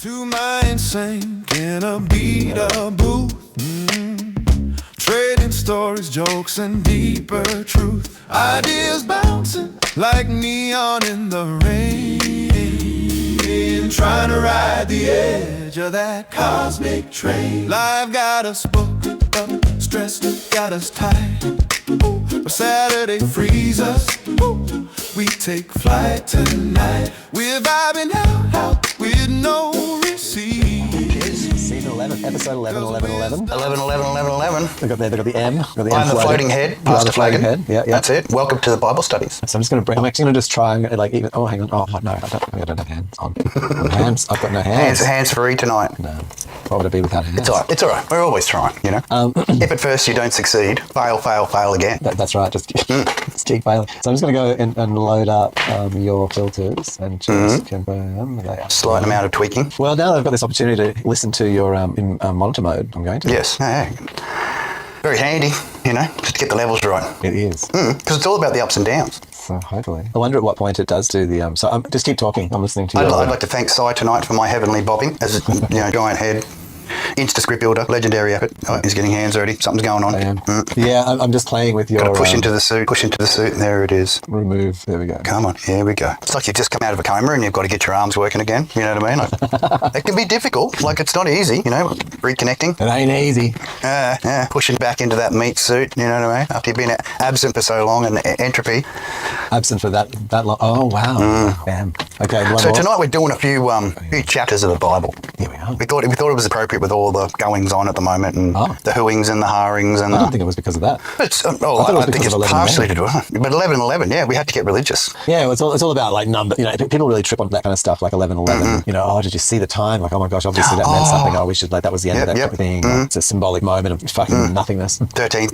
To my insane in a beat-up booth, trading stories, jokes, and deeper truth. Ideas bouncing like neon in the rain, trying to ride the edge of that cosmic train. Life got us booked up, stressed, got us tight. But Saturday frees us. We take flight tonight. We're vibing out with no receipt. Season 11, episode 11.11.11. 11.11.11.11. They got the M. Got the M I'm the floating head, Pastor floating Flagon. head. Yeah. That's it. Welcome to the Bible studies. So I'm just going to I'm actually going to just try and like even. Oh, hang on. Oh no, I don't have hands on. Hands. I've got no hands. Hands free tonight. No. What would it be without hands? It's all right. We're always trying, you know. If at first you don't succeed, fail again. That's right. Just keep failing. So I'm just going to go and load up your filters and just confirm they are. Slight amount of tweaking. Well, now that I've got this opportunity to listen to your in monitor mode, I'm going to. Yes. Yeah. Very handy, you know, just to get the levels right. It is. Because it's all about the ups and downs. So hopefully. I wonder at what point it does do the... So just keep talking. I'm listening to you. I'd like to thank Si tonight for my heavenly bobbing as a giant head. Insta script builder, legendary effort. Oh, he's getting hands already. Something's going on. I am. Yeah, I'm just playing with your... Got to push into the suit, and there it is. Remove. There we go. Come on, here we go. It's like you've just come out of a coma and you've got to get your arms working again. You know what I mean? It can be difficult. Like, it's not easy, you know, reconnecting. It ain't easy. Pushing back into that meat suit, you know what I mean? After you've been absent for so long and entropy. Absent for that long. Oh, wow. Bam. Okay, so tonight we're doing a few chapters of the Bible. Here we are. We thought it was appropriate with all the goings on at the moment and the whoings and the harings. And I don't think it was because of that. I think it's partially to do it. But 11.11, yeah, we had to get religious. Yeah, it's all about like number. You know, people really trip on that kind of stuff, like 11.11. You know, did you see the time? Like, oh my gosh, obviously that meant something. Oh, we should that was the end of that type of thing. It's a symbolic moment of fucking nothingness. 13,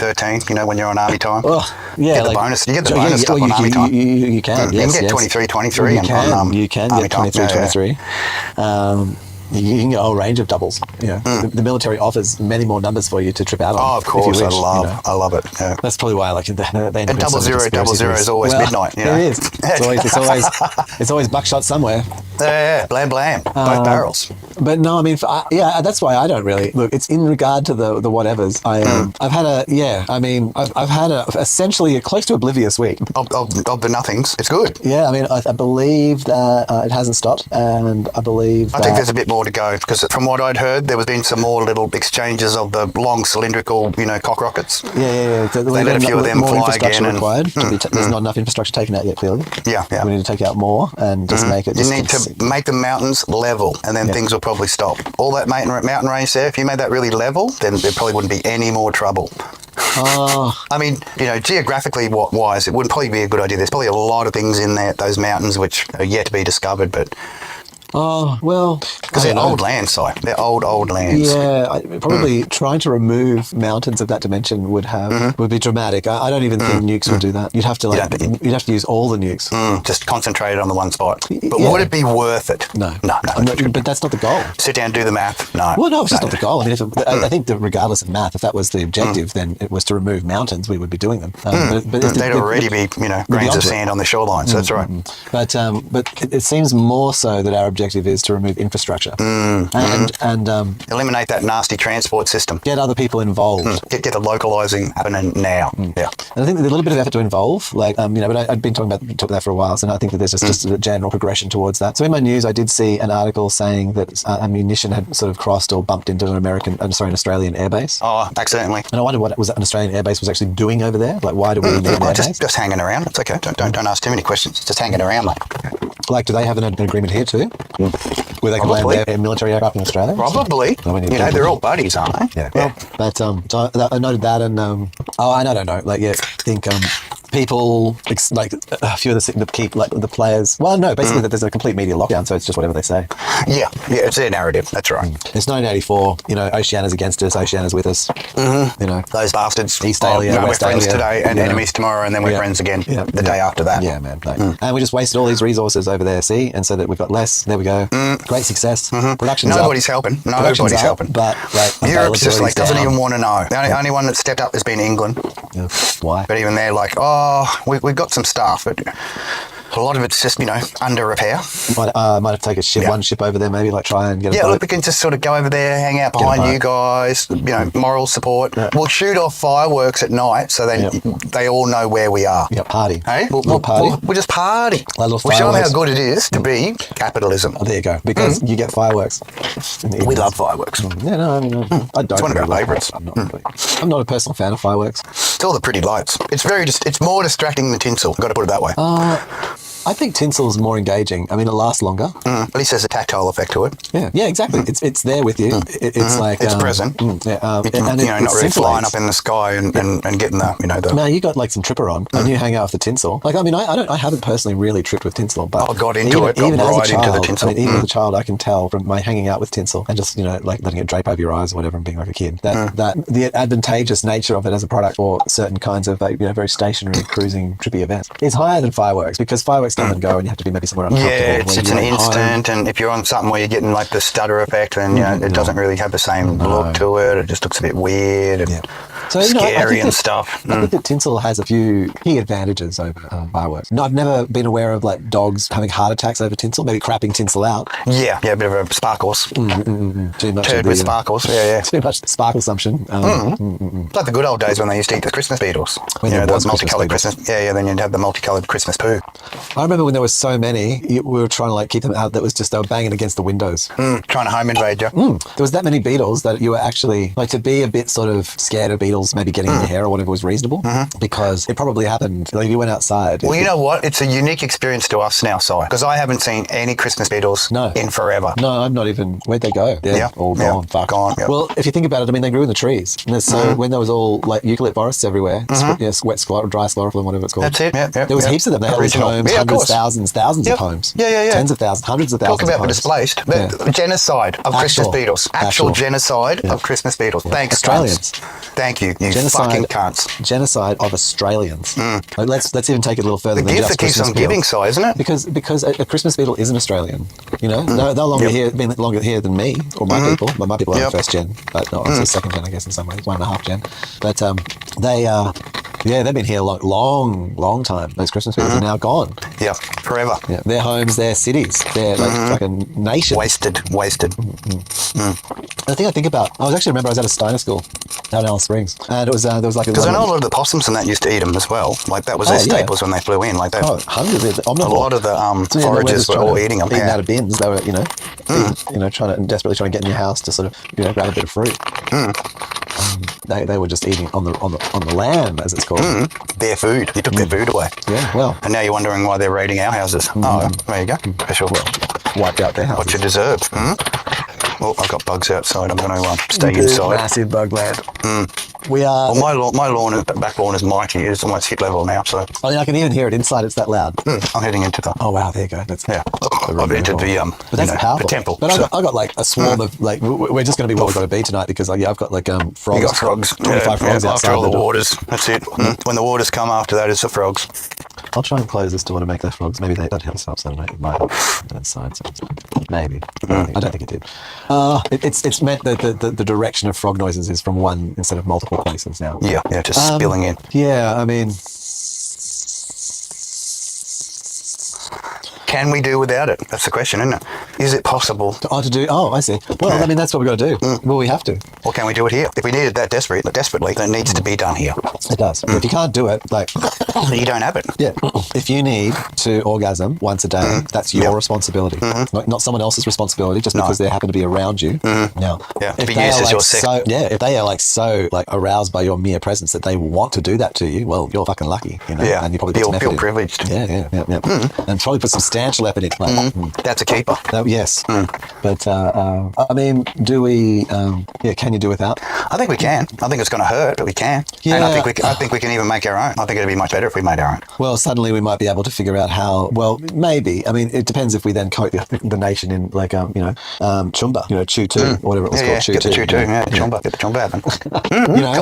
you know, when you're on army time. Oh, yeah, you get the bonus. You get the bonus stuff on army time. You can. You can get 23. You can get 23. You can get a whole range of doubles. You know, the military offers many more numbers for you to trip out on. Oh, of course, wish, I love it. Yeah. That's probably why, like, they and 00 is always midnight. You know? It is. It's always buckshot somewhere. Yeah, blam, both barrels. But no, I mean, that's why I don't really look. It's in regard to the whatevers. I've had essentially a close to oblivious week of the nothings. It's good. Yeah, I mean, I believe that it hasn't stopped, and I believe. I think there's a bit more to go because from what I'd heard, there was been some more little exchanges of the long cylindrical, cock rockets. Yeah. They let a few of them fly again. Required. There's not enough infrastructure taken out yet. Clearly. Yeah. We need to take out more and just make it. You need to make the mountains level, and then things will probably stop. All that mountain range there, if you made that really level, then there probably wouldn't be any more trouble. I mean, geographically wise, it wouldn't probably be a good idea. There's probably a lot of things in there, those mountains, which are yet to be discovered, but... Oh, well... Because they're old lands, They're old lands. Yeah, probably trying to remove mountains of that dimension would be dramatic. I don't even think nukes would do that. You'd have to you'd have to use all the nukes. Just concentrate it on the one spot. But would it be worth it? No. But that's not the goal. Sit down and do the math. No. Well, no, it's just not the goal. I mean, I think that regardless of math, if that was the objective, then it was to remove mountains, we would be doing them. But they'd already be, grains of sand on the shoreline, so that's right. But it seems more so that our objective is to remove infrastructure and eliminate that nasty transport system. Get other people involved. Get the localizing happening now. Yeah, and I think there's a little bit of effort to involve, but I've been talking about that for a while, so I think that there's just a general progression towards that. So in my news, I did see an article saying that a munition had sort of crossed or bumped into an Australian airbase. Oh, accidentally. And I wondered what an Australian airbase was actually doing over there. Like, why do we need an airbase? Just hanging around. It's okay. Don't ask too many questions. Just hanging around, mate. Like, do they have an agreement here too? Where they can land their military aircraft in Australia? Probably. They're all buddies, aren't they? Yeah. Well, but so I noted that, and I don't know. Like, yeah, I think people like a few of the players. Well, no, basically that there's a complete media lockdown, so it's just whatever they say. Yeah, it's their narrative. That's right. It's 1984. Oceania's against us. Oceania's with us. Those bastards. East Alia, West we're friends Alia. today and enemies tomorrow, and then we're friends again the day after that. Yeah, man. And we just wasted all these resources over there. See, and so that we've got less. There we go. Great success. Production's Nobody's up. helping. Nobody's helping. But Europe's just like doesn't even want to know. The only one that stepped up has been England. Why? But even they're like, we've got some stuff. But A lot of it's just, under repair. Might have to take a ship, one ship over there, maybe like try and get a boat. Look, we can just sort of go over there, hang out behind you guys, moral support. Yeah. We'll shoot off fireworks at night so then they all know where we are. Yeah, party. Hey? We'll party. We'll just party. We'll show them how good it is to be capitalism. Oh, there you go. Because you get fireworks. We love fireworks. Yeah, no, I mean, I don't. It's one of our favourites. I'm not a personal fan of fireworks. It's all the pretty lights. It's more distracting than tinsel. I've got to put it that way. I think tinsel's more engaging. I mean, it lasts longer. At least there's a tactile effect to it. Yeah, exactly. It's there with you. It's like it's present. and not really flying up in the sky and getting the. No, you got like some tripper on, and you hang out with the tinsel. Like, I mean, I haven't personally really tripped with tinsel, but I got into it. Got right into the tinsel. I mean, even as a child, I can tell from my hanging out with tinsel and just like letting it drape over your eyes or whatever, and being like a kid that the advantageous nature of it as a product for certain kinds of very stationary cruising trippy events is higher than fireworks, because fireworks come and go, and you have to be maybe somewhere uncomfortable. Yeah, it's an instant, and if you're on something where you're getting like the stutter effect, then it doesn't really have the same look to it. It just looks a bit weird and scary and stuff. I think that tinsel has a few key advantages over fireworks. No, I've never been aware of like dogs having heart attacks over tinsel, maybe crapping tinsel out. Yeah, a bit of a sparkles. Too much Turd with sparkles. Yeah. Too much sparkle assumption. It's like the good old days when they used to eat the Christmas beetles. Those multicoloured Christmas. Yeah. Then you'd have the multicoloured Christmas poo. I remember when there was so many, we were trying to like keep them out. That was just, they were banging against the windows. Trying to home invade you. There was that many beetles that you were actually like, to be a bit sort of scared of beetles maybe getting in your hair or whatever was reasonable, because it probably happened. Like, if you went outside. Well, you know what? It's a unique experience to us now, Si, because I haven't seen any Christmas beetles in forever. No, I'm not even. Where'd they go? They're all gone. Fuck. Gone. Yep. Well, if you think about it, I mean, they grew in the trees. And so when there was all like eucalypt forests everywhere, wet dry sclerophyll, whatever it's called. That's it. There was heaps of them. They had these homes, hundreds, thousands of homes. Yeah. Tens of thousands, hundreds of thousands. Talk about the displaced. Genocide of Christmas beetles. Actual genocide of Christmas beetles. Thanks, Australians. Thank you, fucking cunts. Genocide of Australians. Like, let's even take it a little further. The gift that keeps on giving, Si, isn't it? Because a Christmas beetle is an Australian. They're been longer here than me or my people. Well, my people are first gen, but no, I'm second gen, I guess, in some ways, 1.5 gen. But they've been here a long time. Those Christmas beetles are now gone. Yeah, forever. Yeah, their homes, their cities, their like a nation. Wasted. The thing I think about, I was at a Steiner school out in Alice Springs, and it was there was like because I know a lot of the possums and that used to eat them as well. Like that was their staples when they flew in. Like that. Hundreds of them. A lot of the foragers were all eating them. Eating out of bins. They were desperately trying to get in your house to sort of grab a bit of fruit. They were just eating on the land, as it's called. Their food. You took their food away. Yeah, well. And now you're wondering why they're raiding our houses. Oh, there you go. Special. Wiped out their houses. What you deserve. Well, I've got bugs outside. I'm going to stay inside. Massive bug land. We are. Well, my lawn, back lawn is mighty. It's almost hit level now. So. I mean, I can even hear it inside. It's that loud. I'm heading into the. Oh wow! There you go. That's I've entered the but that's powerful. the temple. But I got like a swarm of like. We're just going to be what we're going to be tonight because I've got like frogs. You got frogs. 25 frogs outside after all the door. waters. That's it. When the waters come after that, it's the frogs. I'll try and close this door to make the frogs. Maybe that helps up so it might outside. So maybe. I don't think it did. It's meant that the direction of frog noises is from one instead of multiple places now. Yeah, just spilling in. Yeah, I mean, can we do without it? That's the question, isn't it? Is it possible? I see. Well, I mean, that's what we've got to do. Well, we have to. Or can we do it here? If we need it that desperately, then it needs to be done here. It does. If you can't do it, like... you don't have it. Yeah. If you need to orgasm once a day, that's your responsibility. Not someone else's responsibility just because they happen to be around you. Now, if they are if they are so aroused by your mere presence that they want to do that to you, well, you're fucking lucky, Yeah. And you probably feel privileged. Yeah. And probably put substantial effort in. That's a keeper. Yes. But, I mean, do we... can you do without? I think we can. I think it's going to hurt, but we can. Yeah. And I think we can even make our own. I think it'd be much better if we made our own. Well, suddenly we might be able to figure out how. Well, maybe. I mean, it depends if we then coat the nation in like chumba, chew two, or whatever it was called. Chew two. Chumba. Get the chumba happen.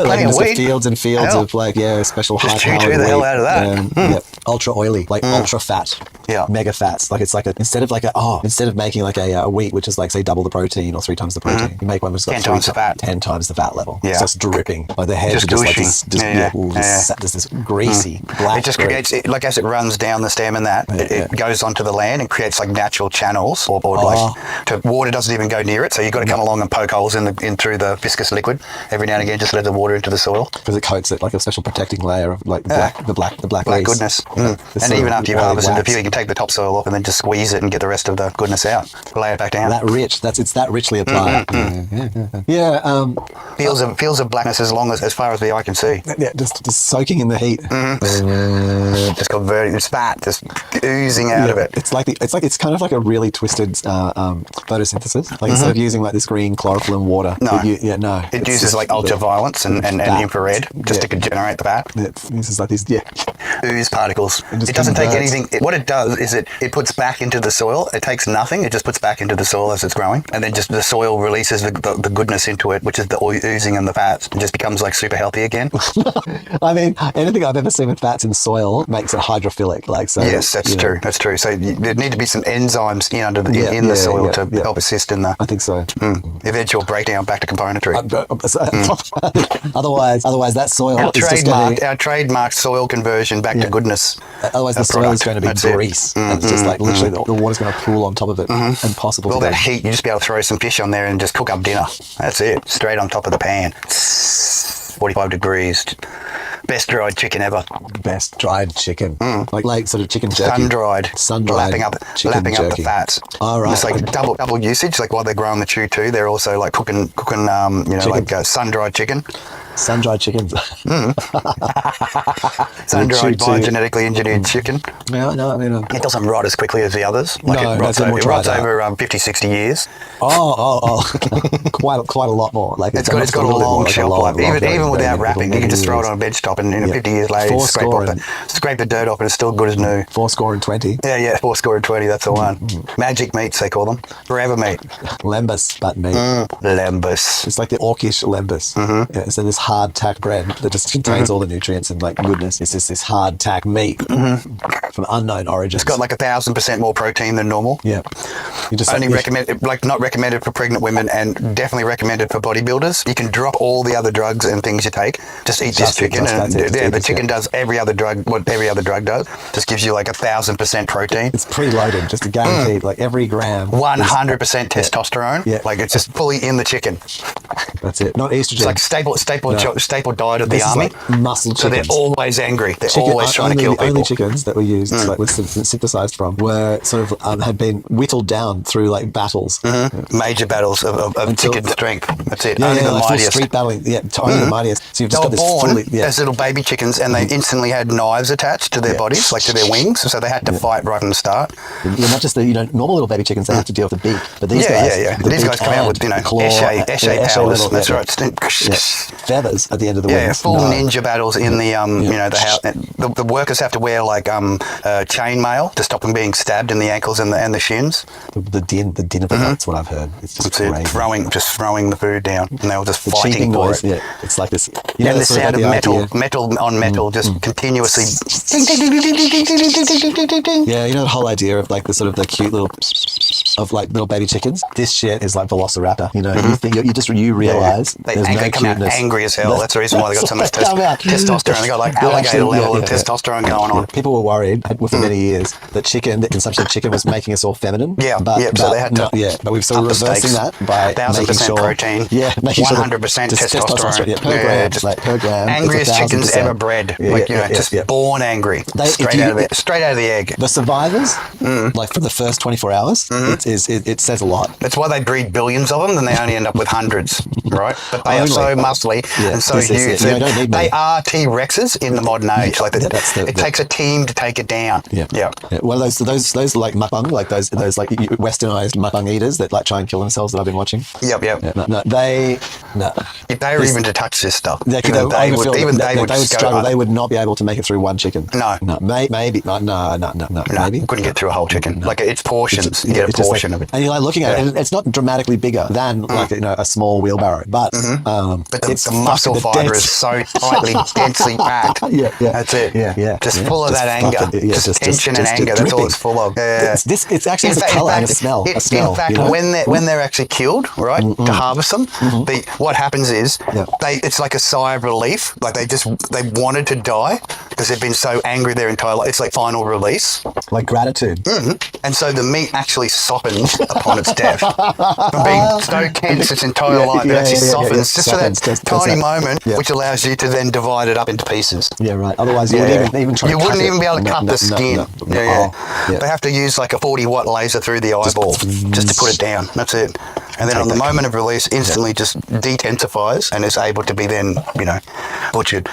Like just fields and fields of like special high powered chew the hell out of that. Ultra oily, like ultra fat. Yeah. Mega fats. Like it's like instead of making making like a wheat, which is like, say, double the protein or 3 times the protein. You make one which is like 10 times the fat. 10 times the fat level. Yeah. So it's dripping. Like the heads Just are just like gushing. this, just this greasy black. It just creates, like as it runs down the stem and that, it goes onto the land and creates like natural channels or like water doesn't even go near it. So you've got to come along and poke holes in through the viscous liquid every now and again, just let the water into the soil. Because it coats it like a special protecting layer of like the black goodness. And even after you've harvested a few, you can take the topsoil off and then just squeeze it and get the rest of the goodness out. Lay it back down. It's that richly applied. Fields of blackness as far as the eye can see. Yeah, just soaking in the heat. Just converting. It's fat, just oozing out of it. It's kind of like a really twisted photosynthesis. Like instead of using like this green chlorophyll and water, it uses like ultraviolence and infrared just to generate the fat. It uses like these ooze particles. It doesn't take anything. What it does is it puts back into the soil. It takes nothing. It just puts back into the soil as it's growing, and then just the soil releases the goodness into it, which is the oozing and the fats, and just becomes like super healthy again. I mean, anything I've ever seen with fats in soil makes it hydrophilic. Like so. Yes, that's true. That's true. So there need to be some enzymes in the soil to help assist in the. I think so. Eventual breakdown back to componentry. Otherwise, that soil Our is trademark soil conversion back to goodness. Otherwise, the soil is going to be grease. And it's just like literally the water's going to pool on top of it. Impossible. All that heat, you just be able to throw some fish on there and just cook up dinner. That's it. Straight on top of the pan. 45 degrees. Best dried chicken ever. Best dried chicken. Like sort of chicken jerky. Sun-dried. Lapping up the fats. All right. It's like double usage. Like while they're growing the chew too, they're also like cooking like sun-dried chicken. Sun-dried chickens. Sun-dried biogenetically engineered chicken. No, I mean... it doesn't rot as quickly as the others. Like no, it rots over 50, 60 years. Quite a lot more. Like it's got a long shelf life. Even without wrapping, you can just throw it on a bench top and 50 years later, scrape the dirt off and it's still good as new. 420. Yeah, 420, that's the one. Magic meats, they call them. Forever meat. Lembas, but meat. Lembas. It's like the orcish lembas. Yeah, so this hard tack bread that just contains all the nutrients and like goodness. It's just this hard tack meat from unknown origins. It's got like 1,000% more protein than normal. Yeah. You just only not recommended for pregnant women and definitely recommended for bodybuilders. You can drop all the other drugs and things you take. Just eat this chicken. The chicken does every other drug, what every other drug does. Just gives you like 1,000% protein. It's preloaded, just a guaranteed, like every gram. 100% testosterone. Yeah. Like it's just fully in the chicken. That's it. Not estrogen. It's like staple diet of the army. Like muscle chickens. So they're always angry. They're always trying to kill people. The only chickens that were used, like was synthesized from, were sort of had been whittled down through like battles, major battles of chicken strength. That's it. Only the like mightiest. Street battling. Yeah, only the mightiest. So you've just got They this were born as little baby chickens, and they instantly had knives attached to their bodies, like to their wings. So they had to fight right from the start. Not just the normal little baby chickens; they have to deal with the beak. But these guys, these guys come out with echet powers. That's right. Feathers at the end of the wings. Yeah, full ninja battles in the the house. The workers have to wear like chain mail to stop them being stabbed in the ankles and the shins. The din of it. That's what I've heard. It's just crazy. Throwing the food down, and they were just fighting for noise, it. Yeah, it's like this. And the sound of metal on metal, just continuously. Yeah, you know the whole idea of like the sort of the cute little of like little baby chickens. This shit is like Velociraptor. You know, you realize there's no come out cuteness. Angry as hell. That's the reason why they got so much testosterone. They got like alligator level of testosterone going on. People were worried for many years that consumption of chicken was making us all feminine. So they had to. But we've sort of reversing that by 1,000% protein. 100% testosterone. Per gram. Per gram. Angriest chickens ever bred. Born angry. Straight out of the egg. The survivors, like for the first 24 hours, it says a lot. That's why they breed billions of them, then they only end up with hundreds, right? But they are so muscly and so huge. They are T-Rexes in the modern age. Like it takes a team to take it down. Yeah. One of those like mukbang, like those like westernized mukbang eaters that like try and kill themselves that I've been watching. Yep. If they were even to touch this stuff, they would struggle. They would not be able to make it through one chicken. No. Maybe. No. You couldn't get through a whole chicken. Like it's portions. You get it's just portion of it. And you're like looking at it, and it's not dramatically bigger than like a small wheelbarrow, but But it's the muscle fucking fiber dense. is so tightly, densely packed. Yeah. That's it. Yeah. Just Yeah. full of Just that anger. fucking- Just tension and anger. That's all dripping. it's full of. Yeah. It's actually has a colour and a smell. In fact, when they're actually killed, right, to harvest them, what happens is it's like a sigh of relief. Like they wanted to die because they've been so angry their entire life. It's like final release. like gratitude. And so the meat actually softens upon its death. From being so tense its entire life, it actually softens just for that tiny moment, which allows you to then divide it up into pieces. Yeah, right. Otherwise, you wouldn't even try. You to wouldn't cut even it. be able to cut the skin. Yeah. They have to use like a 40-watt laser through the eyeball just to put it down. That's it. And then on the moment of release, instantly just detensifies and is able to be then, butchered.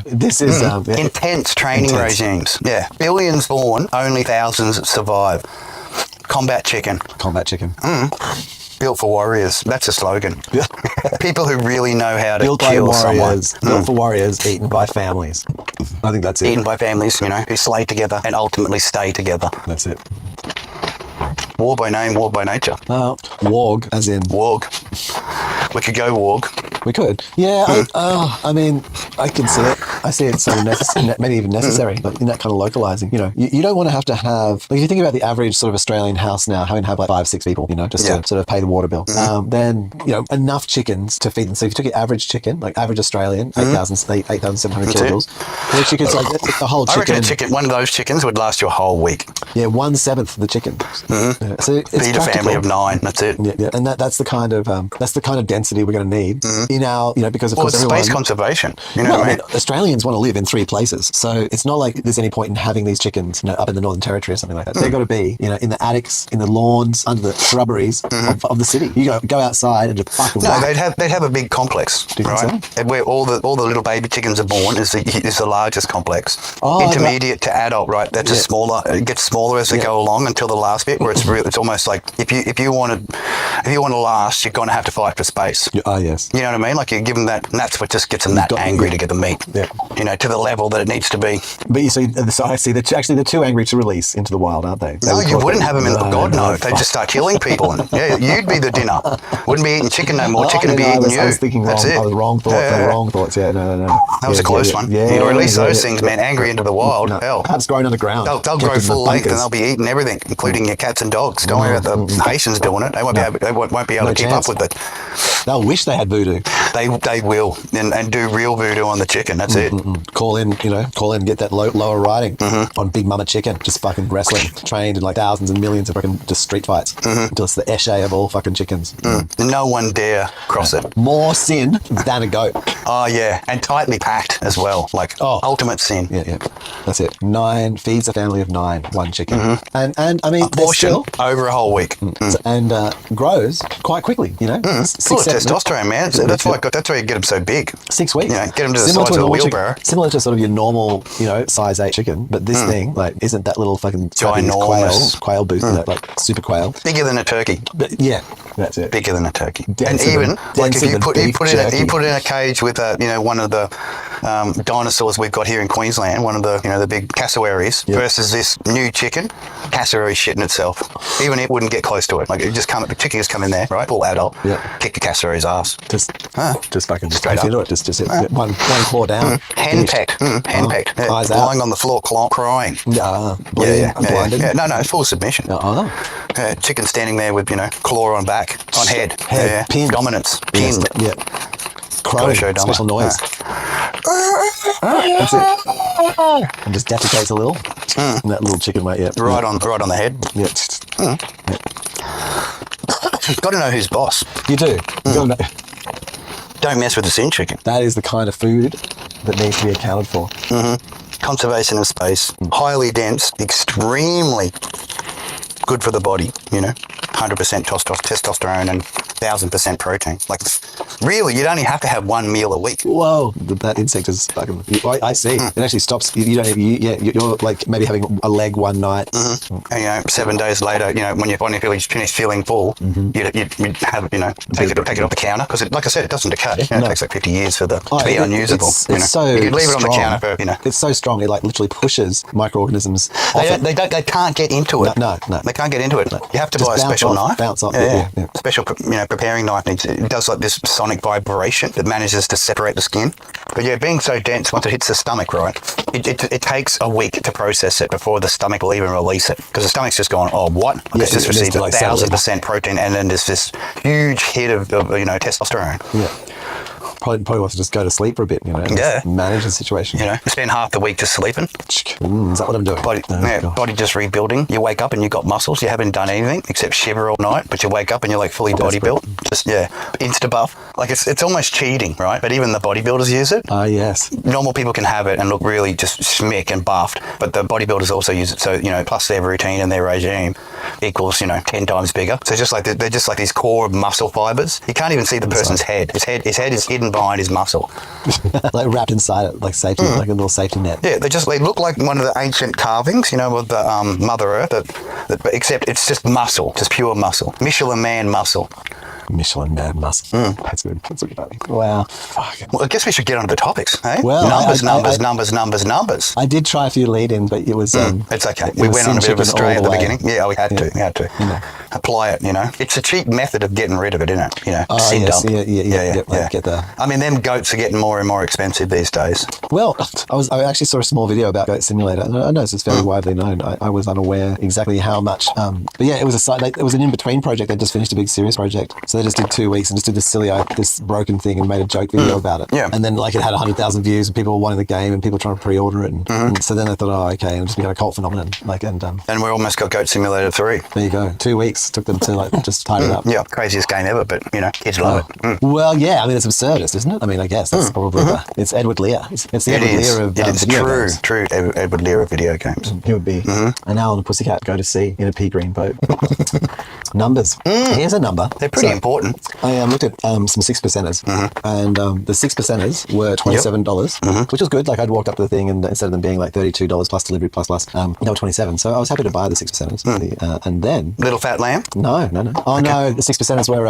This is Intense training regimes. Yeah. Billions born, only thousands survive. Combat chicken. combat chicken. Built for warriors. That's a slogan. Yeah. People who really know how to Built by kill someone. warriors. Built for warriors. Eaten by families. I think that's it. Eaten by families, who slay together and ultimately stay together. That's it. War by name, war by nature. Warg, as in Warg. We could go warg. we could. Yeah. I mean, I can see it. I see it sort of necessary, maybe even necessary, but in that kind of localizing. You don't want to have. Like, if you think about the average sort of Australian house now, having to have like 5-6 people, just to sort of pay the water bill. Then enough chickens to feed them. So if you took your average chicken, like average Australian, 8,700 kilojoules, which you could like the whole I reckon chicken. one of those chickens would last you a whole week. Yeah, 1/7 of the chicken. Yeah, so it's Feed a family practical. of 9. That's it. Yeah, and that's the kind of density we're going to need in our, because of Well, course it's everyone. space conservation. You know Well, what I I mean? mean, Australians want to live in 3 places, so it's not like there's any point in having these chickens, up in the Northern Territory or something like that. They've got to be, in the attics, in the lawns, under the shrubberies of the city. You go outside and just fucking No, whack. they'd have a big complex, you think right? And where all the little baby chickens are born is the largest complex. Oh, Intermediate to adult, right? That's a smaller. It gets smaller as they go along until the last bit, where it's almost like if you want to last, you're going to have to fight for space. Oh yes. You know what I mean? Like you give them that, and that's what just gets them that angry to get the meat. Yeah. To the level that it needs to be. But you see, so I see that actually they're too angry to release into the wild, aren't they? No, you wouldn't have them in the God no. They'd just start killing people, and you'd be the dinner. Wouldn't be eating chicken no more. Chicken would be eating you. I was thinking wrong. That's it. I was wrong thoughts. Yeah. Wrong thoughts. Yeah, no. That was a close one. You release those things, man, angry into the wild. Hell. Perhaps growing underground. They'll grow full length and they'll be eating everything, including your cats and dogs. Don't worry about the Haitians doing it. They won't be able to keep up with it. They'll wish they had voodoo. They will and do real voodoo on the chicken. That's it. Call in, get that lower riding on Big Mama Chicken. Just fucking wrestling, trained in like thousands and millions of fucking just street fights until it's the esche of all fucking chickens. No one dare cross it. More sin than a goat. Oh yeah, and tightly packed as well. Like ultimate sin. Yeah. That's it. 9 feeds a family of 9, 1 chicken, and I mean Portion over a whole week. and grows quite quickly. Full of testosterone, man. That's why you get them so big. 6 weeks. Get them to the Similar size to of a normal wheelbarrow. chicken, similar to sort of your normal, size 8 chicken, but this thing isn't that little fucking Ginormous. quail boost, like super quail. Bigger than a turkey. But yeah, that's it. Bigger than a turkey. Denser And even than- like denser if you than put beef jerky. in a cage with one of the dinosaurs we've got here in Queensland, one of the big cassowaries versus this new chicken, cassowary shit in itself. Even it wouldn't get close to it. Like the chicken just come in there, right? Full adult. Kick the cassowary's ass. Just fucking Straight into up. it. Just one claw down. Henpecked. Henpecked. Eyes out. Lying on the floor crying. Bleeding, blinded. Yeah. No, full submission. Chicken standing there with, claw on back, on head. pinned. Dominance. Yes, Pinned. yeah. Crowing, show dumber. special noise. That's it. And just defecates a little. And that little chicken weight, Right on the head. Yeah. Got to know who's boss. You do. You gotta know. Don't mess with the sin chicken. That is the kind of food that needs to be accounted for. Conservation of space. Highly dense. Extremely good for the body, 100% testosterone and 1,000% protein. Like, really, you'd only have to have one meal a week. Whoa, that insect is fucking. I see. It actually stops. You don't. You're like maybe having a leg one night. And 7 days later, when you're finished feeling full, you'd have take it off the counter, because like I said, it doesn't decay. It takes like 50 years for to be unusable. It's so you could leave it on the strong. counter for It's so strong. It like literally pushes microorganisms. They can't get into it. No. They can't get into it. You have to buy a special knife. Bounce off. Yeah. Special preparing knife. It does like this sonic vibration that manages to separate the skin. But yeah, being so dense, once it hits the stomach, right, it takes a week to process it before the stomach will even release it, because the stomach's just going, oh, what? It's just received 1,000% protein, and then there's this huge hit of testosterone. Yeah. Probably wants to just go to sleep for a bit, just manage the situation. Spend half the week just sleeping. Is that what I'm doing? Body just rebuilding. You wake up and you've got muscles. You haven't done anything except shiver all night, but you wake up and you're like fully body built. Just, insta buff. Like it's almost cheating, right? But even the bodybuilders use it. Ah, yes. Normal people can have it and look really just schmick and buffed, but the bodybuilders also use it. So, plus their routine and their regime equals, 10 times bigger. So they're just like these core muscle fibers. You can't even see the person's head. His head is hidden behind his muscle. Like wrapped inside it, like safety, like a little safety net. Yeah, they look like one of the ancient carvings, with the Mother Earth, except it's just muscle, just pure muscle. Michelin Man muscle. Michelin Man muscle. That's good. That's good. Wow. Well, I guess we should get on to the topics, eh? Well, numbers. I did try a few lead-ins, but it was... it's okay. We went on a bit of a stray at the beginning. Yeah, we had to. Apply it, It's a cheap method of getting rid of it, isn't it? Sin dump. Yeah. Get the... I mean, them goats are getting more and more expensive these days. Well, I actually saw a small video about Goat Simulator. I know it's very widely known. I was unaware exactly how much. But yeah, it was it was an in-between project. They just finished a big serious project. So they just did 2 weeks and just did this broken thing and made a joke video about it. Yeah. And then it had 100,000 views and people were wanting the game and people trying to pre-order it. And so then I thought, oh, okay, and it just became a cult phenomenon. And we almost got Goat Simulator 3. There you go. 2 weeks took them to just tie it up. Yeah, craziest game ever, but kids love it. Well, yeah, I mean it's absurdist, isn't it? I mean, I guess that's probably it's Edward Lear. It's the Edward Lear of video games. True Edward Lear of video games. He would be an owl and a pussycat go to sea in a pea green boat. Numbers. Here's a number. They're pretty important. I looked at some 6%ers, and the 6%ers were $27, which was good. Like I'd walked up to the thing, and instead of them being like $32 plus delivery plus, they were 27. So I was happy to buy the 6%ers. And then Little Fat Lamb. No. Oh no, the 6%ers were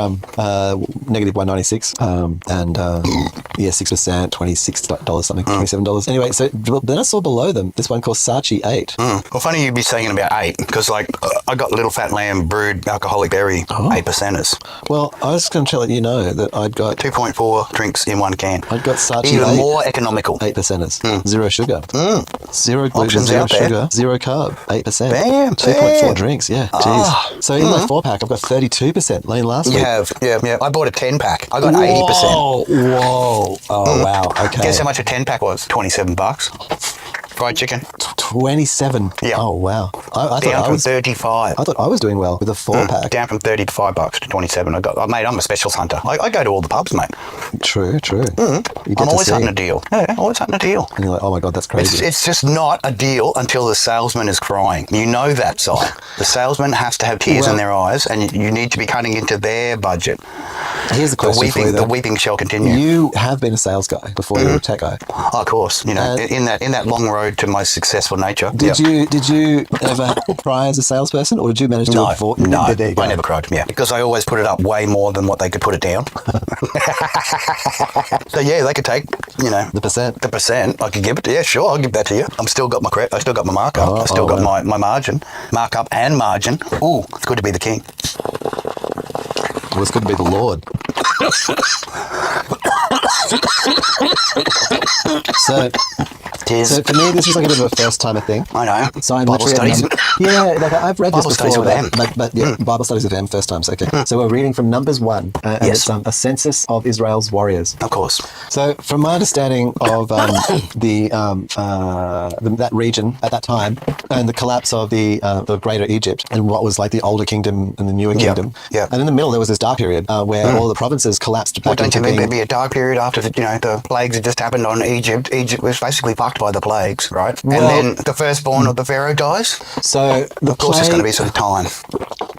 negative 196, and 6%, $26 something, $27. Anyway, so then I saw below them this one called Saatchi 8. Well, funny you'd be saying about 8, because I got Little Fat Lamb brewed alcoholic berry 8%ers. Well, I was going to let you know that I'd got 2.4 drinks in one can. I'd got Saatchi even 8, more economical. 8%ers, zero sugar, zero gluten, Options zero out there. sugar, zero carb, 8%. Bam, 2.4 drinks. Yeah, jeez. So in my 4-pack, I've got 32%. Lane last week. You have, yeah. I bought a 10-pack. I got 80%. Whoa! Oh wow! Okay. Guess how much a 10-pack was? $27. Fried chicken. 27. Yeah. Oh wow! I Down thought from 35. I thought I was doing well with a 4-pack. Down from 30 to $5 to 27. Mate, I'm a specials hunter. I go to all the pubs, mate. True. I'm always hunting a deal. Yeah, always hunting a deal. And you're like, oh my god, that's crazy. It's just not a deal until the salesman is crying. You know that side. The salesman has to have tears in their eyes, and you need to be cutting into their budget. Here's the question for you, though. The weeping shall continue. You have been a sales guy before you were a tech guy. Oh, of course. In that long road to my successful nature. Did you ever cry as a salesperson, or did you manage to avoid? No, I I never cried. Yeah, because I always put it up way more than what they could put it down. So yeah, they could take the percent. The percent. I could give it. Yeah, sure, I'll give that to you. I still got my markup. I still got my margin, markup and margin. Ooh, it's good to be the king. Well, it's good to be the Lord. So for me, this is like a bit of a first-timer thing. I know. So I'm Bible studies. I've read Bible this studies before. with them. But Bible studies with them, first time. So okay. So we're reading from Numbers 1, and it's a census of Israel's warriors. Of course. So from my understanding of that region at that time, and the collapse of the Greater Egypt, and what was like the older kingdom and the newer kingdom, and in the middle there was this dark period where all the provinces collapsed. Well, don't you think there'd be a dark period after the plagues had just happened on Egypt? Egypt was basically fucked fucked by the plagues, right? Well- and then the firstborn of the pharaoh dies. So the Of course, there's going to be plague- some time.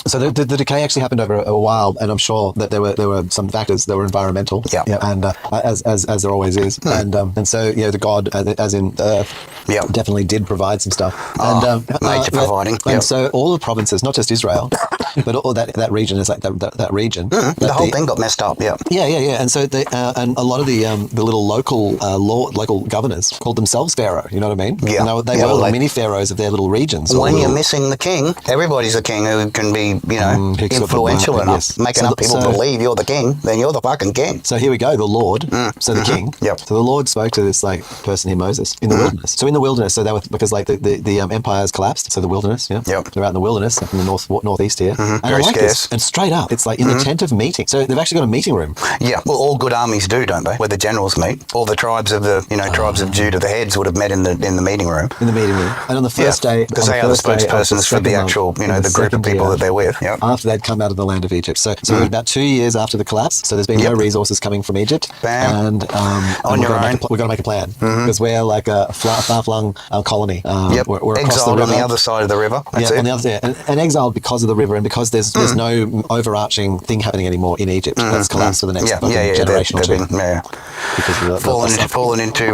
So the decay actually happened over a while, and I'm sure that there were some factors that were environmental. Yeah. And as there always is, and so the god, as in Earth, Yeah. definitely did provide some stuff. Major providing. And Yeah. so all the provinces, not just Israel, but all that region is like that region. The whole thing got messed up. Yeah. Yeah. And so and a lot of the little local governors called themselves pharaoh. You know what I mean? Yeah. And they Yeah, were well, the they- mini pharaohs of their little regions. or When you're little- missing the king, everybody's a king who can be, Hiccups influential of the enough, yes. making So up people so- believe you're the king, then you're the fucking king. So here we go, the Lord, so the king. Yep. So the Lord spoke to this person here, Moses, in the wilderness. So in the wilderness, so they were because the empires collapsed. So the wilderness, Yep. they're out in the wilderness, up in the northeast here. And I Very like this. scarce. And straight up, it's like in the tent of meeting. So they've actually got a meeting room. Yeah, well, all good armies do, don't they? Where the generals meet. All the tribes of tribes of Judah, the heads would have met in the meeting room. In the meeting room, and on the first day, because on they are the first day of spokespersons for the second actual, month, in the group of second people year, that they're with. Yep. after they'd come out of the land of Egypt. So about 2 years after the collapse, so there's been no Yep. resources coming from Egypt, Bam. and On your own. we've got to make a plan because we're like a far-flung colony. Yep. We're across Exiled the on river. the other side of the river. That's Yeah, it. on the other side, and exiled because of the river, and because there's no overarching thing happening anymore in Egypt. That's collapsed for the next generation or two. Because of Fallen into,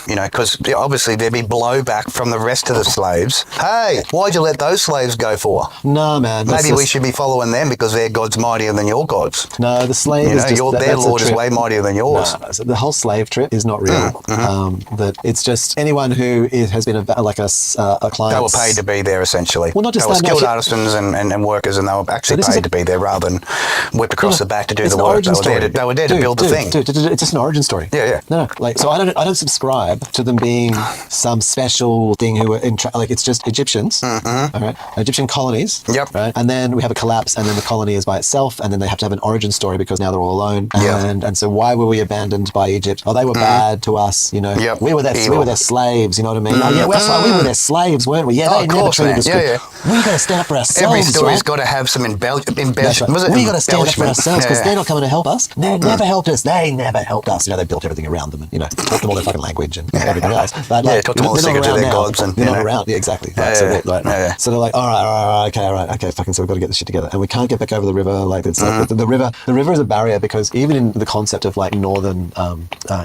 because obviously there'd be blowback from the rest of the slaves. Hey, why'd you let those slaves go for? No, man. that's Maybe we just- should be following them because their God's mightier than your gods. No, the slave is just their that's a Lord is trip. way mightier than yours. No, so the whole slave trip is not real. That it's just anyone who has been a client. They were paid to be there essentially. Well, not just they were that, no, skilled shit. artisans and workers, and they were actually this is paid a- to be there rather than whipped across the back to do It's the an work. origin story. They were there to build the thing. Dude, it's just an origin story. Yeah. No, like so. I don't subscribe to them being some special thing who are it's just Egyptians. All right, Egyptian colonies. Yep. Right, and then we have a collapse, and then the colony is by itself, and then they have to have an origin story because now they're all alone. Yeah. And so why were we abandoned by Egypt? Oh, they were bad to us. Yep. We were their slaves. You know what I mean? Oh, yeah, we were their slaves, weren't we? Yeah, Oh, they of never course, treated man. us Yeah, good. We got to stand up for ourselves. Every story's right? got to have some embellishment. That's right. Was it We got to stand up for embellishment? ourselves because Yeah. they're not coming to help us. They never helped us. They never helped us. They built everything around them and taught them all their fucking language and everything else. But taught them all the they're not secrets of around their now. gods and, they're not around. Yeah, exactly. Right. So they're like, all right, okay, fucking. So we've got to get this shit together, and we can't get back over the river. Like it's like the river. The river is a barrier because even in the concept of like northern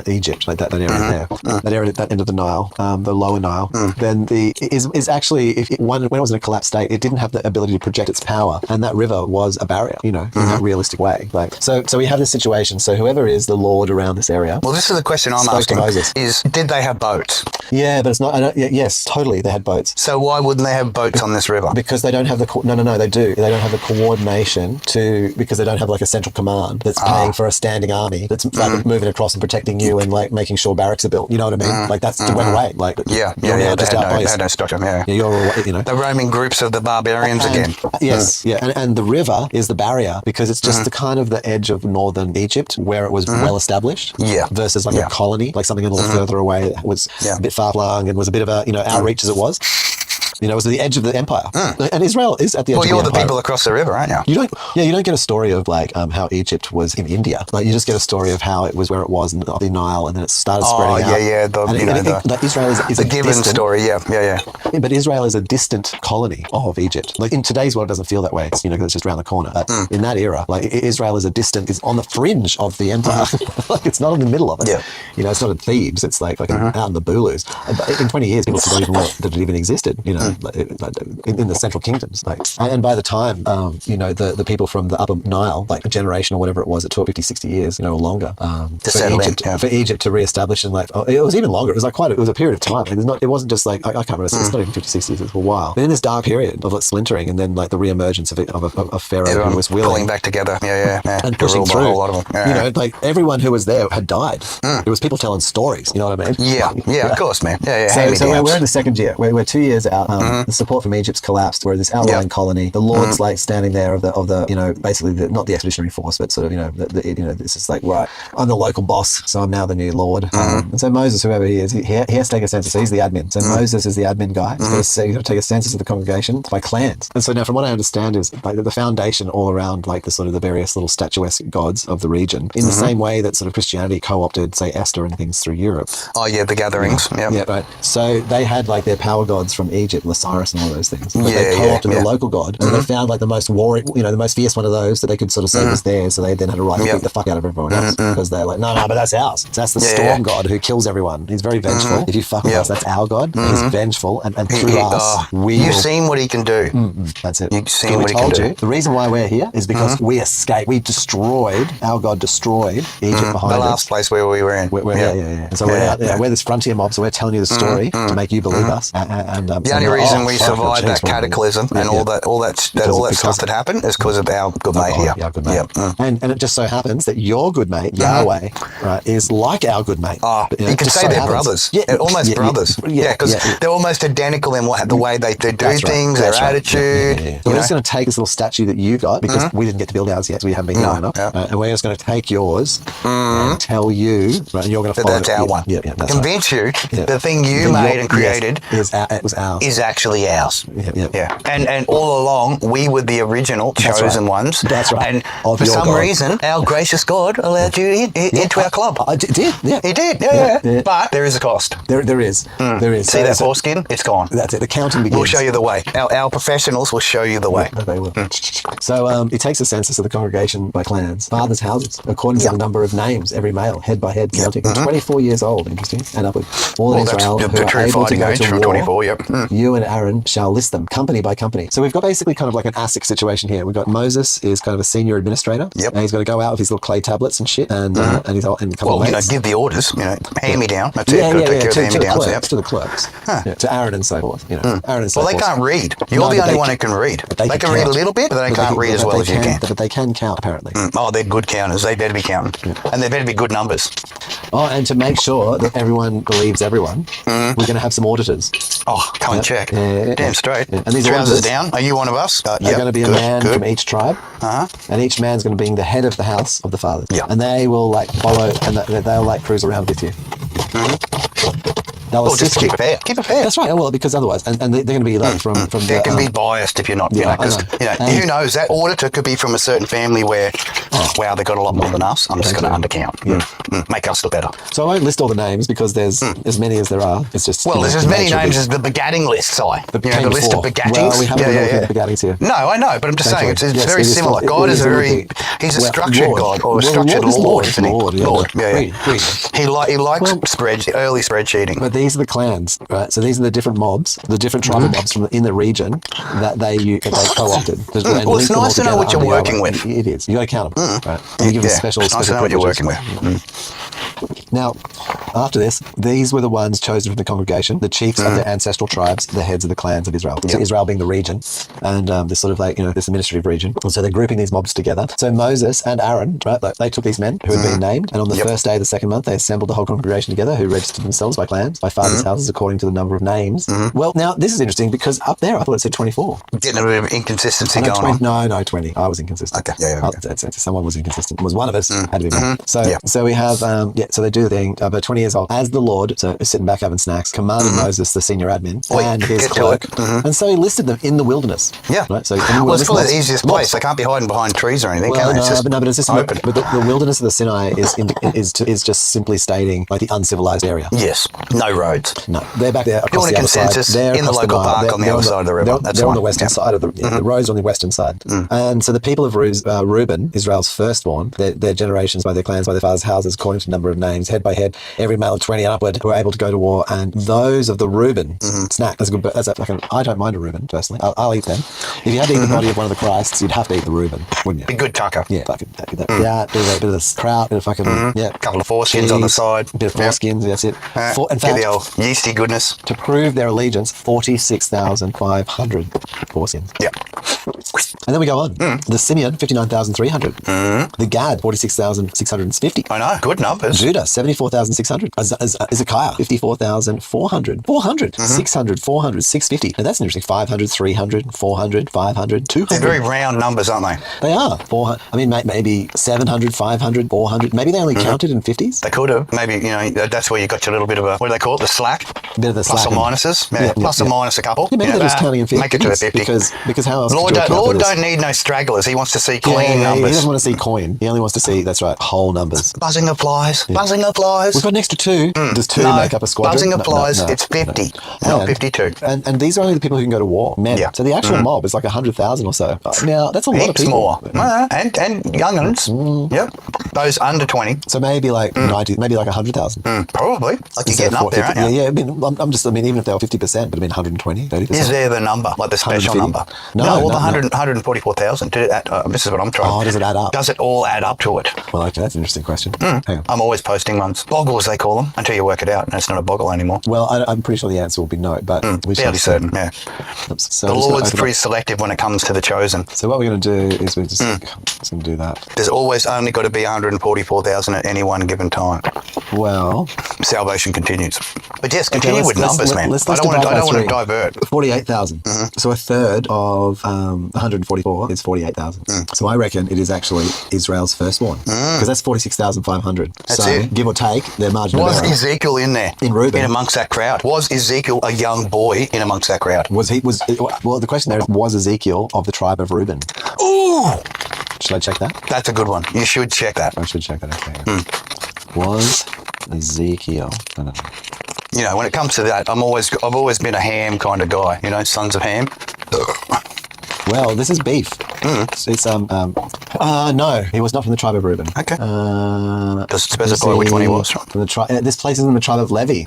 Egypt, like that area there, that area, that end of the Nile, the lower Nile, then is actually when it was in a collapsed state, it didn't have the ability to project its power, and that river was a barrier, in that realistic way. Like so we have this situation. So whoever is the lord around this area. Well, this is the question I'm Spoke to asking: Moses. is did they have boats? Yeah, but it's not. Yes, totally, they had boats. So why wouldn't they have boats on this river? Because they don't have the no, they do. They don't have the coordination because they don't have like a central command that's paying for a standing army that's like moving across and protecting you and like making sure barracks are built. You know what I mean? Like that's went away. Like Yeah. you're now They just had, outpost. they had no structure. Yeah. Yeah, you're The roaming groups of the barbarians again. Yes, yeah, and the river is the barrier because it's just the kind of the edge of northern Egypt where it was well established. Yeah. Versus like a colony, like something a little further away that was a bit far flung and was a bit of a outreach as it was. It was the edge of the empire, and Israel is at the edge of the empire. Well, you're the people across the river, aren't you? You don't get a story of like how Egypt was in India. Like you just get a story of how it was where it was in the Nile, and then it started spreading out. Like Israel is the a given distant story. Yeah. But Israel is a distant colony of Egypt. Like in today's world, it doesn't feel that way. It's, because it's just around the corner. But in that era, like Israel is is on the fringe of the empire. Like it's not in the middle of it. Yeah. It's not in Thebes. It's like out in the Boulous. But in 20 years, people forgot even that it even existed. In the central kingdoms. Like, and by the time, the people from the Upper Nile, like a generation or whatever it was, it took 50, 60 years, or longer, for Egypt to reestablish and it was even longer. It was it was a period of time. Like, it wasn't just like I can't remember. It's not even 50, 60 years. It was a while. But in this dark period of splintering, and then like the reemergence of Pharaoh who was willing, pulling back together. Yeah. And to pushing rule through. a whole lot of them. Like everyone who was there had died. It was people telling stories. You know what I mean? Yeah, of course, man. Yeah. So we're in the second year. We're 2 years out the support from Egypt's collapsed. Where this outlying colony, the lords like standing there of the basically not the expeditionary force, but sort of this is like, right, I'm the local boss, so I'm now the new lord. And so Moses, whoever he is, he has to take a census. So he's the admin. So Moses is the admin guy. He's got to take a census of the congregation by clans. And so now, from what I understand, is like the foundation all around like the sort of the various little statuesque gods of the region, in the same way that sort of Christianity co-opted, say, Esther and things through Europe. Oh yeah, the gatherings. Yeah, right. So they had like their power gods from Egypt, Osiris and all those things. But they co-opted the local god, and they found like the most the most fierce one of those that they could sort of say was theirs. So they then had to beat the fuck out of everyone else because they're like, no, but that's ours. So that's the storm god who kills everyone. He's very vengeful. If you fuck with us, that's our god. He's vengeful, and through us, you've seen what he can do. That's it. You've seen what he can do. The reason why we're here is because we escaped. We destroyed. Our god destroyed Egypt behind us. The last place where we were in. We're And so we're out there. We're this frontier mob, so we're telling you the story to make you believe us. The only reason we survived that cataclysm and all that stuff that happened is because of our good mate here. Our good mate. And it just so happens that your good mate, Yahweh, right, is like our good mate. You can say they're brothers. Yeah, almost brothers. Yeah, because they're almost identical in the way they do things, their attitude. So we're just going to take this little statue that you got, because we didn't get to build ours yet, so we haven't been known enough, and we're just going to take yours and tell you, right, and you're going to follow that's our one. Convince you the thing you made and created was ours. Is actually ours. And all along, we were the original chosen ones. That's right. And for some reason, our gracious God allowed you into our club. I did. Yeah. He did. Yeah. But there is a cost. There is. There is. See that foreskin? It's gone. That's it. The counting begins. We'll show you the way. Our professionals will show you the way. They will. So it takes a census of the congregation by clans, fathers' houses, according to the number of names, every male, head by head, counting. 24 years old, interesting, and upward. All in Israel who are able to go to war, 24, you and Aaron shall list them, company by company. So we've got basically kind of like an ASIC situation here. We've got Moses is kind of a senior administrator. And he's got to go out with his little clay tablets and shit, and he's all, and a couple of mates. Give the orders, hand me down. That's it. Got to take care of the hand me downs. To the clerks, to Aaron and so forth. Aaron and so forth. Well, they can't read. You're the only one who can read. They can read a little bit, but they can't read as well as you can. But they can count, apparently. Oh, they're good counters. They better be counting, and they better be good numbers. Oh, and to make sure that everyone believes everyone, we're going to have some auditors. Oh, come and check. Damn straight. And these trousers down. Are you one of us? They're going to be a man from each tribe, and each man's going to be the head of the house of the fathers. And they will like follow, and they'll like cruise around with you. Just keep it fair. Keep it fair. That's right. Well, because otherwise, and they're going to be like from. They can be biased if you're not. Because who knows? That auditor could be from a certain family where, wow, they got a lot more than us. I'm just going to undercount. Make us look better. So I won't list all the names because there's as many as there are. It's just there's as many names as the begatting list, Si. The list of begattings. Well, we haven't got the begattings here. No, I know, but I'm just saying it's very similar. God is he's a structured God or a structured Lord, isn't he? Lord. Yeah. He likes early spreadsheeting. But these are the clans, right? So these are the different mobs, the different tribal mobs in the region that they co-opted. Well, it's nice to know what you're working with. It is. You got to count them. Right? You give them special. It's nice to know what you're working with. Now, after this, these were the ones chosen from the congregation, the chiefs of their ancestral tribes, the heads of the clans of Israel. So Israel being the region, and this sort of like, this administrative region. And so they're grouping these mobs together. So Moses and Aaron, right, they took these men who had been named, and on the first day of the second month, they assembled the whole congregation together, who registered themselves by clans, by fathers' houses, according to the number of names. Well, now, this is interesting because up there, I thought it said 24. Getting a bit of inconsistency going on. No, 20. I was inconsistent. Okay, someone was inconsistent. It was one of us, had to be me. So we have, so they do the thing, about 20 years old, as the Lord, so sitting back having snacks, commanded Moses, the senior admin, and his clerk. And so he listed them in the wilderness. Yeah. Right? So it's probably the easiest place. They can't be hiding behind trees or anything, can they? But it's just open. But the wilderness of the Sinai is just simply stating like the uncivilized area. Yes. No roads. No. They're back there across the other side. They're in the local park on the other side of the river. They're on the western side of the roads on the western side. And so the people of Reuben, Israel's firstborn, their generations by their clans, by their fathers' houses, according to the number of names, head by head, every male of 20 and upward were able to go to war. And those of the Reuben snack, I don't mind a Reuben personally. I'll eat them. If you had to eat the body of one of the Christs, you'd have to eat the Reuben, wouldn't you? Be good tucker. Yeah, fucking bit of the kraut, bit of fucking a couple of foreskins on the side, a bit of foreskins. That's it. In fact, the old yeasty goodness to prove their allegiance, 46,500 foreskins. Yeah. And then we go on. The Simeon, 59,300. The Gad, 46,650. I know, good numbers. Judah, 74,600. Ezekiah, 54,400. 400. 600, 400, 650. Now that's interesting. 500, 300, 400, 500, 200. They're very round numbers, aren't they? They are. 400. I mean, maybe 700, 500, 400. Maybe they only counted in 50s. They could have. Maybe, that's where you got your little bit of a, what do they call it? The slack? A bit of the Plus slack. or minuses. Yeah, plus or minus a couple. Yeah, maybe they're just counting in 50s. Make it to the 50. Because how else Lord, could you account for this? don't need no stragglers. He wants to see Yeah, clean he numbers. doesn't want to see coin. He only wants to see, that's right, whole numbers. Buzzing applies. Buzzing applies. We've got an extra 2. Does 2 No, make up a squadron? buzzing No, applies. no. It's 50, No. not 52. And these are only the people who can go to war. Men. Yeah. So the actual mob is like 100,000 or so. Now, that's a lot of Heaps people. more. And young'uns. Yep. Those under 20. So maybe like 90, maybe like 100,000. Probably. Like you're Instead getting of up there, aren't you? Yeah, I mean, even if they were 50%, but I mean 120, 30%. Is there the number, like the special 150? number? No, well, no, the 144,000. This is what I'm trying. Oh, does it add up? Does it all add up to it? Well, okay, that's an interesting question. Hang on. I'm always posting ones. Boggles, they call them, until you work it out, and it's not a boggle anymore. Well, I'm pretty sure the answer will be no, but we shall Fairly see. certain, yeah. Oops, so The I'm just gonna Lord's open pretty up. selective when it comes to the chosen. So what we're going to do is we're just going to do that. There's always only got to be 144,000 at any one given time. Well, Salvation continues. But yes, continue with let's- numbers, man. let's I don't want divide by to three. divert. 48,000. So a third of 144 is 48,000. So I reckon it is actually Israel's firstborn because that's 46,500. That's so it. give or take, their margin of Was error. Ezekiel in there? In Reuben. In amongst that crowd? Was Ezekiel a young boy in amongst that crowd? Well, the question there is, was Ezekiel of the tribe of Reuben? Ooh! Should I check that? That's a good one. You should check that. I should check that. Okay. Was Ezekiel? No. When it comes to that, I've always been a Ham kind of guy. Sons of Ham. Well, this is beef. It's no, he was not from the tribe of Reuben. Okay. Does it Let's specify which see. one he was from? From the this place is in the tribe of Levi.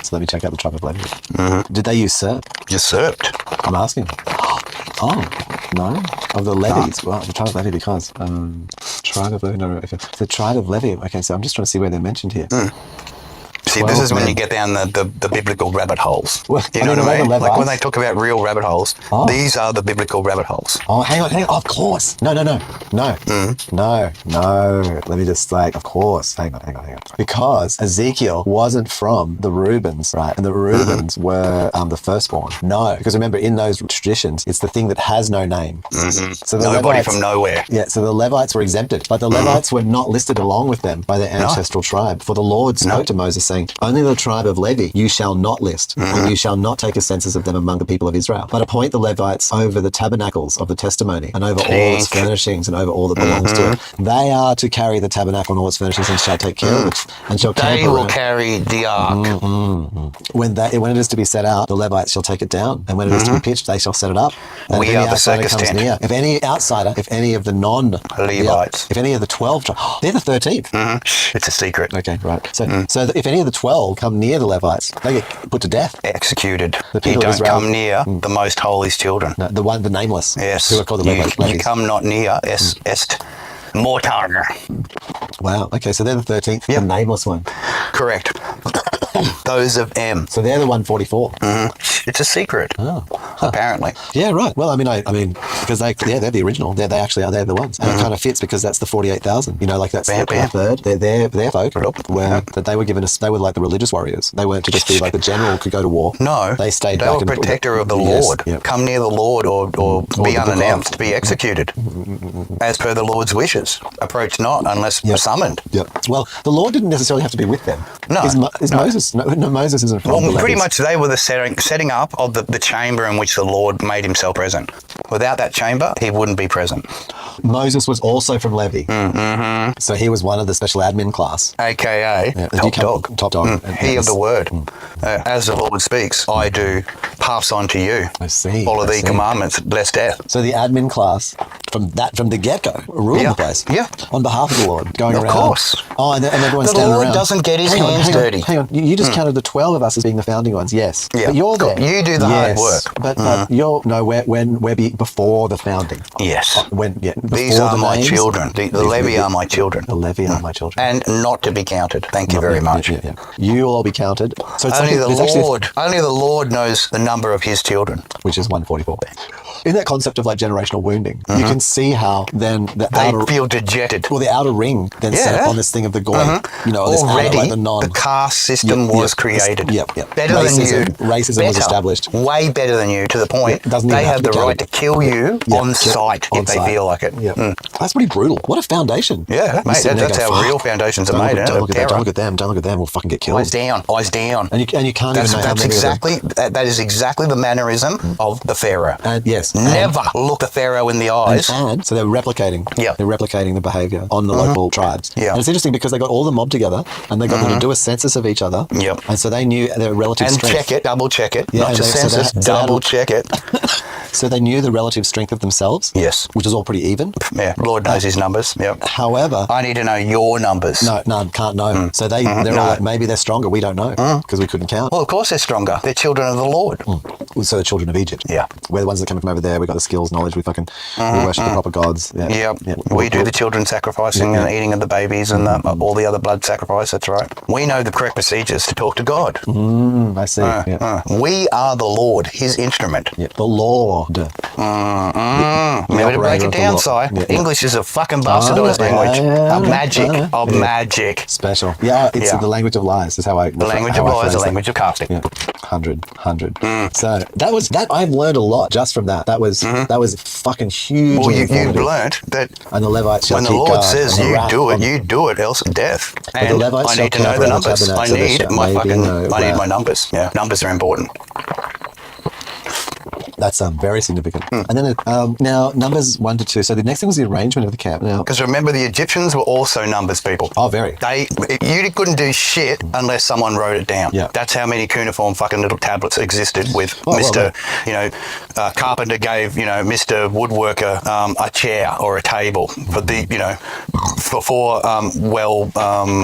So let me check out the tribe of Levi. Did they usurp? Usurped. I'm asking. Oh, no. Of the Levies. Well, the tribe of Levi because tribe of Levi. No. The tribe of Levi. Okay, so I'm just trying to see where they're mentioned here. See, this is when you get down the biblical rabbit holes. Well, You know what I mean? the Like when Levites. they talk about real rabbit holes, these are the biblical rabbit holes. Oh, hang on. Of course. No. No. Let me just of course. Hang on. Because Ezekiel wasn't from the Reubens, right? And the Reubens were the firstborn. No, because remember, in those traditions, it's the thing that has no name. So the Nobody Levites, from nowhere. Yeah, so the Levites were exempted, but the Levites were not listed along with them by their ancestral tribe. For the Lord spoke to Moses saying, only the tribe of Levi you shall not list, and you shall not take a census of them among the people of Israel, but appoint the Levites over the tabernacles of the testimony, and over all its furnishings, and over all that belongs to it. They are to carry the tabernacle and all its furnishings, and shall take care of it, and shall camp They will around. carry the ark. When it is to be set out, the Levites shall take it down, and when it is to be pitched, they shall set it up. And We if any are the outsider circus comes tent. near, if any of the Levites. if any of the 12, they're the 13th. It's a secret. Okay, right. So if any of the 12 come near the Levites, they get put to death. Executed. The You people of don't Israel- come near the most holy's children. No, the nameless. Yes. Who are called the Levites. You come not near est mortar. Wow. Okay, so they're the 13th, the nameless one. Correct. Those of M. So they're the 144. It's a secret. Apparently. Yeah, right. Well, I mean, because they're the original. They're the ones, and it kind of fits because that's the 48,000. That's Bam, the bam. third. Their folk were that they were given us. They were like the religious warriors. They weren't to just be like the general could go to war. No. they stayed. They back were and protector of the Yes, Lord. yep. Come near the Lord or be the unannounced, be executed. As per the Lord's wishes. Approach not unless summoned. Yep. Well, the Lord didn't necessarily have to be with them. No. Is Moses? No, Moses isn't from the Well, pretty Levites. much they were the setting up of the chamber in which the Lord made himself present. Without that chamber, he wouldn't be present. Moses was also from Levi. So he was one of the special admin class. AKA You top come- dog. Top dog. He of the word. As the Lord speaks, I do pass on to you. I see. All of I the see. commandments, less death. So the admin class from the get-go, ruling the place. Yeah. On behalf of the Lord, going around. Of course. Oh, and everyone's The standing Lord around. doesn't get his Hang on, hands hang on, dirty. Hang on. You just counted the 12 of us as being the founding ones. Yes. Yeah. But you're Cool. there. You do the hard work. But you're we're before the founding. Yes. Before These are the my names. children. The levy are my children. The levy are my children. And not to be counted. Thank you very much. Yeah. You will all be counted. So it's Only like, only the Lord knows the number of his children. which is 144. In that concept of like generational wounding, you can see how then the They outer feel dejected. well, the outer ring then set up on this thing of the goy. You know, this outer, Already, like the non. the caste system was created. Yep. Better than you. Racism was Better. established. Way better than you, to the point Yeah, doesn't even they have have to the be right to counted. kill you on sight if they feel like it. Yeah. That's pretty brutal. What a foundation. Yeah, You're mate, sitting there that's going, how "Fuck, real foundations are don't made. Look, don't, look at that, Terror. don't look at them. Don't look at them. We'll fucking get killed. Eyes down. Eyes down. And you can't even know how That's many exactly that is exactly the mannerism of the pharaoh. And yes, Never look the pharaoh in the eyes. and so they're replicating. Yeah. They're replicating the behavior on the local tribes. Yeah. And it's interesting because they got all the mob together and they got them to do a census of each other. Yep. And so they knew their relative And strength. check it, double check it. Yeah, Not and just they- so census, they- so they had double a- check it. So they knew the relative strength of themselves. Yes. Which is all pretty even. Yeah, Lord knows his numbers. Yep. However, I need to know your numbers. no, none can't know. So they're all No. like, maybe they're stronger. We don't know because we couldn't count. Well, of course they're stronger. They're children of the Lord. So the children of Egypt. Yeah. We're the ones that are coming from over there. We got the skills, knowledge. We fucking we worship the proper gods. Yeah. Yep. Yeah. We do the children sacrificing and eating of the babies and all the other blood sacrifice. That's right. We know the correct procedures to talk to God. I see. Yeah. We are the Lord, his instrument. Yeah. The Lord. Remember to break operator it of the down, law. Si. Yeah, yeah. English is a fucking bastardized language. A magic of magic. Special. Yeah, it's Yeah. the language of lies. Is how I. The language of lies, the language of casting. Yeah. 100. So that I've learned a lot just from that. That was fucking huge. Well, you've learnt that And the Levites shall when the keep Lord guard says on the you wrath do it, on- you do it, else death. the And Levites I shall need to know camp the around the numbers. tabernacle, I so there need shall my maybe fucking. no I need wrath. my numbers. Yeah, numbers are important. That's very significant. And then now numbers 1 to 2. So the next thing was the arrangement of the camp. Now, Because remember, the Egyptians were also numbers people. oh, very. You couldn't do shit unless someone wrote it down. Yeah. That's how many cuneiform fucking little tablets existed with Mr. Carpenter gave, Mr. Woodworker a chair or a table for the, for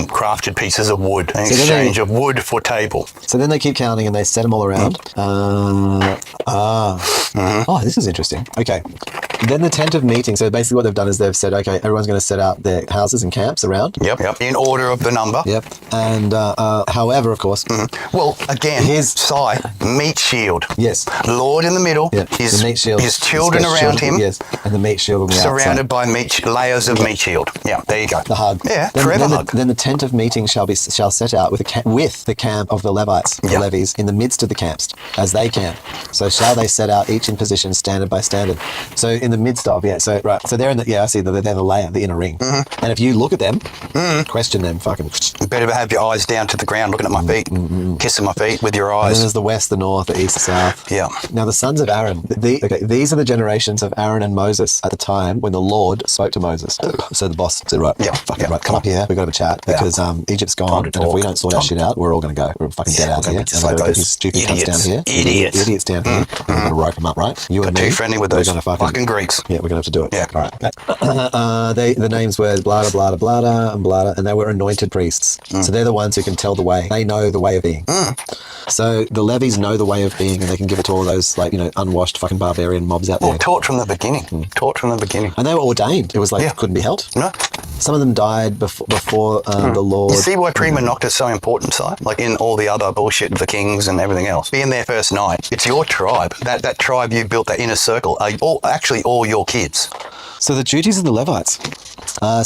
crafted pieces of wood, an So then exchange of wood for table. So then they keep counting and they set them all around. Oh, this is interesting. Okay. Then the tent of meeting. So basically what they've done is they've said, okay, everyone's going to set out their houses and camps around. Yep. In order of the number. Yep. And however, of course. Well, again, His- meat shield. Yes. Lord in the middle. Yeah. His the meat shield. His children his around him. Yes. And the meat shield on the Surrounded outside. by layers of meat shield. Yeah, there you go. The hug. Yeah, then, forever then hug. then the tent of meeting shall set out with the camp of the Levites, the Yeah. levies, in the midst of the camps, as they camp. So shall they set out each in position, standard by standard. So in the midst of, so right. So they're in the, I see that they're the layer, the inner ring. And if you look at them, question them, fucking. Better have your eyes down to the ground, looking at my feet, kissing my feet with your And then eyes. there's the west, the north, the east, the south. Yeah. Now the sons of Aaron, these are the generations of Aaron and Moses at the time when the Lord spoke to Moses. So the boss said, right, Yeah, fucking yeah, right, come up here, we've got to have a chat because Egypt's gone, and if we don't sort our shit out, we're all going to go. We're fucking dead out we're here. gonna be just And like we're going to get those these stupid cunts down here. idiots. Idiots down here. We're going to rope them up, right? You and me. Too friendly with we're those gonna fucking Greeks. Yeah, we're going to have to do it. Yeah. All right. The names were Blada, Blada, Blada, and Blada, and they were anointed priests. So they're the ones who can tell the way. They know the way of being. So the levies know the way of being, and they can give it to all those unwashed fucking barbarian mobs out there. Well, taught from the beginning. Taught from the beginning. And they were ordained. It was like couldn't be helped. No. Some of them died before the Lord. You see why Prima Nocta is so important, Si? Like in all the other bullshit, the kings and everything else. Being there first night, it's your tribe. That tribe you built, that inner circle, are all your kids. So the duties of the Levites.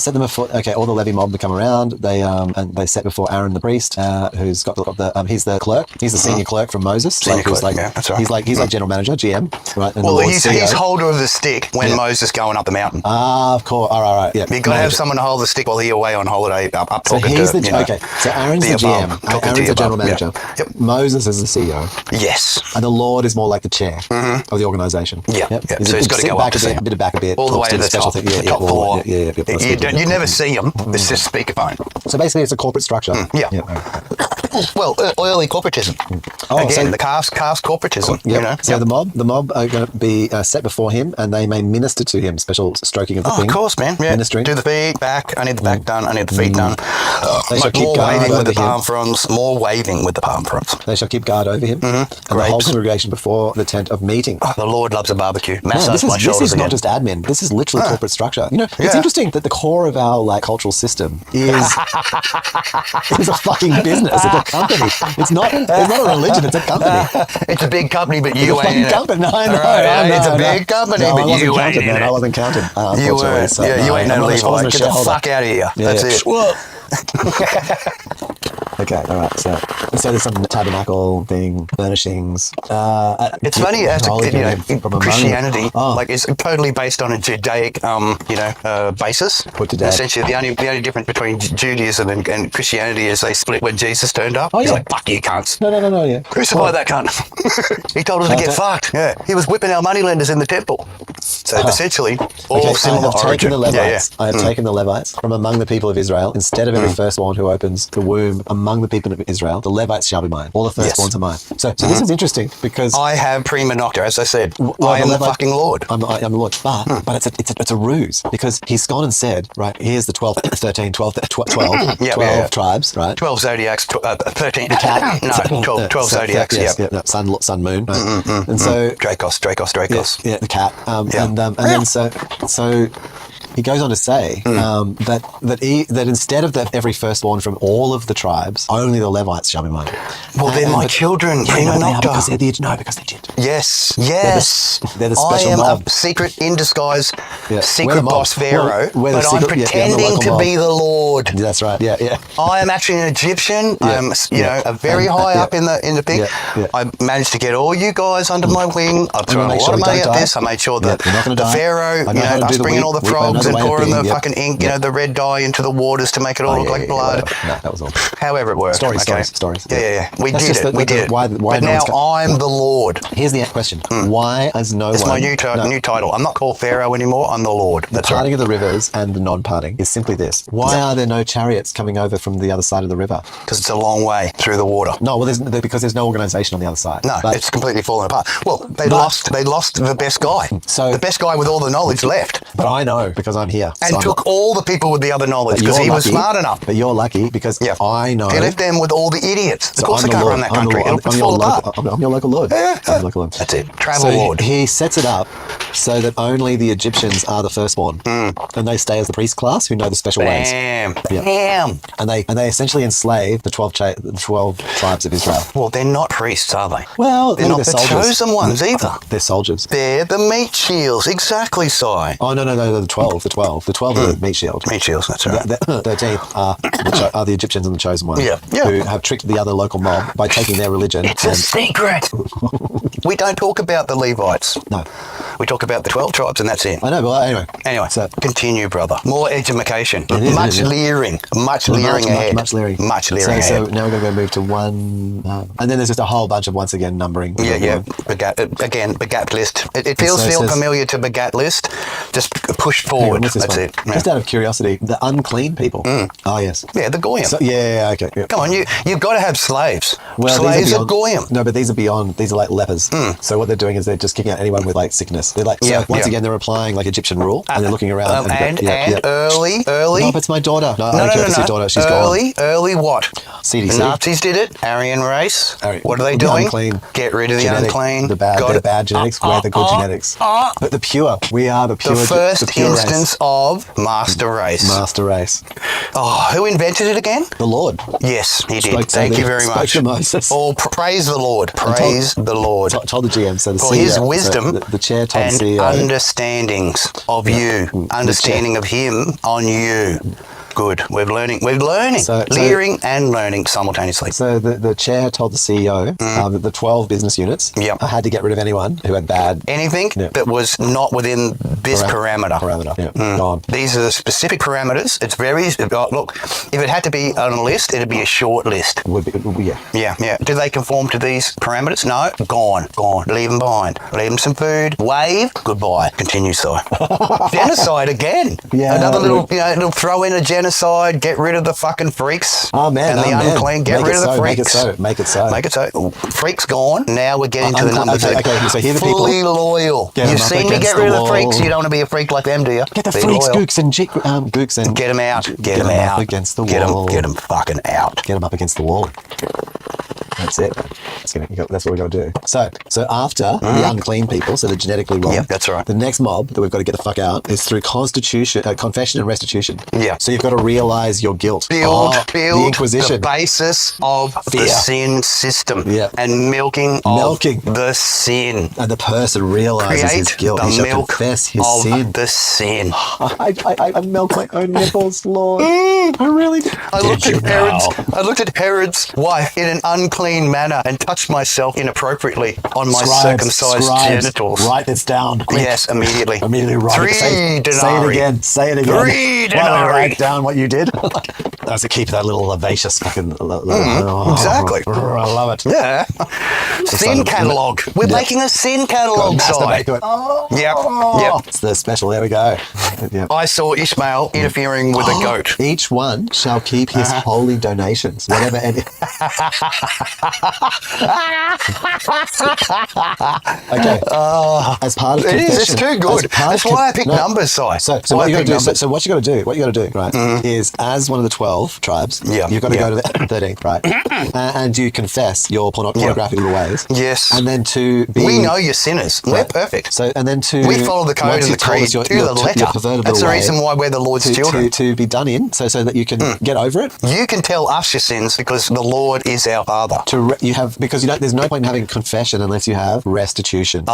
Set them before. Okay, all the Levy mob to come around. They set before Aaron the priest, who's got the he's the clerk. He's the senior clerk from Moses. Senior clerk, yeah, that's right. He's like general manager, GM, right? And Well, the Lord's he's CEO. holder of the stick when Moses going up the mountain. Ah, of course. All right. Yeah. You've got to have someone to hold the stick while he's away on holiday up So talking he's to, the okay. So Aaron's the GM. Aaron's the general manager. Yeah. Yep. Moses is the CEO. Yes. And the Lord is more like the chair of the organisation. Yeah. Yep. So he's got to go up to see him. A bit back a bit. All the talks way to the special top. thing. The top floor. Yeah. He You never see them. It's just speakerphone. So basically, it's a corporate structure. Yeah. Well, early corporatism. Again, so- the caste corporatism. Yep. You know. So the mob are going to be set before him, and they may minister to him. Special stroking of the thing. Of course, man. Yeah. Ministering. Do the feet back. I need the back done. I need the feet done. They shall keep More guard waving with over the him. palm fronds. More waving with the palm fronds. They shall keep guard over him, and the whole Grapes. congregation before the tent of meeting. Oh, the Lord loves a barbecue. Man, Massage my this shoulders is again. not just admin. This is literally corporate structure. You know, it's Yeah. interesting that the core of our like cultural system is is a fucking business. It's a company. It's not a religion. It's a company. It's a big company, but It's you a ain't in fucking it. company. No, All right, it's a big company, no, but I wasn't you ain't counted, in man. it. I wasn't counted. You Unfortunately, were. so, Yeah, you ain't no I wasn't Levi. a Get the shareholder. fuck out of here. Yeah, That's yeah. it. Whoa. Okay, all right. So there's some tabernacle thing, furnishings. It's funny as Holy to, Communion from among Christianity, them. like, is totally based on a Judaic, basis. Put to death. Essentially, the only difference between Judaism and Christianity is they split when Jesus turned up. He's yeah. like, "Fuck you, cunts! No, yeah. Crucify that cunt!" He told us to get fucked. Yeah, he was whipping our moneylenders in the temple. So essentially, all Okay, I similar have taken origin. the Levites. Yeah. I have taken the Levites from among the people of Israel. Instead of every firstborn who opens the womb among the people of Israel, the Levites shall be mine. All the firstborns are mine. So this is interesting because I have prima nocta, as I said. well, I am the Levite- fucking Lord. I'm the Lord. But it's a ruse because he's gone and said, right, here's the 12, 13, 12, 12 tribes, right? 12 zodiacs, 13. Cat. No, 12 zodiacs. Yes, Yeah. no, sun, moon. Right? And so Dracos. yeah, the cat. And then so he goes on to say that instead of every firstborn from all of the tribes, only the Levites shall be mine. Well, they're my children. Prima because nocta. because they did. Yes. They're the special I am mob. a secret in disguise, Yeah. We're secret the mob. boss pharaoh, We're the but I'm secret- yeah, I'm the pretending local to mob. be the Lord. That's right. Yeah. I am actually an Egyptian. Yeah. I'm, a very high up in the thing. Yeah. I managed to get all you guys under my wing. I've thrown a make lot sure of we money don't at die. this. I made sure that We're not gonna the die. pharaoh, I know how to do the bringing all the weep. Weep, frogs another and way of pouring the being. Yep. fucking ink, the red dye into the waters to make it all look like blood. No, that was all. However it worked. Stories. Yeah. We That's did just it. We did it. why But no now one's I'm the Lord. Here's the question. Why is no It's one... my new title. I'm not called Pharaoh anymore. I'm the Lord. The That's parting right. of the rivers and the non-parting is simply this. Why are there no chariots coming over from the other side of the river? Because it's a long way through the water. No, well, because there's no organisation on the other side. No, But- it's completely fallen apart. Well, they lost the best guy. So- the best guy with all the knowledge left. But I know because I'm here. And so I'm took not- all the people with the other knowledge but because you're he was lucky, smart enough. But you're lucky because I know. He left them with all the idiots. Of So course I'm they the can't Lord. run that I'm the country. Lord. It'll I'm your fall local. apart. I'm your local Lord. Yeah. I'm your local Lord. That's it. Travel So Lord. he sets it up so that only the Egyptians are the firstborn, and they stay as the priest class who know the special ways. Bam. Yeah. Bam. And they essentially enslave the 12 tribes of Israel. Well, they're not priests, are they? Well, They're not the soldiers. chosen ones either. They're soldiers. They're the meat shields. Exactly, Si. Oh no, the 12 are the meat shield. Meat shields, that's right. The 13 are the Egyptians and the chosen ones, Yeah. who have tricked the other local mob by taking their religion. It's a secret. We don't talk about the Levites. No, We talk about the 12 tribes and that's it. I know, but anyway. Anyway, So- continue, brother. More education. It is, Much isn't it? leering. Much leering ahead. Much leering. Much leering So ahead. now we're going to move to one, and then there's just a whole bunch of once again numbering. Yeah. Begat list. It feels So it says- familiar to Begat list. Just push Hang on, forward. what's this That's one? it. Yeah. Just out of curiosity, the unclean people. Oh yes. Yeah, the Goyim. So, yeah. Okay. Yeah. Come on, you've got to have slaves. Well, Slaves these are Goyim. No, but these are beyond. These are like lepers. So what they're doing is they're just kicking out anyone with like sickness. They're like, once again, they're applying like Egyptian rule, and they're looking around. Early. No, but it's my daughter. No, I don't care if it's your daughter. She's Early what? CDC. The Nazis did it. Aryan race. What are they The doing? unclean. Get rid of the Genetic, unclean. the bad. Got They're it. bad genetics. We're the good genetics. But the pure. We are the pure. The first the pure instance race. of master race. Master race. Oh, who invented it again? The Lord. Yes, he did. Spoke to Thank the- you very spoke much. to Moses. Oh, praise the Lord. Praise the Lord. Told the GM. So the For CEO, his so wisdom the chair told and the CEO. understandings of you. Understanding of him on you. Good. We're learning. Leering and learning simultaneously. So the chair told the CEO that the 12 business units Yep. had to get rid of anyone who had bad Anything that was not within this parameter. Yeah. Gone. These are the specific parameters. It's very, look, if it had to be on a list, it'd be a short list. Would be, yeah. Yeah. Do they conform to these parameters? No. Gone. Leave them behind. Leave them some food. Wave. Goodbye. Continue so. Genocide again. Yeah. Another little, little throw in a genocide. Get rid of the fucking freaks. Oh, man. And the unclean. Get rid of the freaks. Make it so. Freaks gone. Now we're getting to the number two. Okay, so here the Fully people. loyal. Get 'em You've up seen me against get the rid of the wall. freaks. You don't want to be a freak like them, do you? Get the Be freaks, loyal. gooks, and gooks, and Get them out. Get them up out. against the Get wall. them fucking out. Get them up against the wall. That's it. That's what we got to do. So after the unclean people, so the genetically wrong. Yeah, that's right. The next mob that we've got to get the fuck out is through confession and restitution. Yeah. So you've got to realize your guilt. Build the Inquisition. the basis of Fear. the sin system. Yeah. And milking the sin. And the person realizes his Create guilt. the He shall milk confess his of sin. the sin. I milk my own nipples, Lord. I really did. I looked at Herod's wife in an unclean manner and touched myself inappropriately on my circumcised genitals. Write this down. Quick. Yes, immediately. Immediately write 3 it. Say it denarii. again. Say it again. 3 While we denarii. write down what you did. That's to keep that little vivacious fucking... Exactly. I love it. Yeah. Sin catalogue. We're making a sin catalogue site. Yep. It's the special. There we go. Yep. I saw Ishmael interfering with a goat. Each one shall keep his holy donations, whatever any... Okay. As part of confession... It's too good. That's why I picked numbers, Si. So what you got to do? So what you got to do? Right, is as one of the 12 tribes, you've got to go to the 13th, right, and you confess your pornographic little ways. Yes. And then to be... We know you're sinners. We're perfect. So and then to... We follow the code once and the you've told creed us your to the letter. perverted That's the little reason way, why we're the Lord's children. To be done in, so that you can get over it. You can tell us your sins because the Lord is our Father. There's no point in having confession unless you have restitution.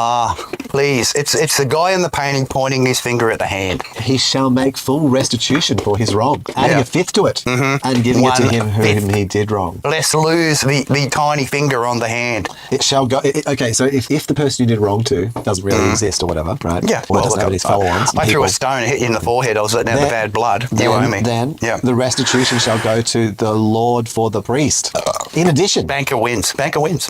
Please. It's the guy in the painting pointing his finger at the hand. He shall make full restitution for his wrong, adding a fifth to it, and giving it to him whom he did wrong. Let's lose the tiny finger on the hand. It shall go... okay, so if the person you did wrong to doesn't really exist or whatever, right? Yeah. Or doesn't have any follow-ons. I threw a stone and hit you in the forehead. I was letting out the bad blood. You owe me. Then the restitution shall go to the Lord for the priest. In addition... Banker wins.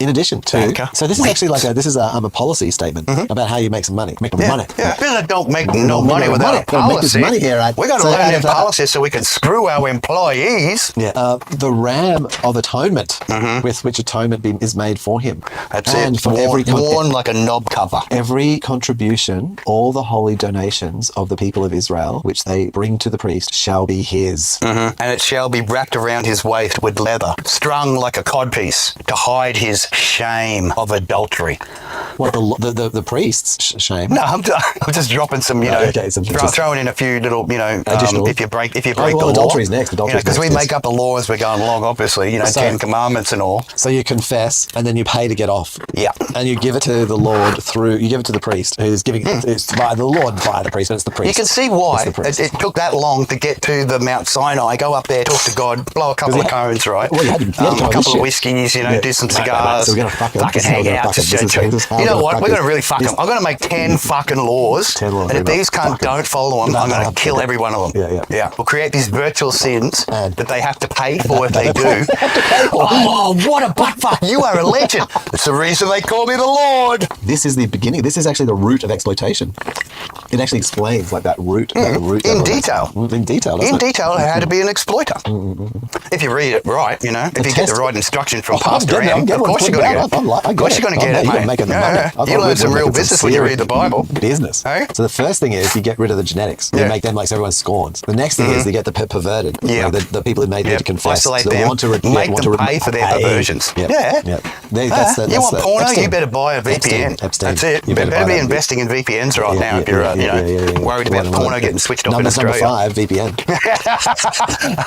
In addition to... Banker So this is actually like a policy statement about how you make some money. Make money. Yeah. Business don't make no money without a policy. Make this money here, right? We got to learn them policies so we can screw our employees. Yeah. The ram of atonement with which atonement is made for him. That's and it. For worn like a knob cover. Every contribution, all the holy donations of the people of Israel, which they bring to the priest, shall be his. And it shall be wrapped around his waist with leather, strung like a codpiece to hide his shame of adultery. What, the priest's shame? No, I'm just dropping some, throwing in a few little, if you break the law. Adultery's next. Because we make up the law as we're going along, obviously, 10 commandments and all. So you confess and then you pay to get off. Yeah. And you give it to the Lord you give it to the priest who's giving it's by the Lord, by the priest, but it's the priest. You can see why it took that long to get to the Mount Sinai, go up there, talk to God, blow a couple of cones, right? Well, you had a couple of whiskeys, do some cigars, so we're gonna fucking hang out. You know what? We're going to really fuck them. I'm going to make 10 fucking laws. 10 laws. And if these cunts don't follow them, I'm going to kill every one of them. Yeah. We'll create these virtual sins that they have to pay for if they do. Oh, what a buttfuck. You are a legend. It's the reason they call me the Lord. This is the beginning. This is actually the root of exploitation. It actually explains like that root. In detail. In detail, doesn't In it? detail how to be an exploiter. If you read it right, if you get the right instruction from Pastor M, of course you're going to get it. Of course you're going to get it, mate. You learn some real business when you read the Bible. Business. Hey? So the first thing is you get rid of the genetics. You make them like so everyone scorns. The next thing is you get the perverted. Yeah. Like the people who made need to confess. Isolate So they them. want to Make them pay for their perversions. Yep. Yeah. Yep. You want porno? You better buy a VPN. Abstain. That's it. You better buy be that. investing in VPNs right now if you're worried about porno getting switched off in Australia. Number 5, VPN.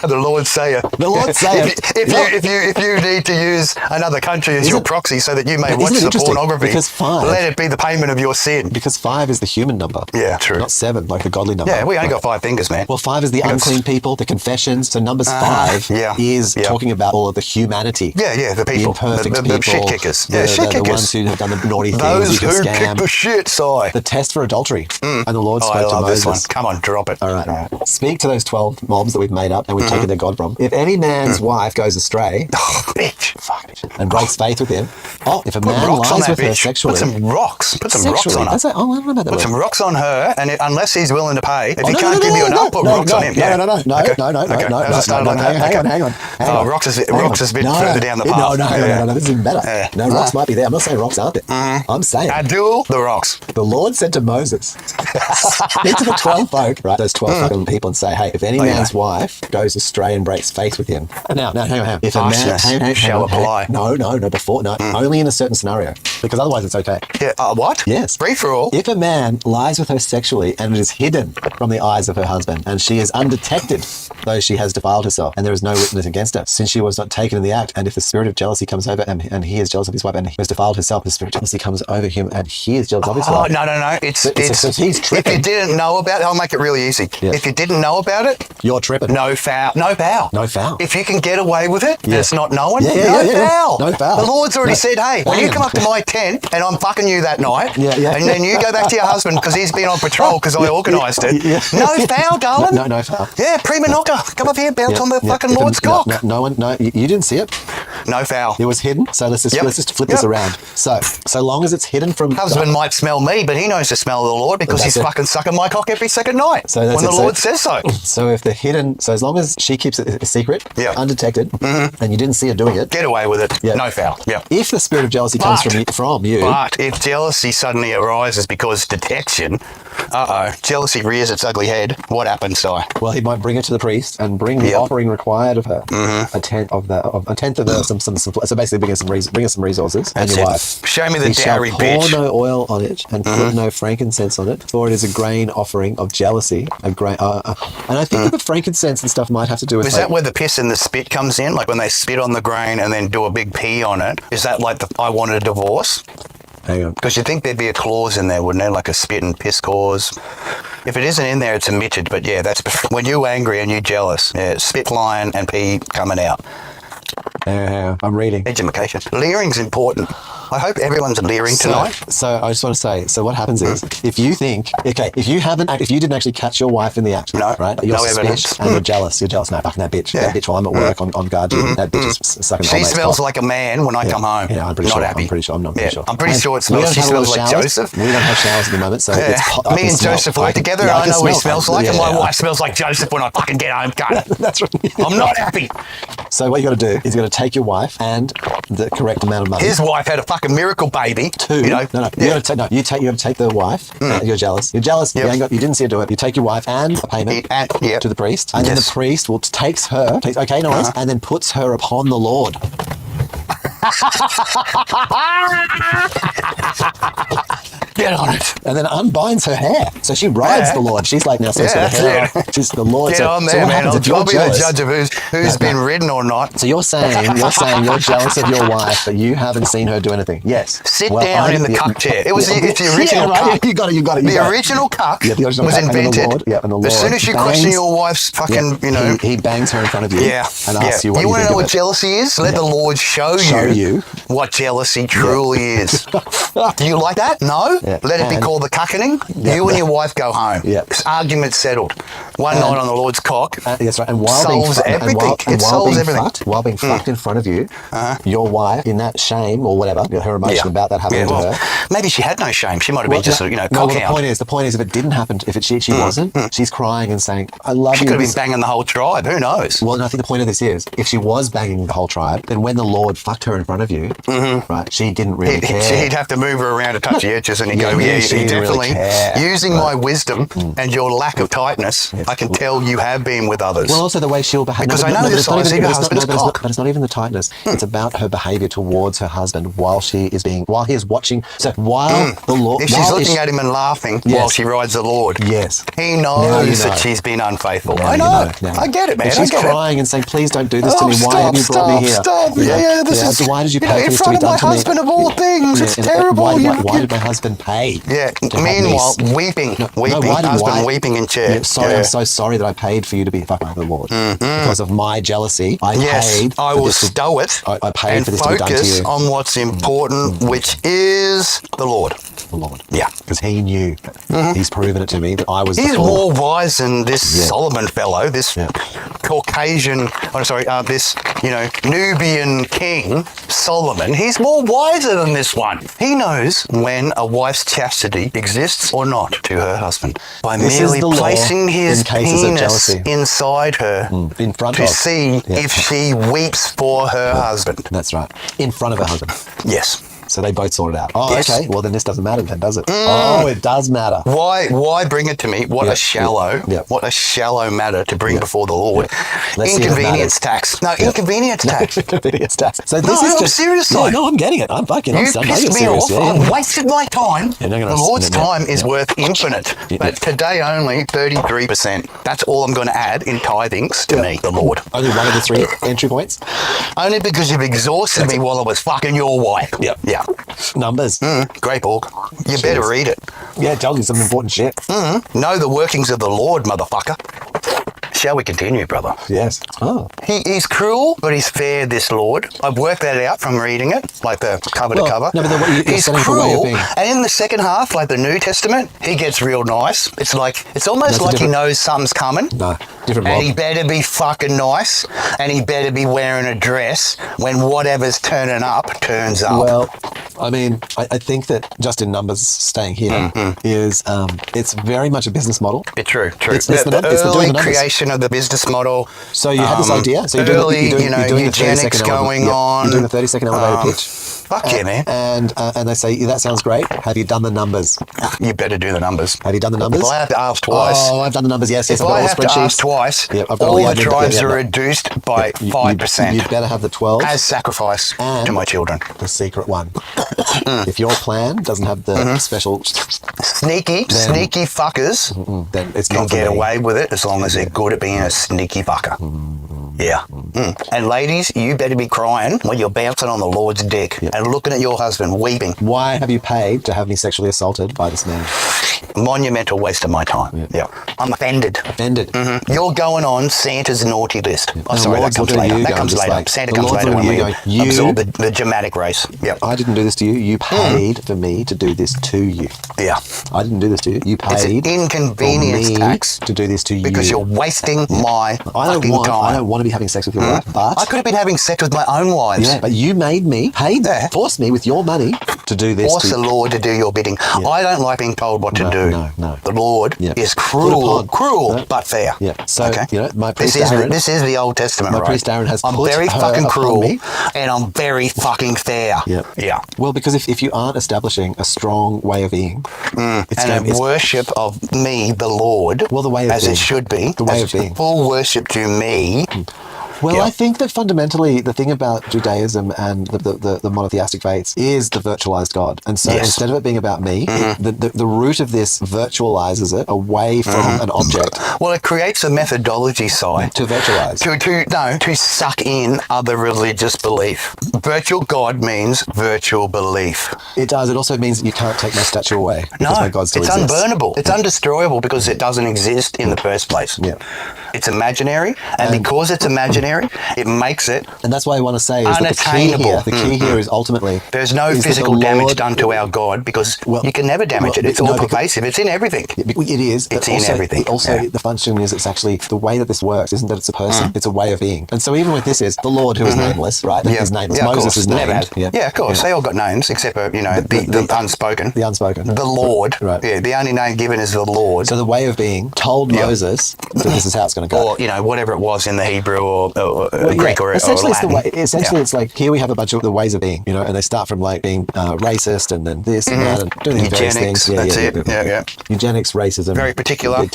The Lord sayer. The Lord sayer. If you need to use another country as your proxy so that you may watch the pornography. Because 5? Let it be the payment of your sin. Because 5 is the human number. Yeah, true. Not 7, like the godly number. Yeah, we only got 5 fingers, man. Well, 5 is the unclean people, the confessions. So numbers 5 is talking about all of the humanity. Yeah, the people. The imperfect the people. shit kickers. The ones who have done the naughty things. Those you who can scam. kick the shit, Si. The test for adultery. And the Lord spoke I to love Moses. this one. Come on, drop it. All right. Speak to those 12 mobs that we've made up and we've taken their God from. If any man's wife goes astray and breaks faith with him, if a man lies with her sexually... Put some rocks. Put some rocks on her. I don't know about that. Put some rocks on her, and unless he's willing to pay, if he no, can't give you enough, put rocks on him. No. Oh, rocks is a bit further down the path. No, this is even better. No, rocks might be there. I'm not saying rocks aren't there. I'm saying... Adul the rocks. The Lord said to Moses, speak to the 12 folk, right, those 12 fucking people and say, hey, if any man's wife goes astray and breaks faith with him... Now, hang on. If a man... shall apply. No, only in a certain scenario, because otherwise it's okay. Yeah, what? Yes. Free for all. If a man lies with her sexually and it is hidden from the eyes of her husband, and she is undetected, though she has defiled herself, and there is no witness against her, since she was not taken in the act, and if the spirit of jealousy comes over and he is jealous of his wife and he has defiled herself, the spirit of jealousy comes over him and he is jealous of his wife. No. It's so he's tripping. If you didn't know about it, I'll make it really easy. Yeah. If you didn't know about it, you're tripping. No foul. No foul. If you can get away with it, and it's not known, no foul. No foul. The Lord's already said, hey, when you come up to my tent and I'm fucking you that night, and then you go back to your husband because he's been on patrol because I organised it, no foul, darling. No foul. Yeah, prima nocca. Come up here, bounce on the fucking Lord's cock. No, you didn't see it. No foul. It was hidden, so let's just flip this around. So long as it's hidden from... Husband might smell me, but he knows the smell of the Lord because he's fucking sucking my cock every second night when the Lord says so. So if the hidden... So as long as she keeps it a secret, undetected, and you didn't see her doing it... Get away with it. No foul. Yeah. If the spirit of jealousy comes from you... But if jealousy suddenly arises because detection... jealousy rears its ugly head. What happens, Si? Well, he might bring it to the priest and bring the offering required of her, a tenth of so basically bring us some resources and your wife. Show me the dowry, bitch. Pour no oil on it and put no frankincense on it, for it is a grain offering of jealousy. And I think that the frankincense and stuff might have to do with. Is that where the piss and the spit comes in? Like when they spit on the grain and then do a big pee on it? Is that like I wanted a divorce? Hang on. Because you'd think there'd be a clause in there, wouldn't there? Like a spit and piss clause. If it isn't in there, it's omitted. But yeah, that's when you're angry and you're jealous. Yeah, spit flying and pee coming out. I'm reading. Education. Leering's important. I hope everyone's leering tonight. So I just want to say, so what happens is, if you think, if you didn't actually catch your wife in the act, right? You're no suspicious evidence. and you're jealous. No, fucking that bitch. That bitch while I'm at work on guard duty. That bitch is sucking She smells like a man when I come home. Yeah, I'm pretty not sure. happy. I'm pretty sure. I'm not pretty sure. I'm pretty sure it We smells. don't She have a lot of smells like showers. Joseph. We don't have showers at the moment, so Me and Joseph work together. I know what he smells like, and my wife smells like Joseph when I fucking get home. That's right. I'm not happy. So what you got to do is you got to take your wife and the correct amount of money. His wife had a fucking miracle baby. You know, you have to take the wife. You're jealous. You didn't see her do it. You take your wife and a payment to the priest, and then the priest takes her. And then puts her upon the Lord. Get on it. And then unbinds her hair. So she rides the Lord. She's like now some sort of hair. She's the Lord. Get on there, man. I'll be the judge of who's been ridden or not. So you're saying you're jealous of your wife, but you haven't seen her do anything. Yes. Sit down in the cuck chair. It's the original cuck. You got it. The original cuck was invented. As soon as you question your wife's fucking, he bangs her in front of you and asks you what you want to know what it. jealousy is? Let the Lord show you what jealousy truly is. Do you like that? No? Yeah. Let it be called the cuckening. You and your wife go home. Yeah. Argument settled. One night on the Lord's cock. That's right. And while solves everything. It solves everything. While being fucked in front of you, your wife, in that shame or whatever, her emotion about that happening to her. Maybe she had no shame. She might have been just cock out. The point is, if it didn't happen, if she wasn't, she's crying and saying, "I love you." She could have been banging the whole tribe. Who knows? Well, no, I think the point of this is, if she was banging the whole tribe, then when the Lord fucked her in front of you, right, she didn't really care. He'd have to move her around to touch the edges and you go, yeah, she you didn't definitely, really care. using my wisdom and your lack of tightness, I can tell you have been with others. Well, also the way she'll behave. Because I know the size of your husband's cock. But it's not even the tightness. It's about her behaviour towards her husband while he is watching. So while the Lord, If she's looking at him and laughing while she rides the Lord, yes, he knows that she's been unfaithful. Now I you know. now. I get it, man. If she's I get crying and saying, "Please don't do this to Oh, me. Why have you brought me here? Stop. This is. So why did you know, pay for in this to front be of my done to me? husband of all things? It's and terrible. Why did my husband pay? Yeah. to have Meanwhile, me weeping. why- Husband weeping in chair. Yeah, sorry, I'm so sorry that I paid for you to be fucked by the Lord. Because of my jealousy, I paid. I for will this to- stow it I paid and for this to be done to focus you. on what's important, which is the Lord. The Lord. Yeah. Because he knew. He's proven it to me that I was He's the fool. more wise than this Solomon fellow, this Yeah. Caucasian, this, Nubian king, Solomon. He's more wiser than this one. He knows when a wife's chastity exists or not to her husband by This is merely the law placing his in cases of penis jealousy. inside her In front to of. see if she weeps for her husband. That's right. In front of her husband. Yes. So they both sorted out. Oh, Yes. okay. Well, then this doesn't matter then, does it? Oh, it does matter. Why bring it to me? What a shallow matter to bring before the Lord. Let's see if it Inconvenience tax. No, inconvenience tax. Inconvenience tax. So No, this is I'm just serious, No, though. no, I'm getting it. I'm fucking. I'm You taking pissed it me serious. off. Yeah, I've yeah. wasted my time. You're not gonna The Lord's yeah, time is yeah. worth infinite. But today only 33%. That's all I'm going to add in tithings to me, the Lord. Only one of the three entry points. Only because you've exhausted me while I was fucking your wife. Yep. Yeah. Numbers. Great book. You better read it. Yeah, it tells you some important shit. Know the workings of the Lord, motherfucker. Shall we continue, brother? Yes. Oh. He's cruel, but he's fair, this Lord. I've worked that out from reading it, like the cover to cover. No, but you're He's setting for a way of cruel, being. and in the second half, like the New Testament, he gets real nice. It's almost like he knows something's coming. No, different And mob. he better be fucking nice, and he better be wearing a dress when whatever's turning up turns up. Well, I mean, I think that just in numbers staying here is it's very much a business model. True. It's the doing early the numbers. creation of the business model. So you had this idea. So you're early, doing the 30 eugenics second going elevator, on. You're doing the 30-second elevator pitch. Fuck yeah, man. And they say, yeah, that sounds great. Have you done the numbers? You better do the numbers. Have you done the numbers? If I have to ask twice. Oh, I've done the numbers. Yes, If I've got I all have the to spreadsheets. ask twice, Yep, I've got all the admin, tribes yeah, are yeah. reduced by You 5%. better have the 12. As sacrifice And to my children. the secret one. If your plan doesn't have the special, Sneaky fuckers then it's can not for get me. away with it as long as they're good at being a sneaky fucker. Yeah. And ladies, you better be crying when you're bouncing on the Lord's dick and looking at your husband weeping. Why have you paid to have me sexually assaulted by this man? Monumental waste of my time. Yeah. I'm offended. Offended. You're going on Santa's naughty list. Oh, And sorry, that Lord's comes looking at later. you That going comes just later. like- Santa the comes Lord's later when looking we at you going, absorb the dramatic race. Yep. I didn't do this to you. You paid for me to do this to you. Yeah. I didn't do this to you. You It's an paid inconvenience for me tax to do this to you. because you're wasting my I fucking don't time. want to be having sex with your wife, but I could have been having sex with my own wives. yeah, but you made me, forced me with your money to do this. Force the Lord to do your bidding. I don't like being told what to do. No. The Lord is Put cruel, upon. but fair. Yeah. So, my this priest Aaron, is the Old Testament, my right? priest Aaron has I'm put very her fucking upon cruel, me. and I'm very fucking fair. Yeah. Yeah. Well, because if you aren't establishing a strong way of being, it's And a worship of me, the Lord, Well, the way of as being. it should be, The way as of being. full worship to me. Well, Yeah. I think that fundamentally the thing about Judaism and the monotheistic faiths is the virtualized God. And so instead of it being about me, the root of this virtualizes it away from an object Well, it creates a methodology side. to virtualize. To suck in other religious belief. Virtual God means virtual belief. It does. It also means that you can't take my statue away because my God still it's exists. unburnable. It's undestroyable because it doesn't exist in the first place. Yeah. It's imaginary, and because it's imaginary, it makes it. And that's why I want to say is that Unattainable. the key here is ultimately There's no is that the physical damage Lord- done to our God because you can never damage it. It's all pervasive. It's in everything. It is. But It's in also, everything. Also, the function is it's actually the way that this works isn't that it's a person, it's a way of being. And so even with this is the Lord who is nameless, right? His nameless. Yeah, of Moses course. is Never named. had. Yeah, of course. They all got names except for, the unspoken. The unspoken. The Lord. Right. Yeah, the only name given is the Lord. So the way of being told Moses that this is how it's going to go. Or, whatever it was in the Hebrew or Greek or essentially Latin. It's like here we have a bunch of the ways of being, and they start from like being racist and then this and that and doing these various Eugenics, things. yeah. Eugenics, racism. Very particular.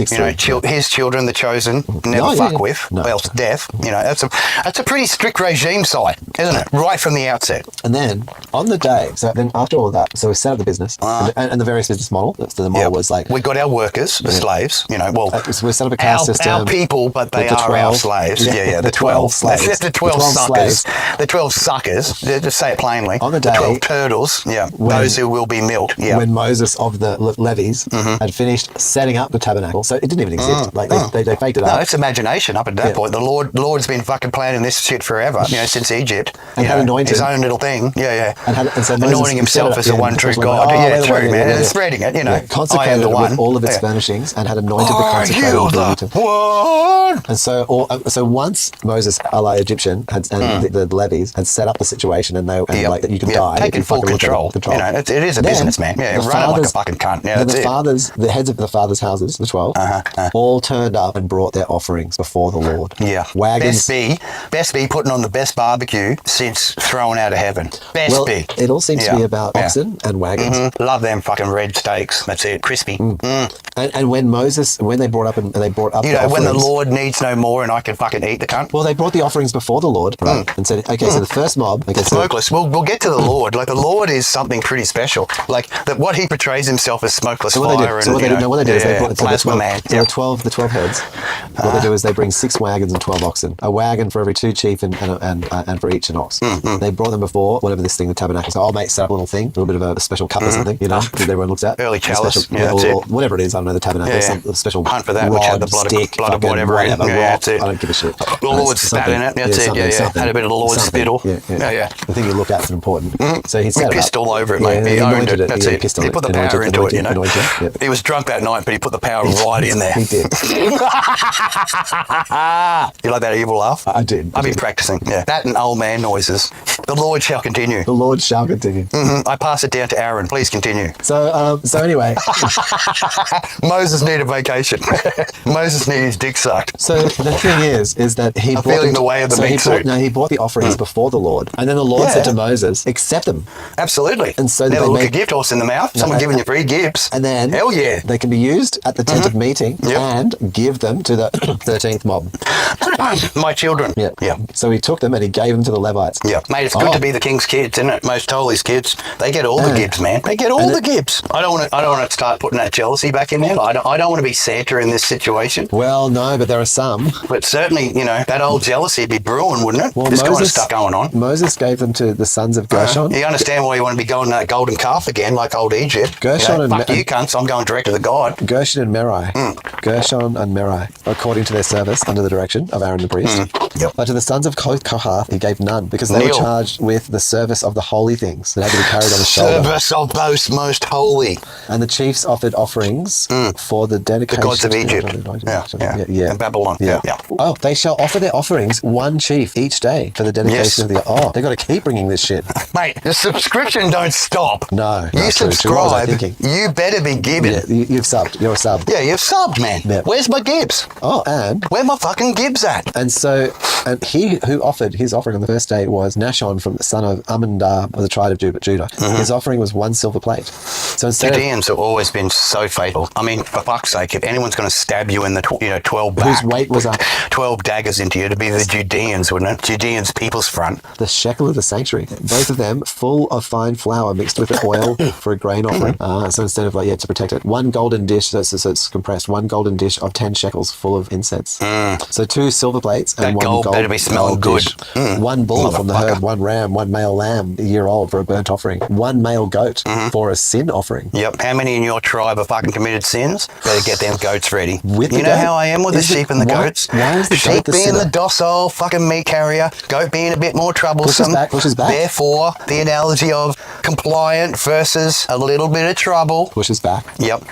His children, the chosen, never fuck with, else death. That's a pretty strict regime side, isn't it? Right from the outset. And then on the day, so then after all of that, so we set up the business and the various business model. So the model was like we got our workers, the slaves. so we set up a caste system. Our people, but they are our slaves. The 12 slaves. The 12 suckers. The 12 suckers. Just say it plainly. On the day, the 12 turtles. Those who will be milked. When Moses of the levies had finished setting up the tabernacle, so it didn't even exist. Like they faked it up. No, it's imagination up at that point. The Lord's been fucking planning this shit forever. Since Egypt. And had anointed his own little thing. And so anointing himself as the one true God. True, man. And spreading it. Consecrated it with all of its furnishings and had anointed the consecrated one. And so once Moses, a la Egyptian, and the levies had set up the situation, and like you can die, taking full control. It is a business, man. Run it like a fucking cunt. The heads of the fathers' houses, the 12, all turned up and brought their offerings before the Lord. Wagons. Best be putting on the best barbecue since thrown out of heaven. Best be. It all seems to be about oxen and wagons. Love them fucking red steaks. That's it, crispy. And when they brought up the offerings, when the Lord needs no more and I can fucking eat the cunt. Well, they brought the offerings before the Lord, right? And said, okay, so the first mob, smokeless. We'll get to the Lord. Like the Lord is something pretty special. Like what he portrays himself as smokeless fire and what they did is they brought plasma man. So the 12 heads. What they do is they bring 6 wagons and 12 oxen. A wagon for every 2 chief and for each an ox. They brought them before whatever this thing, the tabernacle. So mate, set up a little thing, a little bit of a special cup or something, that everyone looks at. Early chalice, or whatever it is. I don't know, the tabernacle, some special hunt for that, rod, which had the blood of whatever. Rock, I don't give a shit. The Lord's spat in it. That's it. Had a bit of the Lord's spittle. The thing you look at's important. So he set pissed all over it, mate. He owned it. That's it. He put the power into it. He was drunk that night, but he put the power right in there. He did. You like that evil laugh? I did. I've been practicing. That and old man noises. The Lord shall continue. The Lord shall continue. I pass it down to Aaron. Please continue. So anyway, Moses needed a vacation. Moses needed his dick sucked. So the thing is that he brought feeling the way of the meat suit. He brought the offerings before the Lord, and then the Lord said to Moses, "Accept them." Absolutely. And so never look a gift horse in the mouth. Someone giving you free gifts. And then hell yeah, they can be used at the tent of meeting and give them to the 13th mob. My children. Yeah. So he took them and he gave them to the Levites. Yeah, mate. It's good to be the king's kids, isn't it? Most holies kids, they get all the gifts, man. They get all the gifts. I don't want to start putting that jealousy back in there. I don't want to be Santa in this situation. Well, no, but there are some. But certainly, that old jealousy would be brewing, wouldn't it? Well, this kind of stuff going on. Moses gave them to the sons of Gershon. You understand why you want to be going that golden calf again, like old Egypt? Gershon fuck you cunts, I'm going direct to the God. Gershon and Merari. Gershon and Merari, according to their service, under the direction of Aaron the priest. But to the sons of Kohath, he gave none, because they were charged with the service of the holy things that had to be carried on the shoulder. Service of those most holy. And the chiefs offered offerings for the dedication. The gods of Egypt. And Babylon. Yeah. Oh, they shall offer their offerings, 1 chief each day for the dedication of the. Oh, they got to keep bringing this shit. Mate, the subscription don't stop. No. You subscribe. You better be giving. Yeah, you've subbed. You're a sub. Yeah, you've subbed, man. Yeah. Where's my Gibbs? Oh, and where my fucking Gibbs at? And he who offered his offering on the first day was Nashon, from the son of Amminadab of the tribe of Judah. His offering was 1 silver plate. So Judeans have always been so fatal. I mean, for fuck's sake, if anyone's going to stab you in the 12 back, whose weight was up 12 daggers into you, it'd be the Judeans, wouldn't it? Judeans, People's Front. The shekel of the sanctuary, both of them full of fine flour mixed with oil for a grain offering. So instead of to protect it, 1 golden dish, so it's compressed, 1 golden dish of 10 shekels full of incense. So 2 silver plates and 1 gold better be smelling good. 1 bull from the herd, 1 ram, 1 male lamb, a year old, for a burnt offering, 1 male goat for a sin offering. Yep. How many in your tribe have fucking committed sins? Better get them goats ready. With you know how I am with the sheep and the goats? Why is the sheep goat the being sinner? the docile fucking meat carrier, goat being a bit more troublesome. Pushes back. Therefore, the analogy of compliant versus a little bit of trouble. Pushes back. Yep.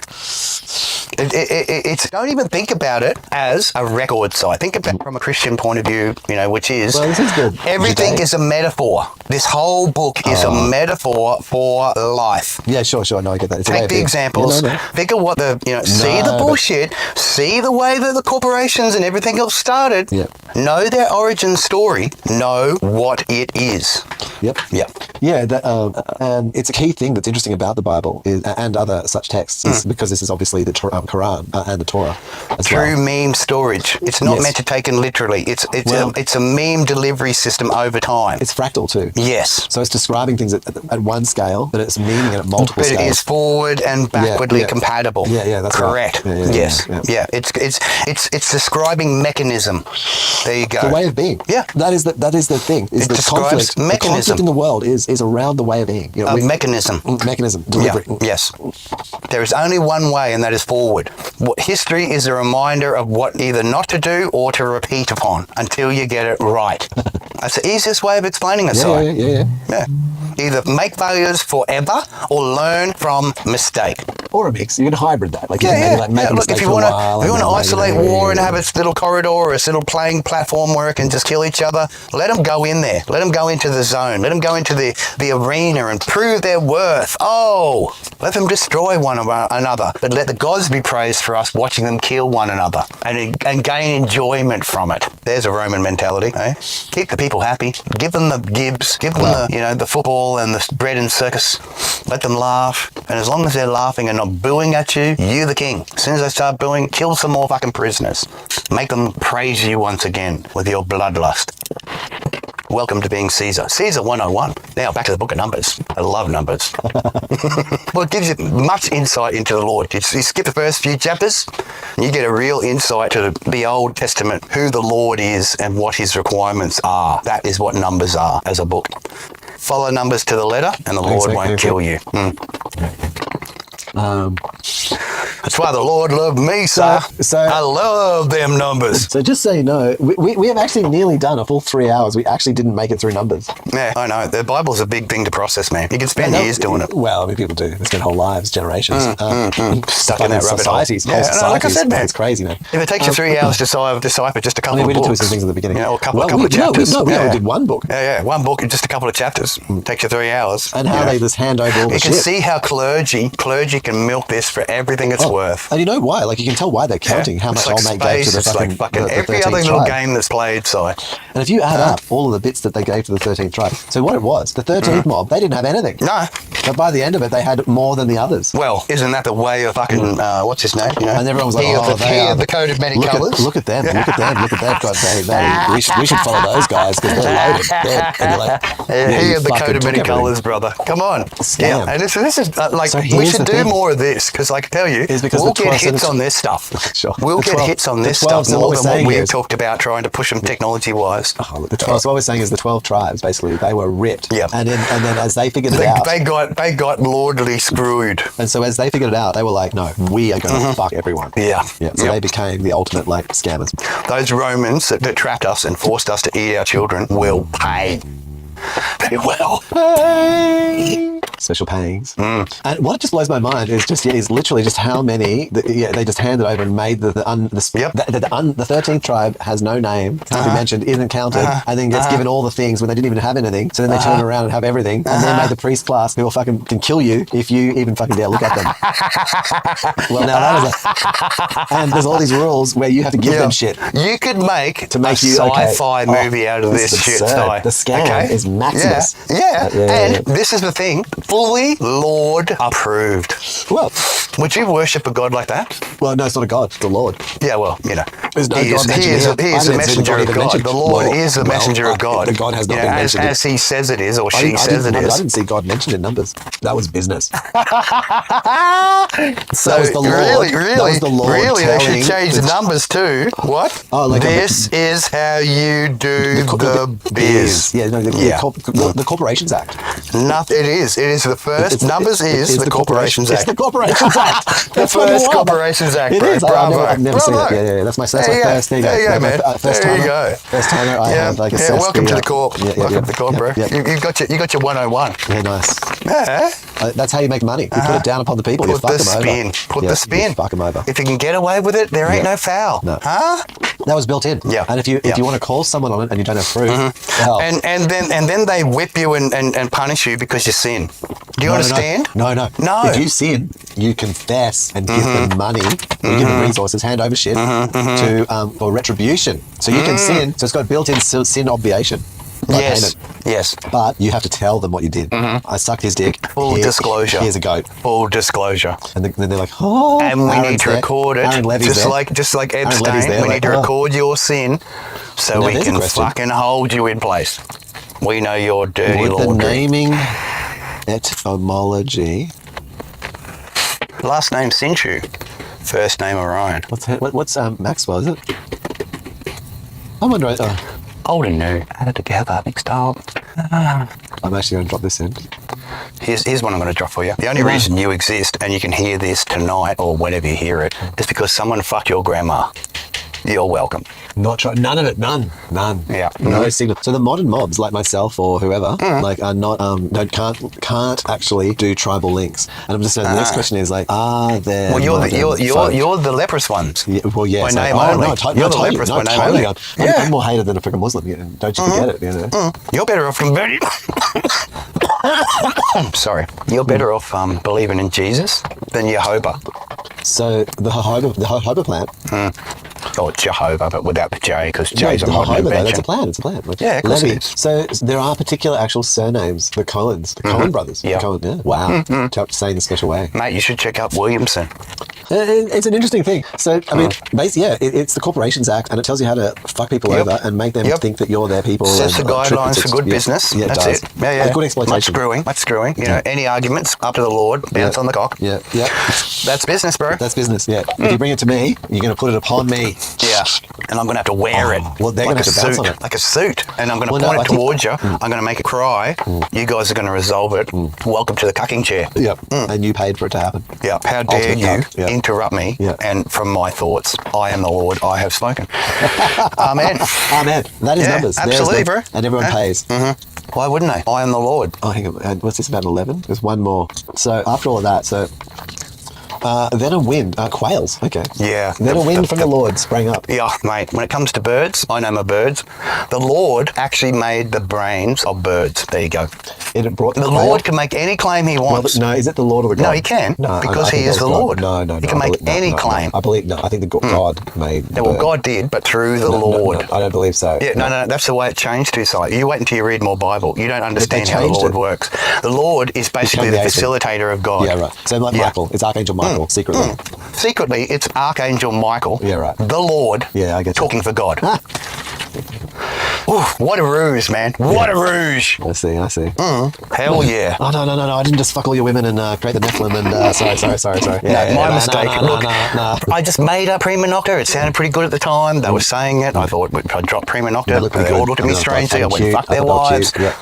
It's don't even think about it as a record site. Think about it from a Christian point of view, which is, well, this is good. Everything is a metaphor. This whole book is a metaphor for life. Yeah, sure. No, I get that. It's Take the examples. Yeah, no. Think of what see the bullshit, see the way that the corporations and everything else started. Yep. Know their origin story. Know what it is. Yep. Yeah, and it's a key thing that's interesting about the Bible and other such texts is because this is obviously the Quran and the Torah as well. True meme storage. It's not meant to be taken literally. It's a meme delivery system over time. It's fractal too. Yes. So it's describing things at one scale, but it's meaning it at multiple scales. But it is forward and backwardly compatible. Yeah, that's correct. Right. Yes. Yeah. It's describing mechanism. There you go. The way of being. Yeah. That is the thing. Is it the describes conflict. mechanism. The conflict in the world is around the way of being. Mechanism. Delivery. Yeah. Yes. There is only one way, and that is forward. History is a reminder of what either not to do or to repeat upon until you get it right. That's the easiest way of explaining it. Yeah. Either make failures forever or learn from mistake. Or a mix. You can hybrid that. Like, Look, if you want to isolate war and have its little corridor or its little playing platform where it can just kill each other, let them go in there. Let them go into the zone. Let them go into the arena and prove their worth. Let them destroy one another. But let the gods be praised for us watching them kill one another and gain enjoyment from it. There's a Roman mentality. Eh? Keep the people happy. Give them the gibs. Give them the football and the bread and circus. Let them laugh. And as long as they're laughing and not booing at you, you're the king. As soon as they start booing, kill some more fucking prisoners. Make them praise you once again with your bloodlust. Welcome to being Caesar. Caesar 101. Now back to the book of Numbers. I love Numbers. Well, it gives you much insight into the Lord. You skip the first few chapters, and you get a real insight to the Old Testament, who the Lord is and what his requirements are. That is what Numbers are as a book. Follow Numbers to the letter, and the Lord won't kill you. That's why the Lord loved me, sir. So I love them Numbers. So just so you know, we have actually nearly done a full 3 hours. We actually didn't make it through Numbers. Yeah, I know. The Bible's a big thing to process, man. You can spend years doing it. Well, I mean, people do. They spend whole lives, generations. Stuck in that rabbit hole. Societies, whole societies. Like I said, man. It's crazy, man. If it takes you 3 hours to decipher just a couple of books. We did 2 things at the beginning. Or a couple of chapters. We only did one book. Yeah, one book and just a couple of chapters. Takes you 3 hours. And how they just hand over all the shit. You can see how clergy can milk this for everything it's worth. And you know why? Like, you can tell why they're counting how much old mate gave to the fucking every other little game that's played, so. And if you add up all of the bits that they gave to the 13th tribe, so what it was, the 13th mob, they didn't have anything. No. But by the end of it, they had more than the others. Well, isn't that the way of fucking, what's his name? And everyone was like, he of the coat of many colours. Look at them. We should follow those guys because they're loaded. He of the coat of many colours, brother. Come on. Scam. Yeah, and this is like, we should do more of this because I can tell you, we'll get hits on this stuff. Sure. We'll get hits on this stuff more than what we've talked about trying to push them technology-wise. So what we're saying is the 12 tribes, basically, they were ripped. Yeah. And then as they figured it out... They got lordly screwed. And so as they figured it out, they were like, no, we are going to fuck everyone. Yeah. So they became the ultimate, like, scammers. Those Romans that trapped us and forced us to eat our children will pay. They will. Special payings. And what just blows my mind is literally just how many they just handed over and made the 13th tribe has no name, can't be mentioned, isn't counted, and then gets given all the things when they didn't even have anything. So then they turn around and have everything, and then made the priest class who will fucking can kill you if you even fucking dare look at them. Well, now that is and there's all these rules where you have to give them shit. You could make a sci-fi sci-fi movie out of this shit. The scam is Maximus. And this is the thing, fully Lord approved. Well, would you worship a God like that? Well, no, it's not a God, it's the Lord. Yeah, well, you know, there's no he is the messenger of God. The Lord is the messenger of God. The God has not been mentioned. As he says it is, or she says it is. I didn't see God mentioned in Numbers. That was business. So that was the Lord. Really, they should change the Numbers too. What? This is how you do the biz. Yeah, no, the Corporations Act. It is the first. Numbers is the Corporations Act. It's the Corporations Act. The first Corporations Act. It is. Bravo. I've never seen it. Yeah. That's my first. There you go, man. There you go. First time I have like a welcome to the corp. Welcome to the corp, bro. You got your 101. Yeah, nice. Yeah. That's how you make money. You put it down upon the people. You Put fuck the them spin. over. Put the spin. You fuck them over. If you can get away with it, there ain't no foul. No. Huh? That was built in. Yeah. And if you want to call someone on it and you don't have proof, well, And then they whip you and punish you because you sin. Do you understand? No. No. If you sin, you confess and give them money, or give them resources, hand over shit to for retribution. So you can sin. So it's got built-in sin obviation. Like Yes. payment. Yes. But you have to tell them what you did. I sucked his dick. Full disclosure. Here's a goat. Full disclosure. And then they're like, oh. And we Aaron's need to there. record it. Aaron Levy's just there. like Aaron Levy's Epstein. there, We need to record your sin so Now, we there's a can question. fucking hold you in place. We know your dirty With the laundry. naming etymology. Last name Sinchu. First name Orion. What's Maxwell, is it? I wonder. Old and new. Added together. Mixed up. I'm actually going to drop this in. Here's one I'm going to drop for you. The only reason you exist and you can hear this tonight or whenever you hear it is because someone fucked your grandma. You're welcome. Not try. None of it. None. Yeah. No signal. So the modern mobs, like myself or whoever, like are not can't actually do tribal links. And I'm just saying. The next question is like, are there? Well, you're folk? the leprous ones. Yeah, well, yes. By name only. You're the leprous by name only. I'm more hated than a freaking Muslim. Don't you forget it. You know. You're better off Sorry. You're better off believing in Jesus than Jehovah. So the jojoba plant. Or Jehovah, but without the J, because No, J's a the modern jojoba, though, invention. that's a plant. It's a plant. Like, Yeah, of course it Levy. is. So there are particular actual surnames. The Collins, the Collin brothers. Yeah. The Collin, yeah. Wow. To have to say in a special way. Mate, you should check out Williamson. It's an interesting thing. So, I mean, basically, it's the Corporations Act, and it tells you how to fuck people over and make them think that you're their people. Sets the and, guidelines for good yeah. business. Yeah, That's does. it. Yeah. And good exploitation. Much screwing. You know, any arguments, up to the Lord, bounce on the cock. Yeah. That's business, bro. That's business, yeah. If you bring it to me, you're going to put it upon me. Yeah. And I'm going to have to wear it. Well, they're like going to have to bounce suit, on it. like a suit. And I'm going to Well, point no, it I think- towards you. I'm going to make it cry. You guys are going to resolve it. Welcome to the cucking chair. Yep. And you paid for it to happen. Yeah. How dare Ultimate you cuck. Yeah. interrupt me Yeah. and from my thoughts. I am the Lord. I have spoken. Amen. Amen. That is Yeah, numbers. There's absolutely, the- bro. And everyone Yeah. pays. Why wouldn't they? I am the Lord. Oh, hang on. What's this about 11? There's one more. So after all of that, then a wind. Quails. Okay. Yeah. Then a wind from the Lord sprang up. Yeah, mate. When it comes to birds, I know my birds. The Lord actually made the brains of birds. There you go. It brought The quail. Lord can make any claim he Well, wants. no, is it the Lord or the God? No, he can, No, because I think he is that was the God. Lord. No. He can I make any claim. I believe, no, I think God made the Well, bird. God did, but through the No, Lord. I don't believe so. Yeah, no, that's the way it changed to sight. You wait until you read more Bible. You don't understand how the changed Lord it. works. The Lord is basically the Became the agent. facilitator of God. Yeah, right. So like Yeah. Michael, it's Archangel Michael, secretly. Secretly, it's Archangel Michael, Yeah, right. the Lord, Yeah, I get you. talking for God. Ooh, what a ruse, man. What a ruse. I see. Hell yeah. Oh, no. I didn't just fuck all your women and create the Nephilim and... sorry. No, my mistake. Look, No. I just made up prima nocta. It sounded pretty good at the time. They were saying it. I thought if I dropped prima nocta, They looked they pretty all good. looked at me I thought strangely. I they went, were fuck cute. their I thought they were wives. cute.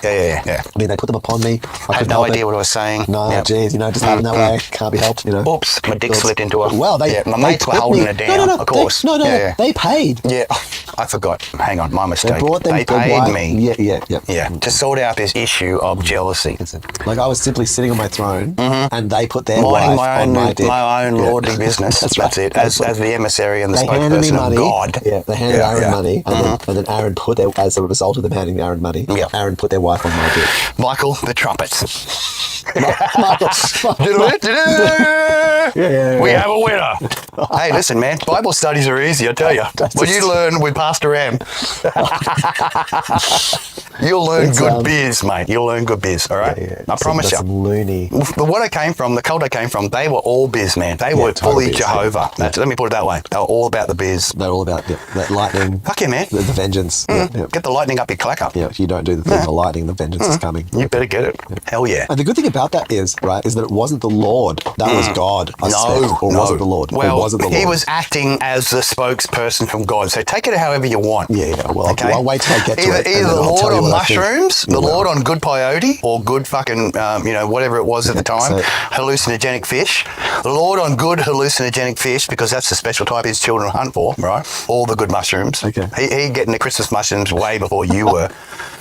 Yeah. I mean, they put them upon me. I had couldn't no help it. idea what I was saying. No, Yeah. geez, it just happened that way. Can't be helped, Oops, my dick slipped into a... Well, my mates were put holding me- it down, No, of course. No, Yeah. they paid. Yeah, I forgot. Hang on, my mistake. They brought them. They paid me. Yeah. To sort out this issue of jealousy. Like I was simply sitting on my throne, and they put their Minding wife on my dick. my own Yeah. lordly business. That's That's right. it. As the emissary and the They handed me spokesperson of money. God. Yeah, they handed Aaron money, and then Aaron put their, as a result of them handing Aaron money, Yeah. Aaron put their wife on my dick. Michael, the trumpets. Yeah. We have a winner. Hey, listen, man. Bible studies are easy, I tell you. When you learn with Pastor M, you'll learn good biz, mate. You'll learn good biz, all right? Yeah. I promise you. Some loony. But what I came from, the cult I came from, they were all biz, man. They were total fully biz, Jehovah. yeah. Let me put it that way. They were all about the biz. They're all about that lightning, Fuck yeah, man. the vengeance. Yeah. Get the lightning up your clacker. Yeah, if you don't do the thing, the lightning, the vengeance is coming. You better get it. Hell yeah. And the good thing about that is that it wasn't the Lord. That was God. I suspect. Or no. was it the Lord? Well, or was it the Lord? he was acting as the spokesperson from God. So take it however you want. Yeah. Well, I'll wait till I get to it. and Either then the I'll Lord tell you on what I think. mushrooms, the Yeah. Lord on good peyote, or good fucking, whatever it was at the time, So- hallucinogenic fish. The Lord on good hallucinogenic fish, because that's the special type his children hunt for, right? All the good mushrooms. Okay. He getting the Christmas mushrooms way before you were.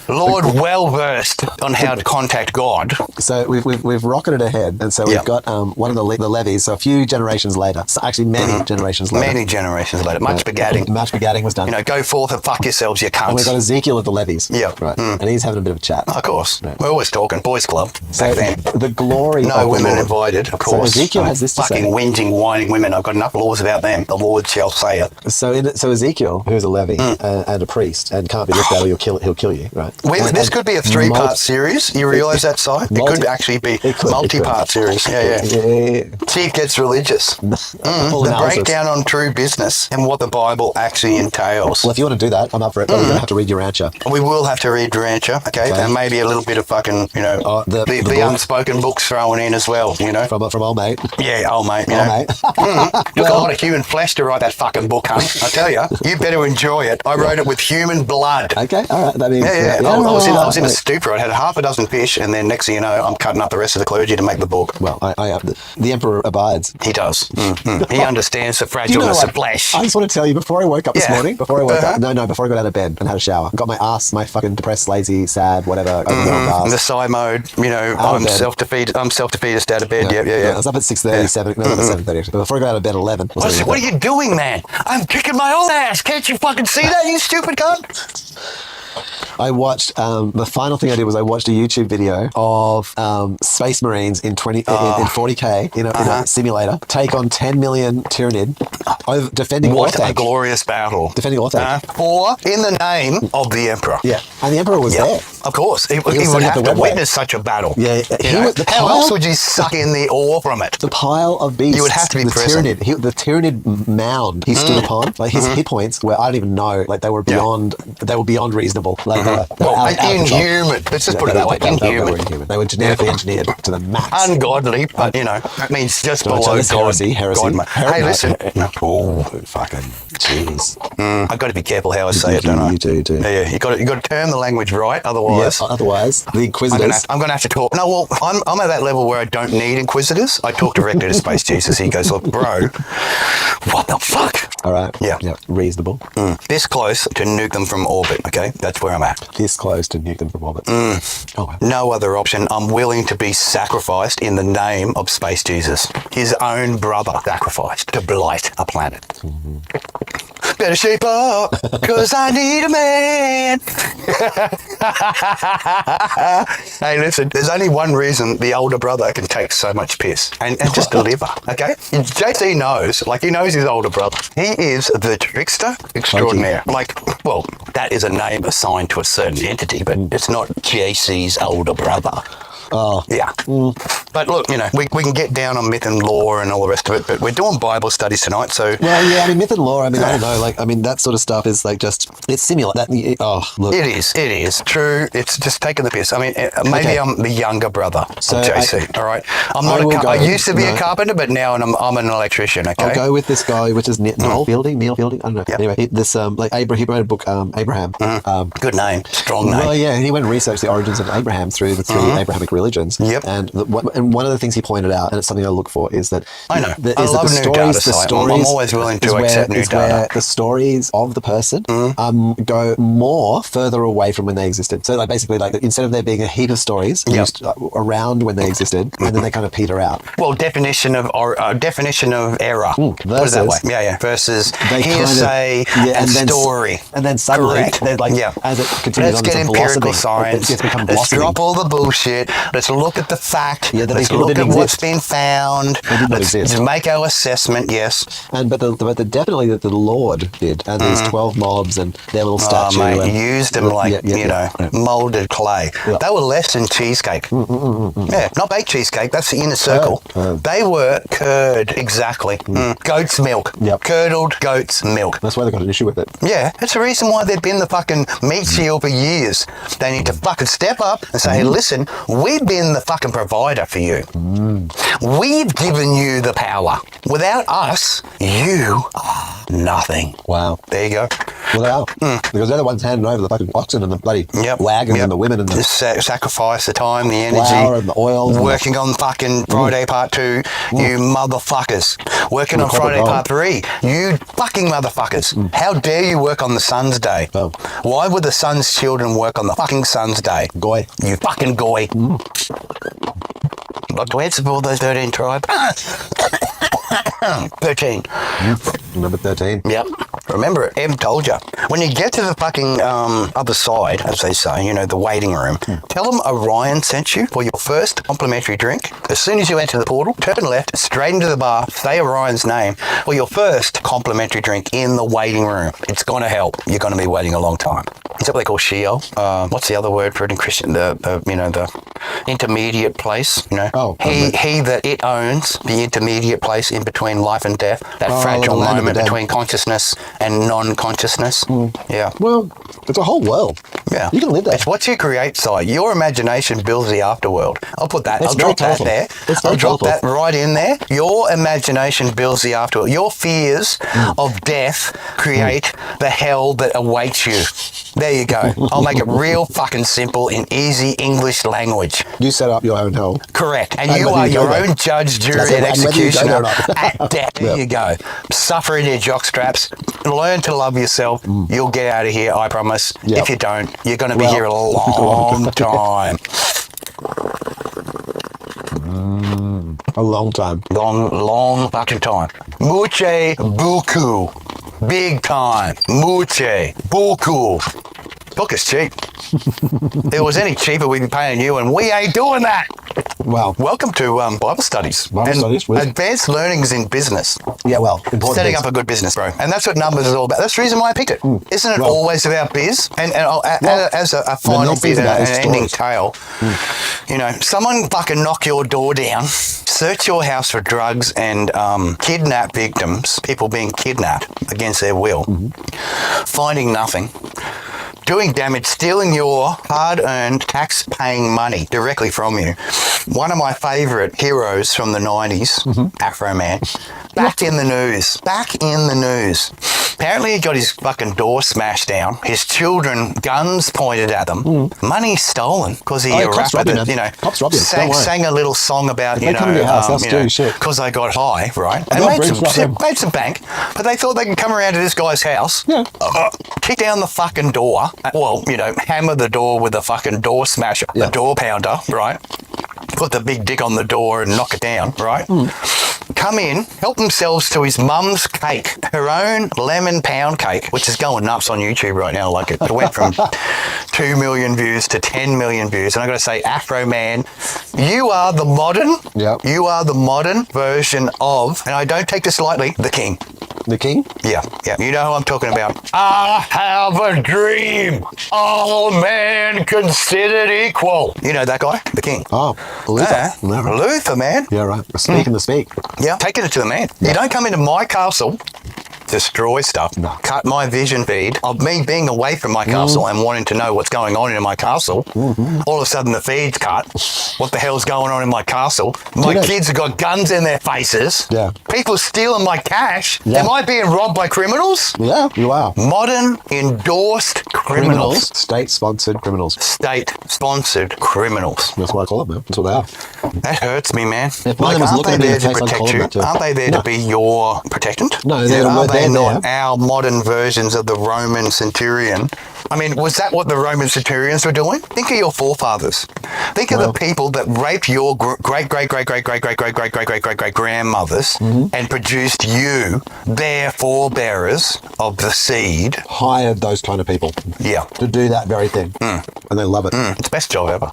Lord well versed on how to contact God. So we've rocketed ahead, and so we've got one of the levies. So a few generations later, so actually many generations later. Many generations later. Much begatting. Much begatting was done. Go forth and fuck yourselves, you cunts. And we've got Ezekiel at the levies. Yeah. Right. And he's having a bit of a chat. Of course. Right. We're always talking. Boys club. So Back then. the glory No of women the Lord. invited, of course. So Ezekiel has this to fucking say. whinging, whining women. I've got enough laws about them. The Lord shall say it. So Ezekiel, who's a Levy and a priest, and can't be looked at or he'll kill you, right? This could be a 3-part series. You realise that, Si? It could actually be multi-part series. Yeah. Cheep gets religious. The breakdown on true business and what the Bible actually entails. Well, if you want to do that, I'm up for it. But you're going to have to read your rancher. We will have to read Rancher, okay? And maybe a little bit of fucking, the unspoken books thrown in as well, From old mate. Yeah, old mate. Old mate. Took a lot of human flesh to write that fucking book, huh? I tell you, you better enjoy it. I wrote it with human blood. Okay, all right. That means, I was in a stupor. I had half a dozen fish, and then next thing you know, I'm cutting up the rest of the clergy to make the book. Well, the emperor abides. He does. He understands the fragileness of flesh. I just want to tell you, before I woke up this morning, before I got out of bed and had a shower, got my fucking depressed, lazy, sad, whatever, overwhelmed ass. The sigh mode, I'm self-defeated out of bed. Yeah. I was up at 6:30, 7:30 actually. But before I got out of bed at 11. What are you doing, man? I'm kicking my own ass. Can't you fucking see that, you stupid cunt? I watched, the final thing I did was I watched a YouTube video of Space Marines in 40K in a simulator take on 10 million Tyranid defending Orthanc. What a glorious battle. Defending Orthanc. For in the name of the Emperor. Yeah, and the Emperor was there. Of course. He would have to witness such a battle. Yeah. How else would you suck in the ore from it? The pile of beasts. You would have to be present. The Tyranid mound he stood upon, like his hit points were, I don't even know, like they were beyond reasonable. Like inhuman. Let's just put it that way. Inhuman. They were genetically engineered to the max. Ungodly, but that means just below God. Heresy. Hey, listen. Oh, fucking jeez. I've got to be careful how I say it, don't I? You do. Yeah. You got to turn the language right, otherwise. Yeah, otherwise, the Inquisitors. I'm going to have to talk. No, well, I'm at that level where I don't need Inquisitors. I talk directly to Space Jesus. He goes, look, bro, what the fuck? All right. Yeah. Reasonable. This close to nuke them from orbit. Okay, that's where I'm at. This close to nuke them from orbit. Oh, wow. No other option. I'm willing to be sacrificed in the name of Space Jesus. His own brother sacrificed to blight a planet. Better shape up, cause I need a man. Hey, listen, there's only one reason the older brother can take so much piss and just deliver, okay? JC knows, he knows his older brother. He is the trickster extraordinaire. Well, that is a name assigned to a certain entity, but it's not JC's older brother. Oh. Yeah. But look, we can get down on myth and lore and all the rest of it, but we're doing Bible studies tonight, so... Well, yeah, myth and lore, I don't know, that sort of stuff is it's similar. Look. It is. True, it's just taking the piss. Maybe I'm the younger brother of JC, all right? I used to be a carpenter, but now I'm an electrician, okay? I'll go with this guy, which is Neil Fielding, I don't know. Yep. Anyway, he wrote a book, Abraham. Good name, strong name. Well, yeah, he went and researched the origins of Abraham through the three Abrahamic religions. Yep. And one of the things he pointed out, and it's something I look for, is that I know. I love new data. I'm always willing to accept new data. Where the stories of the person go more further away from when they existed. So basically, instead of there being a heap of stories used around when they existed, and then they kind of peter out. Well, definition of error. Put it that way. Yeah. Versus hearsay and story. And then suddenly, as it continues let's on, get empirical science. Let's drop all the bullshit. Let's look at the fact. Let's look at what's been found. Let's make our assessment. Yes. But definitely that the Lord did, and these 12 mobs and their little statue. Used them molded clay. Yeah. They were less than cheesecake. Yeah, not baked cheesecake. That's the inner circle. They were curd, exactly. Goat's milk. Yep. Curdled goat's milk. That's why they got an issue with it. Yeah, that's the reason why they've been the fucking meat shield for years. They need to fucking step up and say, hey, listen, we We've been the fucking provider for you. We've given you the power. Without us, you are nothing. Wow. There you go. Well, they are. Because they're the ones handing over the fucking oxen and the bloody wagons and the women and the sacrifice the time, the energy, flour and the oils. working on fucking Friday Part 2, you motherfuckers. Working on Friday Part 3, you fucking motherfuckers. How dare you work on the sun's day? Oh. Why would the sun's children work on the fucking sun's day? Goy. You fucking goy. Like to answer for all those 13 tribes. 13. Number 13. Yep. Remember it. Em told you. When you get to the fucking other side, as they say, you know, the waiting room, tell them Orion sent you for your first complimentary drink. As soon as you enter the portal, turn left, straight into the bar, say Orion's name for your first complimentary drink in the waiting room. It's going to help. You're going to be waiting a long time. Is that what they call Sheol? What's the other word for it in Christian? The intermediate place, you know? Oh, he that it owns, the intermediate place in between life and death, that fragile moment between consciousness and non-consciousness. Yeah. Well, it's a whole world. Yeah. You can live there. It's what you create, Si. Your imagination builds the afterworld. I'll put that. I'll drop that there. I'll drop that right in there. Your imagination builds the afterworld. Your fears of death create the hell that awaits you. There you go. I'll make it real fucking simple in easy English language. You set up your own hell. Correct. And you are your own judge, jury, and executioner at death. There you go. Suffer in your jock straps. Learn to love yourself. You'll get out of here, I promise. If you don't, you're going to be here a long time. A long time. Long fucking time. Muche buku. Big time. Muche buku. Book is cheap. If it was any cheaper, we'd be paying you, and we ain't doing that. Wow. Welcome to Bible studies. Studies with advanced learnings in business. Yeah, well, important Setting things. up a good business, bro. And that's what numbers is all about. That's the reason why I picked it. Isn't it always about biz? And as a final bit, an ending tale, you know, someone fucking knock your door down, search your house for drugs and kidnap victims, people being kidnapped against their will, finding nothing, doing damage, stealing your hard-earned, tax-paying money directly from you. One of my favourite heroes from the 90s, Afro Man, back in the news. Back in the news. Apparently he got his fucking door smashed down. His children, guns pointed at them. Money stolen because he sang a little song about, because I got high, right? And made some bank. But they thought they could come around to this guy's house, kick down the fucking door, hammer the door with a fucking door smasher, a door pounder, right? Put the big dick on the door and knock it down, right? Come in, help themselves to his mum's cake, her own lemon pound cake, which is going nuts on YouTube right now. Like it went from 2 million views to 10 million views. And I got to say, Afro Man, you are the modern version of, and I don't take this lightly, the king. The king? Yeah. You know who I'm talking about. I have a dream. All men considered equal. You know that guy? The king. Oh, Luther. Luther, man. Yeah, right. Speaking the speak. Yeah, taking it to the man. Yeah. You don't come into my castle, destroy stuff, cut my vision feed of me being away from my castle and wanting to know what's going on in my castle. All of a sudden the feed's cut. What the hell's going on in my castle? My kids have got guns in their faces. Yeah. People stealing my cash. Am I being robbed by criminals? Yeah, you are. Modern endorsed criminals. State-sponsored criminals. State-sponsored criminals. That's what I call them, man. That's what they are. That hurts me, man. If one of them was looking at me in the face, I'd call them that too. Aren't they there to be your protectant? No, they're not our modern versions of the Roman centurion. I mean, was that what the Roman centurions were doing? Think of your forefathers. Think of the people that raped your great-great-great-great-great-great-great-great-great-great-grandmothers and produced you, their forebearers of the seed. Hired those kind of people. Yeah. To do that very thing. And they love it. It's the best job ever.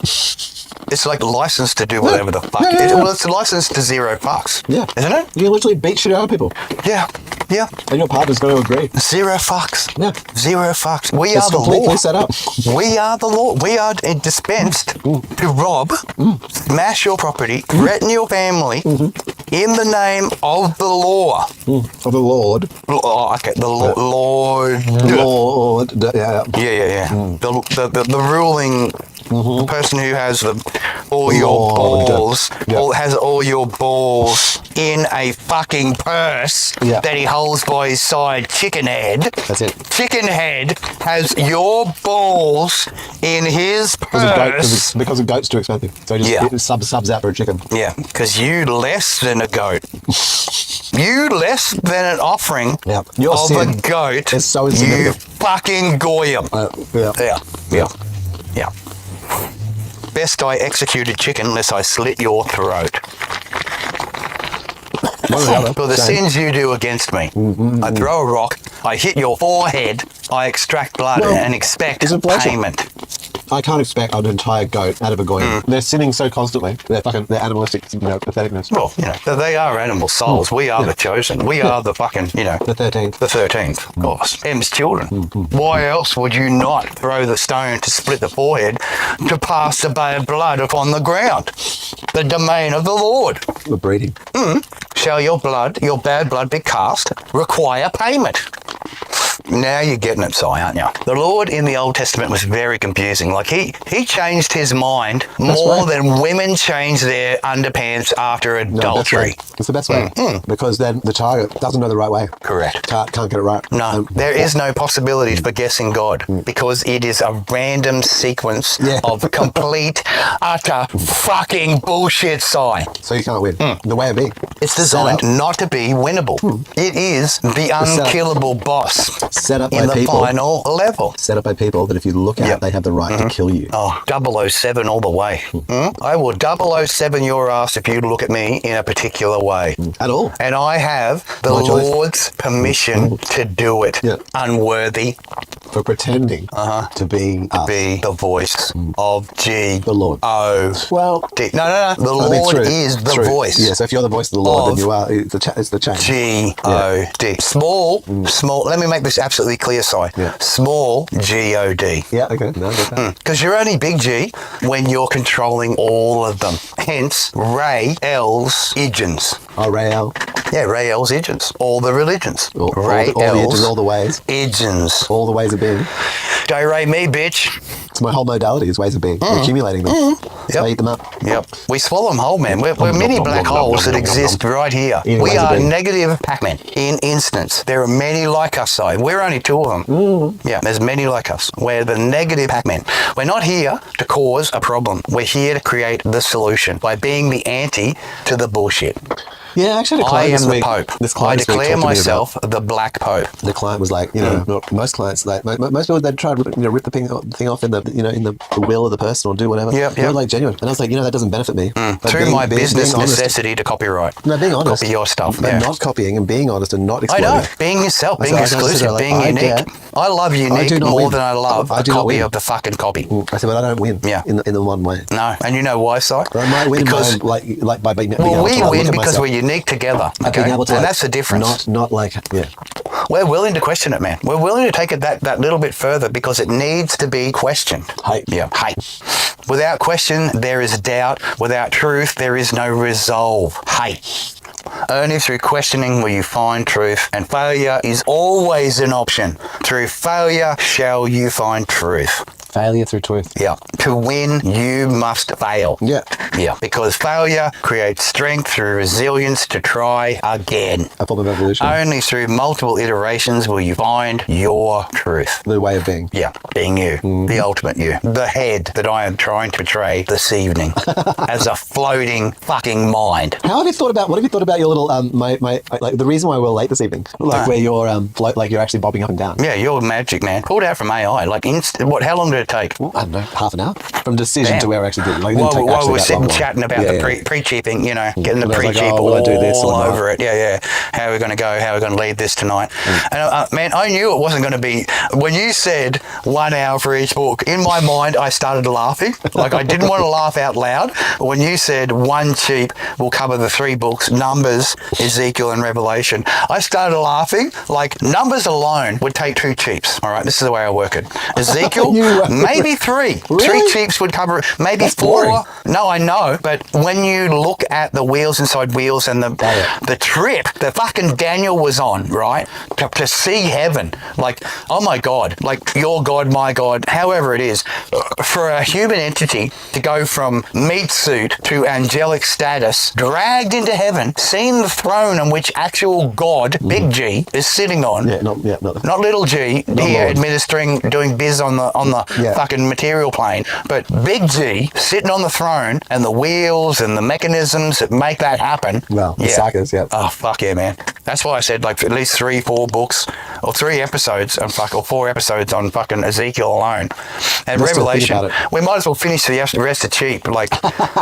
It's like licensed to do whatever the fuck. Well, it's licensed to zero fucks. Yeah. Isn't it? You literally beat shit out of people. Yeah. And your partner's going to agree. Zero fucks. Yeah. Zero fucks. We are the completely law. Set up. We are the law. We are dispensed to rob, smash your property, threaten your family in the name of the law. Of the Lord. Okay, the Lord. Lord. Yeah. The ruling person who has all your Lord. balls, Yeah. has all your balls in a fucking purse Yeah. that he holds by his side, chicken head. That's it. Chicken head has your balls in his purse. Because a goat's too expensive. So it subs out for a chicken. Yeah, because you less than a goat. You less than an offering Yeah. Your of sin a goat. is so You insignificant. fucking goyim. Yeah. Yeah. Best I executed chicken unless I slit your throat. One or the other. For the Same. sins you do against me. I throw a rock, I hit your forehead, I extract blood Well, and expect it's a pleasure. payment. I can't expect an entire goat out of a goyim. They're sinning so constantly. They're animalistic, patheticness. Well, they are animal souls. We are the chosen. We are the fucking, The 13th. the 13th, of course. M's children. Why else would you not throw the stone to split the forehead to pass the bad blood upon the ground? The domain of the Lord. The breeding. Shall your bad blood be cast, require payment. Now you're getting it, Si, aren't you? The Lord in the Old Testament was very confusing. Like he changed his mind more than women change their underpants after adultery. It's the best way. Because then the target doesn't know the right way. Correct. Can't get it right. No, there is no possibility for guessing God because it is a random sequence of complete, utter fucking bullshit, Si. So you can't win. The way of being. It's designed not to be winnable. It is the unkillable boss Set up in by the people. final level. Set up by people that if you look at, they have the right to kill you. Oh, 007 all the way. I will 007 your ass if you look at me in a particular way. At all. And I have the My choice. Lord's permission to do it. Yeah. Unworthy For pretending to be us. be the voice of G. The Lord. O. Well, D. No. The I mean, Lord true. is the True. voice. Yeah, so if you're the voice of the Lord, Of then you are. It's the change. G-O-D. Small. Let me make this absolutely clear, Si. Yeah. Small G-O-D. Yeah, okay. No, I get that. Because you're only big G when you're controlling all of them. Hence, Ray L's Idgens. Oh, Rael. Yeah, Ray L's Idgens. All the religions. All Ray the edges, L's all the ways. Idgens. All the ways of being. Don't Ray me, bitch. It's my whole modality is ways of being. Accumulating them. So I eat them up. Yep. We swallow them whole, man. We're mini black holes that exist right here. Eating We ways of are being. negative Pac-Man. In instance, there are many like us, Si. We're only two of them. Yeah, there's many like us. We're the negative Pac-Man. We're not here to cause a problem. We're here to create the solution by being the anti to the bullshit. Yeah, actually, I am the Pope. This I client this week declare talked to me myself the Black Pope. about- the client was like, most clients, like most people, they'd try to rip the thing off in the in the will of the person or do whatever. Yep, They were yep. like genuine, and I was like, that doesn't benefit me. But Through my business being honest- necessity to copyright. No, being honest. Copy your stuff. But Yeah. not copying and being honest and not I exploiting. know. Being yourself, being I said, exclusive, like, being I unique. get- I love unique do not more win. than I love I a do not copy win. of the fucking copy. I said, but I don't win. Yeah. In the one way. No, and you know why, Si? But I might win because by by being well, able we to, like, win look at because myself. we're unique together. Being Okay, able to, and like, that's the difference. Not like We're willing to question it, man. We're willing to take it that little bit further because it needs to be questioned. Hey. Yeah. Hey. Without question, there is doubt. Without truth, there is no resolve. Hey. Only through questioning will you find truth, and failure is always an option. Through failure shall you find truth. failure through truth. Yeah. To win, you must fail. Yeah. Yeah. Because failure creates strength through resilience to try again. A form of evolution. Only through multiple iterations will you find your truth. The way of being. Yeah, being you, the ultimate you, the head that I am trying to portray this evening as a floating fucking mind. What have you thought about your little like the reason why we're late this evening? Like where you're like you're actually bobbing up and down. Yeah, you're magic, man. Pulled out from AI. Like how long did it take? I don't know, half an hour from decision Damn. to where we actually did. Like, it didn't take While actually we were that sitting long. chatting about the pre-cheaping, getting the And I was like, pre-cheap will I do this all or not? over it. Yeah. How are we going to go? How are we going to lead this tonight? And man, I knew it wasn't going to be. When you said 1 hour for each book, in my mind, I started laughing. Like I didn't want to laugh out loud. But when you said one cheap will cover the 3 books, Numbers, Ezekiel, and Revelation, I started laughing. Like Numbers alone would take 2 cheaps. All right, this is the way I work it. Ezekiel, Maybe 3. Really? 3 Cheeps would cover it. Maybe That's 4. boring. No, I know. But when you look at the wheels inside wheels and the trip that fucking Daniel was on, right? To see heaven. Like, oh my God. Like, your God, my God, however it is. For a human entity to go from meat suit to angelic status, dragged into heaven, seeing the throne on which actual God, Big G, is sitting on. Not little G, here administering, doing biz on the fucking material plane, but Big G sitting on the throne and the wheels and the mechanisms that make that happen. Well, the suckers, Oh, fuck yeah, man. That's why I said like at least 3, 4 books or 3 episodes and or 4 episodes on fucking Ezekiel alone. And Revelation, we might as well finish the rest of Cheep. Like,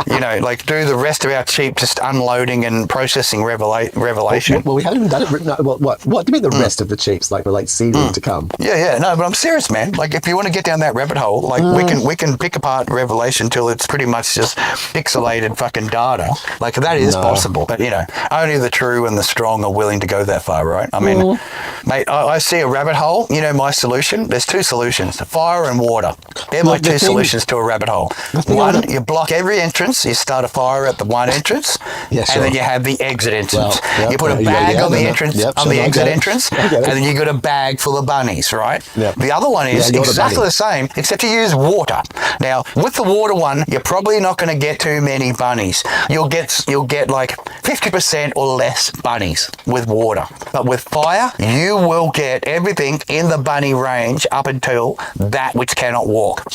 you know, like do the rest of our Cheep just unloading and processing Revelation. Well, we haven't even done it. No, what do you mean the rest of the Cheeps? Like we're like seeding to come. Yeah. No, but I'm serious, man. Like if you want to get down that rabbit hole, like we can pick apart Revelation till it's pretty much just pixelated fucking data. Like that is possible. But you know, only the true and the strong are willing to go that far, right? I mean, mate, I see a rabbit hole. You know my solution? There's 2 solutions: fire and water. They're my 2 solutions to a rabbit hole. One, you block every entrance. You start a fire at the one entrance, and then you have the exit entrance. You put a bag on the entrance, on the exit entrance, and then you got a bag full of bunnies, right? The other one is exactly the same, except you use water. Now, with the water one, you're probably not going to get too many bunnies. You'll get like 50% or less bunnies with water. But with fire, you will get everything in the bunny range up until that which cannot walk.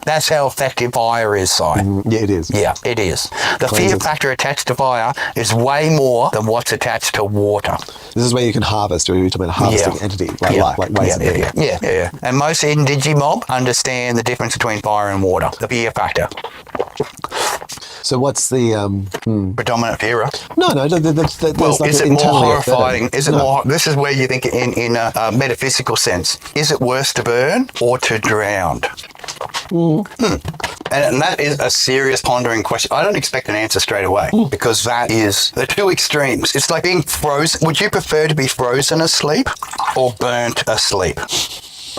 That's how effective fire is, Si. Yeah, it is. Yeah, it is. The fear factor attached to fire is way more than what's attached to water. This is where you can harvest, or you're talking about harvesting entity, like ways of doing it. Yeah. And most Indigi-mob understand the difference between fire and water, the fear factor. So what's the predominant fear? No. Well, like is it more horrifying? Is it more? This is where you think, in a metaphysical sense, is it worse to burn or to drown? And that is a serious pondering question. I don't expect an answer straight away because that is the 2 extremes. It's like being frozen. Would you prefer to be frozen asleep or burnt asleep?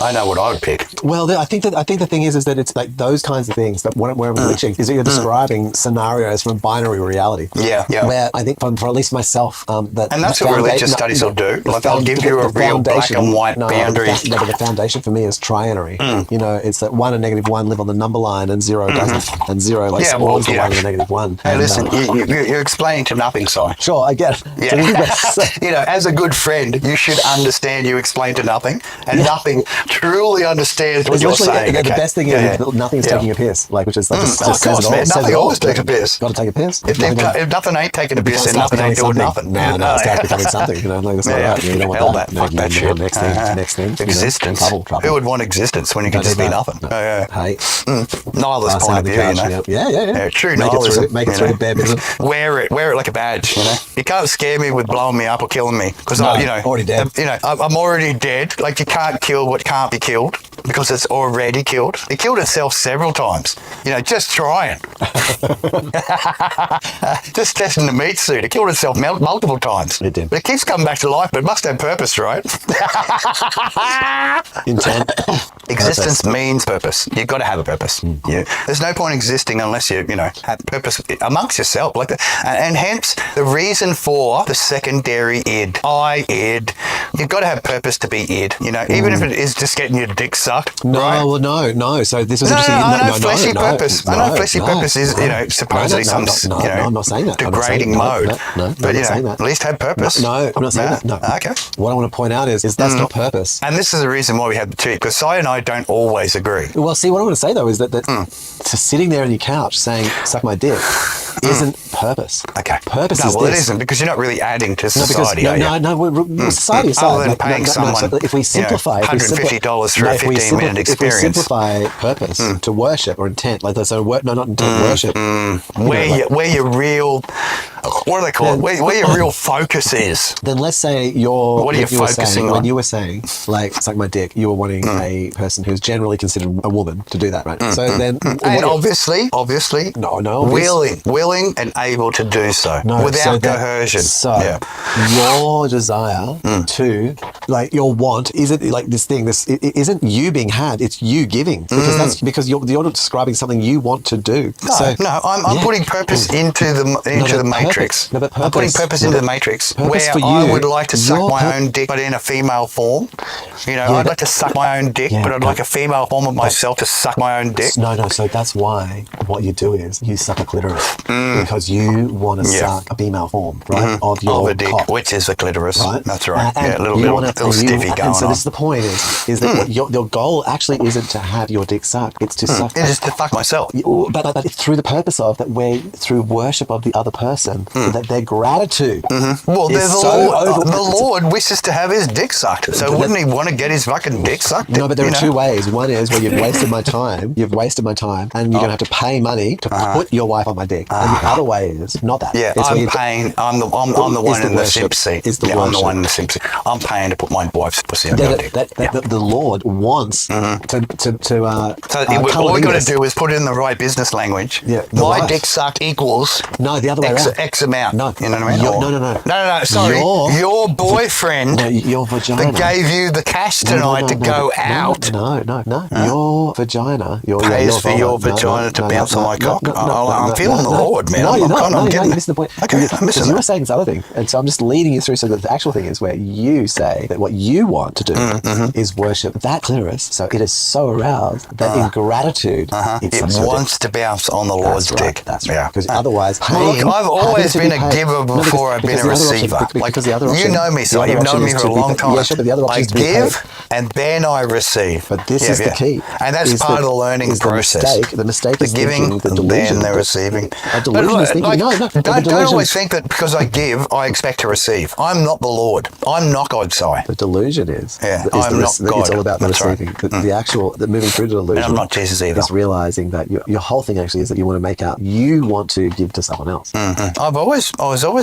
I know what I would pick. Well, I think the thing is that it's like those kinds of things that where I'm glitching is that you're describing scenarios from binary reality. Yeah. Where I think for at least myself, and that's what religious studies will do. Like they'll give you a real black and white boundary. But the foundation for me is trinary. You know, it's that 1 and negative 1 live on the number line, and 0 doesn't, and 0 spawns the 1 and the negative 1. Hey, listen, you're explaining to nothing, Si. Sure, I get it. Yeah. You know, as a good friend, you should understand you explain to nothing, and nothing truly understands what you're saying. The best thing is nothing's taking a piss, like, which is like just of course, man. Nothing always takes a piss. Got to take a piss. If nothing ain't taking a piss, then nothing ain't doing nothing. No, it starts becoming something. You know, like that's not right. You don't want that. Fuck that shit. Next thing. Existence. Trouble. Who would want existence when you can just be nothing? Hey, nihilist point of view, you know. Yeah. True nihilism. Make it through the bare business. Wear it like a badge. You know, you can't scare me with blowing me up or killing me because already dead. You know, I'm already dead. Like you can't kill what can't be killed because it's already killed. It killed itself several times. You know, just trying. Just testing the meat suit. It killed itself multiple times. It did. But it keeps coming back to life, but it must have purpose, right? Intent. Existence means purpose. You've got to have a purpose. Yeah. There's no point existing unless you have purpose amongst yourself. Like that. And hence the reason for the secondary id. Id. You've got to have purpose to be id. You know, even if it is just getting your dick sucked. No, right? well, no. So this was interesting. I know fleshy purpose. I know fleshy purpose is, supposedly some, I'm not saying that. degrading mode. No, but, saying that. At least have purpose. No, I'm not saying that. No. Okay. What I want to point out is that's not purpose. And this is the reason why we have the Cheep, because Si and I don't always agree. Well, see, what I want to say, though, is that to sitting there on your couch saying, suck my dick, isn't purpose. Okay. Purpose is well, this. it isn't, because you're not really adding to society, society aside. Other than paying someone if we simplify, $150 for a 15-minute experience. If we simplify purpose to worship or intent, like so not intent, worship. Where your real what do they call it? Where your real focus is. Then let's say you're. What are you focusing on? When you were saying, like, suck my dick, you were wanting a person who's generally considered a woman to do that, right? So then, And obviously, no, willing and able to do so without coercion. So your desire to, like, your want isn't like this thing. It isn't you being had; it's you giving, because you're describing something you want to do. I'm putting purpose into the matrix. I'm putting purpose into the matrix where I would like to suck my own dick, but in a female form. I'd like to suck my own dick, but I'd like a female form of myself to suck my own dick. No. So that's why what you do is you suck a clitoris because you want to suck a female form, right, of your a dick, cock, which is the clitoris. Right? That's right. And a little stiffy going on. So this is the point: is that your goal actually isn't to have your dick sucked; it's to suck. It is to fuck myself. But it's through the purpose of that way, through worship of the other person, that their gratitude. Well, the Lord wishes to have his dick sucked, so wouldn't he want to get his fucking dick sucked? No, but there are two ways. One is where you've wasted my time. You've wasted my time, and you're going to have to pay money to put your wife on my dick. And the other way is not that. Yeah, I'm paying. I'm the one in the simp seat. I'm the one in the simp seat. I'm paying to put my wife's pussy on your dick. The Lord wants to. So all we got to do is put it in the right business language. Yeah, my dick sucked equals the other way around. X amount. No, you know what I mean? No. Sorry, your boyfriend your vagina that gave you the cash tonight to go out. No. Your vagina pays for your vagina to bounce on my cock. I'm feeling the Lord, man. No, you're not. You're missing the point. Okay, I'm missing. You were saying this other thing, and so I'm just leading you through. So the actual thing is where you say that what you want to do is worship that clitoris. So it is so aroused that in gratitude, it wants to bounce on the Lord's dick. That's right. Because otherwise, look, I've always been a giver before I've been a receiver. You know me, so you've known me for a long time. I give and then I receive. But this is the key, and that's part of the learning process. The mistake is giving, the delusion, then the receiving. Don't always think that because I give, I expect to receive. I'm not the Lord. I'm not God's side. The delusion is. I'm not God. It's all about the receiving. The moving through the delusion. And I'm not Jesus either. Is realizing that your whole thing actually is that you want to make out you want to give to someone else. I've always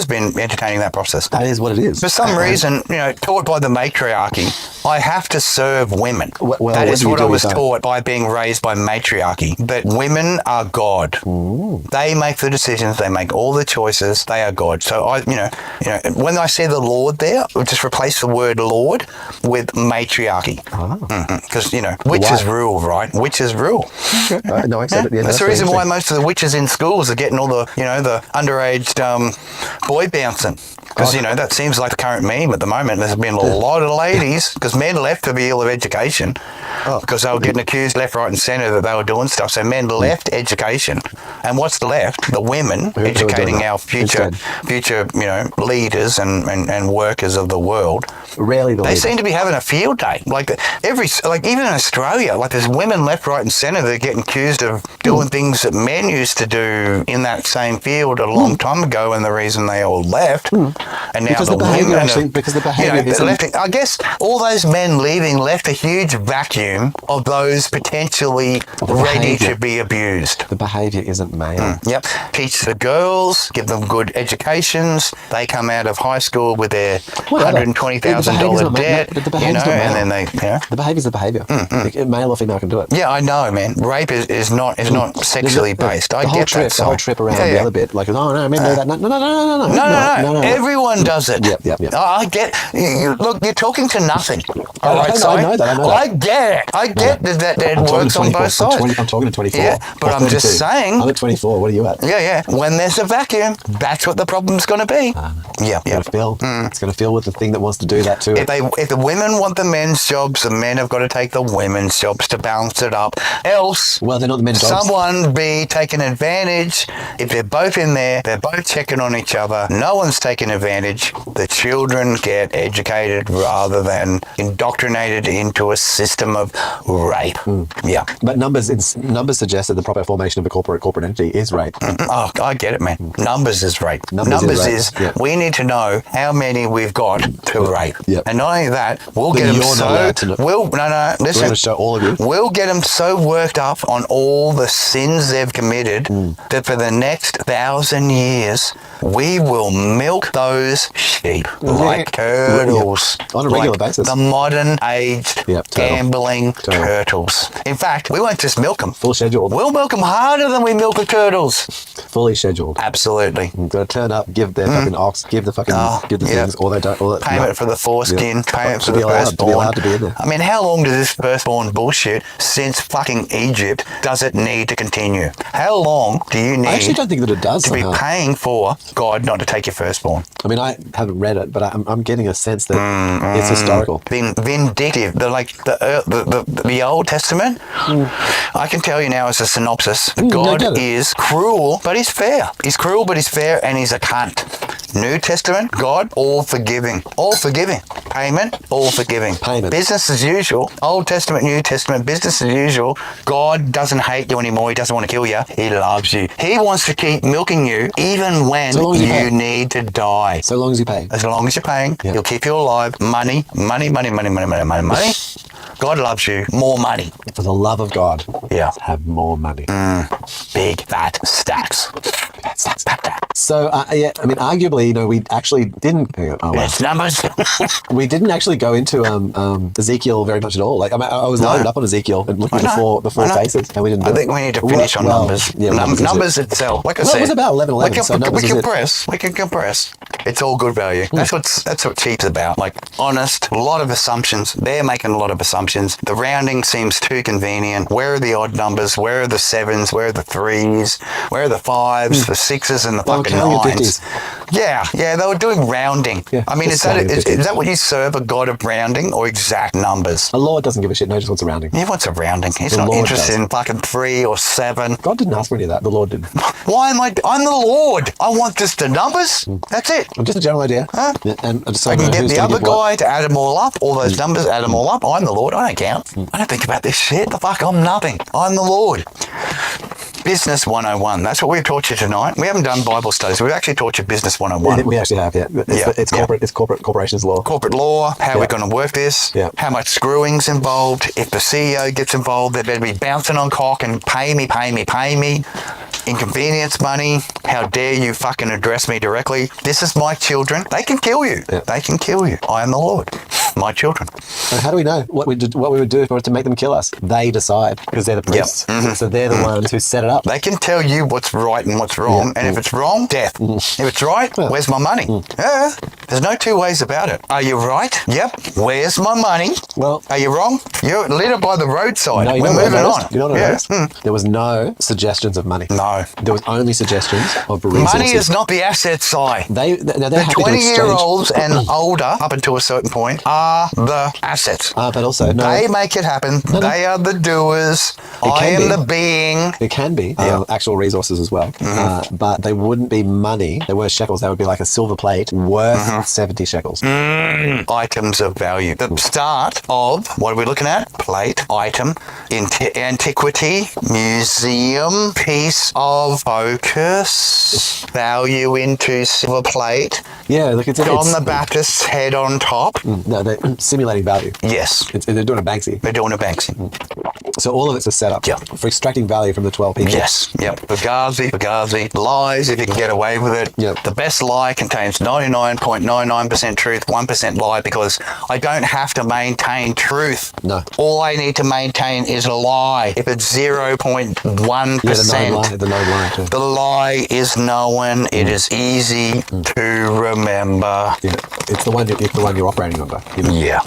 been entertaining that process. That is what it is. For some reason, taught by the matriarchy, I have to serve women. That is what I was taught by being raised by matriarchy. That women are God. Ooh. They make the decisions. They make all the choices. They are God. So when I say the Lord there, I'll just replace the word Lord with matriarchy. Because witches rule, right? Witches rule. Okay. No, I said it. Yeah, that's the reason why most of the witches in schools are getting all the the underage boy bouncing. Because, that seems like the current meme at the moment. There's been a lot of ladies, because men left the field of education because they were getting accused left, right and centre that they were doing stuff. So men left education. And what's left? The women educating our future leaders and workers of the world. Rarely they seem to be having a field day. Like even in Australia, like there's women left, right and centre that are getting accused of doing things that men used to do in that same field a long time ago, and the reason they all left. And now because the behaviour left. I guess all those men leaving left a huge vacuum of those potentially ready to be abused. The behaviour isn't male. Yep. Teach the girls, give them good educations. They come out of high school with their $120,000 debt. But the behaviour's not male. And then the behaviour's the behaviour. Male or female can do it. Yeah, I know, man. Rape is not sexually based. I get that. The whole trip around the other bit, like, oh no, men do that. No. Everyone does it. Yep. I get. Look, you're talking to nothing. All right, I know that. I get it. I get that it works on both sides. I'm talking to 24. Yeah, but I'm just saying. I'm at 24. What are you at? Yeah. When there's a vacuum, that's what the problem's going to be. It's going to fill. It's going to fill with the thing that wants to do that too. If the women want the men's jobs, the men have got to take the women's jobs to balance it up. Else, they're not the men's jobs. Someone be taking advantage. If they're both in there, they're both checking on each other. No one's taking advantage. The children get educated rather than indoctrinated into a system of rape. Yeah. But numbers suggest that the proper formation of a corporate entity is rape. Oh, I get it, man. Numbers is rape. Numbers is rape. We need to know how many we've got to rape. Yep. And not only that, we'll But get them you're not allowed to know. listen. We're going to show all of you. We'll get them so worked up on all the sins they've committed that for the next 1,000 years, we will milk those sheep like turtles. On a regular like basis. The modern aged gambling turtles. In fact, we won't just milk them. Full scheduled. We'll milk them harder than we milk the turtles. Fully scheduled. Absolutely. You've got to turn up, give their fucking ox, give the things, or they don't. Or Payment for the foreskin, payment for To the be firstborn. allowed to be in there. I mean, how long does this firstborn bullshit since fucking Egypt does it need to continue? How long do you need I actually don't think that it does to be somehow. paying for God not to take your firstborn? I mean, I haven't read it, but I'm getting a sense that it's historical. Being vindictive. The Old Testament, I can tell you now as a synopsis, God is cruel, but he's fair. He's cruel, but he's fair, and he's a cunt. New Testament, God, all forgiving. All forgiving. Payment, all forgiving. Payment. Business as usual. Old Testament, New Testament, business as usual. God doesn't hate you anymore. He doesn't want to kill you. He loves you. He wants to keep milking you even when you need to die. So long as you pay. As long as you're paying, he'll keep you alive. Money. God loves you. More money. For the love of God, have more money. Big fat stacks. So, I mean, arguably, we actually didn't. It's numbers. We didn't actually go into Ezekiel very much at all. Like, I was loaded up on Ezekiel and looking at the four faces, and we didn't. I think we need to finish on numbers. Yeah, numbers itself. Like I said, it was about 11.11. We can compress. It's all good value. That's what Cheap's about. Like honest, a lot of assumptions. They're making a lot of assumptions. The rounding seems too convenient. Where are the odd numbers? Where are the sevens? Where are the threes? Where are the fives, the sixes, and the fucking nines? Yeah, they were doing rounding. Yeah, I mean, is that what you serve, a god of rounding or exact numbers? The Lord doesn't give a shit. No, he just wants a rounding. He wants a rounding. He's not interested in fucking 3 or 7. God didn't ask for any of that. The Lord did. Why am I'm the Lord. I want just the numbers. That's it. Just a general idea. Huh? And I can get the other guy to add them all up, all those numbers, add them all up. I'm the Lord. I don't count. I don't think about this shit. The fuck, I'm nothing. I'm the Lord. Business 101. That's what we've taught you tonight. We haven't done Bible studies. We've actually taught you Business 101. We actually have, It's corporations law. Corporate law, how we're going to work this, how much screwing's involved. If the CEO gets involved, they better be bouncing on cock and pay me. Inconvenience money. How dare you fucking address me directly? This is my children. They can kill you. Yeah. They can kill you. I am the Lord. My children. And how do we know what we would do to make them kill us? They decide because they're the priests. Yep. Mm-hmm. So they're the ones who set it up. They can tell you what's right and what's wrong. And if it's wrong, death. If it's right, where's my money? Yeah. There's no two ways about it. Are you right? Yep. Where's my money? Well, are you wrong? You're litter by the roadside. No, we're moving on. You know what I noticed? There was no suggestions of money. No. There was only suggestions of resources. Money is not the asset side. They're the 20-year-olds and older, up until a certain point, are the assets. But also, they make it happen. No. They are the doers. I am the being. It can be actual resources as well. But they wouldn't be money. They were shekels. They would be like a silver plate worth 70 shekels. Items of value. The start of, what are we looking at? Plate, item, antiquity, museum, piece of focus, value into silver plate. Yeah, look, it's John the Baptist's head on top. No, they're simulating value. Yes. They're doing a Banksy. They're doing a Banksy. So all of it's a setup for extracting value from the 12 people. Yes. Yep. Fugazi. Lies, if you can get away with it. Yep. The best lie contains 99.99% truth, 1% lie, because I don't have to maintain truth. No. All I need to maintain is a lie. If it's 0.1%. The known lie. Too. The lie is known. It is easy to remember. Yeah. It's the one you're operating under. Yeah.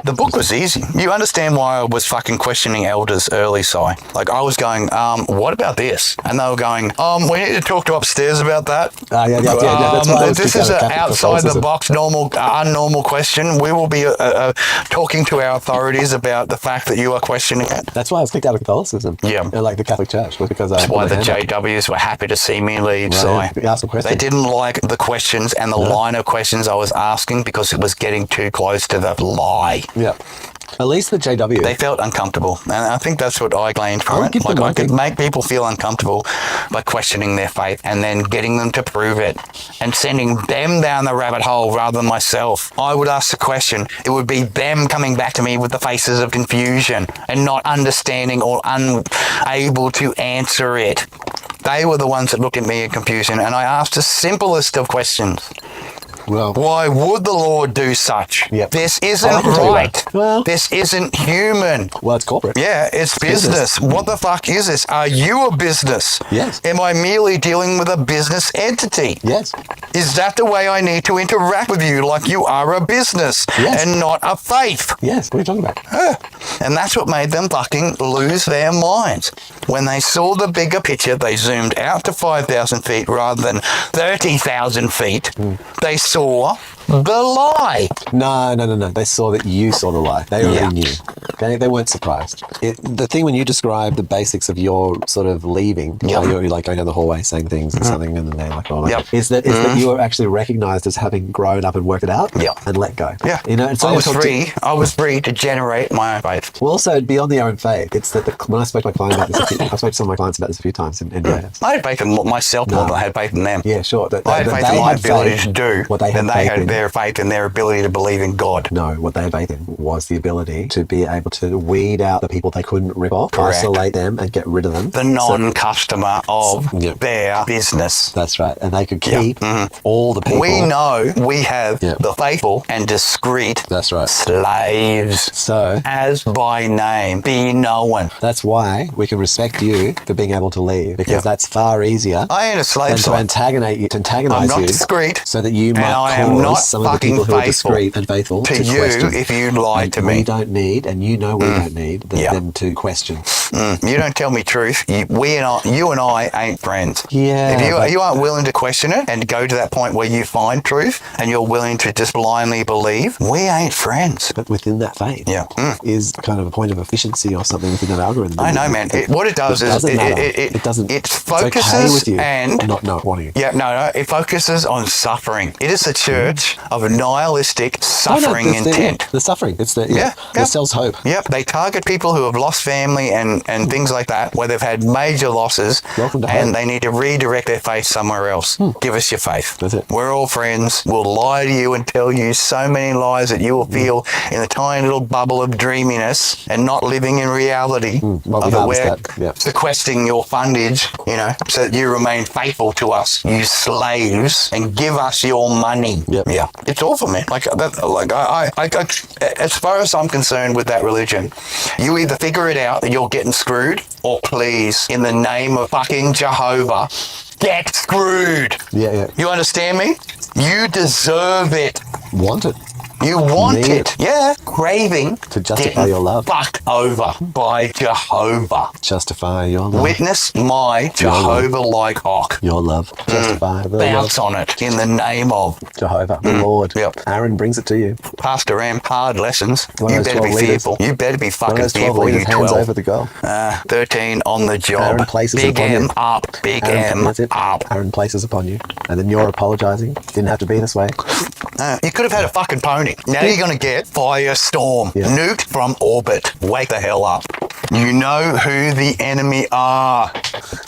The book was easy. You understand why I was fucking questioning elders early, Si. Like, I was going, what about this? And they were going, we need to talk to upstairs about that. Yeah. That's why I was This kicked is out an of outside the Catholicism. box, unnormal question. We will be talking to our authorities about the fact that you are questioning it. That's why I was kicked out of Catholicism. Yeah. Like the Catholic Church was because That's why the JWs were happy to see me leave, Right, Si. yeah. Ask a question. They didn't like the questions and the line of questions I was asking because it was getting too close to the lie. Yeah. At least the JW. They felt uncomfortable, and I think that's what I gleaned I from would it. give them Like, I one could thing. make people feel uncomfortable by questioning their faith and then getting them to prove it and sending them down the rabbit hole rather than myself. I would ask the question. It would be them coming back to me with the faces of confusion and not understanding or unable to answer it. They were the ones that looked at me in confusion, and I asked the simplest of questions. Well, Why would the Lord do such? Yep. This I isn't can tell you right. that. Well- This isn't human. it's corporate. Yeah, it's business. What the fuck is this? Are you a business? Yes. Am I merely dealing with a business entity? Yes. Is that the way I need to interact with you, like you are a business Yes. and not a faith? Yes. What are you talking about? And that's what made them fucking lose their minds. When they saw the bigger picture, they zoomed out to 5,000 feet rather than 30,000 feet. They saw the lie. No. They saw that you saw the lie. They already knew. Okay? They weren't surprised. The thing when you describe the basics of your sort of leaving, Yep. you're like going down the hallway saying things and something, and then they're like, oh, Yep. is that you are actually recognized as having grown up and worked it out Yep. and let go. Yeah. You know, it's I only was talk to- free. I was free to generate my own faith. Well, also beyond the own faith, it's that when I spoke to my client about this, I've spoken to some of my clients about this a few times in NDAs. I had faith in myself more than I had faith in them. Yeah, sure. I had faith in my ability to do, what they and had they faith had in. their faith in their ability to believe in God. No, what they had faith in was the ability to be able to weed out the people they couldn't rip off, Correct. isolate them, and get rid of them. The non-customer of Yep. their business. That's right. And they could keep all the people. We know we have Yep. the faithful and discreet That's right. slaves, So as by name be known. that's why we can respect you for being able to leave, because Yep. that's far easier I ain't a slave than to slave. antagonize I'm not you, discreet, so that you and might I am not cause some of the fucking people who are faithful discreet and faithful to you question. if you lied And to we me. don't need, and you know we don't need Yeah. them to question. You don't tell me truth. You and I ain't friends. Yeah, If but- you aren't willing to question it and go to that point where you find truth and you're willing to just blindly believe, we ain't friends. But within that faith Yeah. is kind of a point of efficiency or something within that algorithm. I know, man. What it does is doesn't matter. it doesn't. It It's focuses okay with you and not wanting. yeah, no, it focuses on suffering. It is a church of nihilistic suffering it's intent. the suffering. It's the Yeah. It sells hope. Yep, they target people who have lost family and things like that, where they've had major losses, Welcome to and hope. they need to redirect their faith somewhere else. Give us your faith. That's it. We're all friends. We'll lie to you and tell you so many lies that you will feel in a tiny little bubble of dreaminess and not living in reality. Well, we of it. harvest We're that, yeah. sequestering your fundage, so that you remain faithful to us, you slaves, and give us your money. Yep. Yeah, it's awful, man. Like that. Like I, as far as I'm concerned with that religion, you either figure it out that you're getting screwed, or please, in the name of fucking Jehovah, get screwed. Yeah. You understand me? You deserve it. Want it. You want Need it. Yeah. Craving To justify getting your love. fucked over by Jehovah. Justify your love. Witness my Jehovah-like cock. Your love. Justify the love. Bounce on it in the name of Jehovah, the Lord. Yep. Aaron brings it to you. Pastor M. Hard lessons. One You of those better be 12 leaders. fearful. You better be One of fucking those 12 fearful, leaders you hands 12. over the goal. 13 on the job. Aaron places Big upon M you. up. Big M That's it. up. Aaron places upon you. And then you're apologising. Didn't have to be this way. You could have had a fucking pony. Now you're going to get Firestorm. Yeah. Nuked from orbit. Wake the hell up. You know who the enemy are.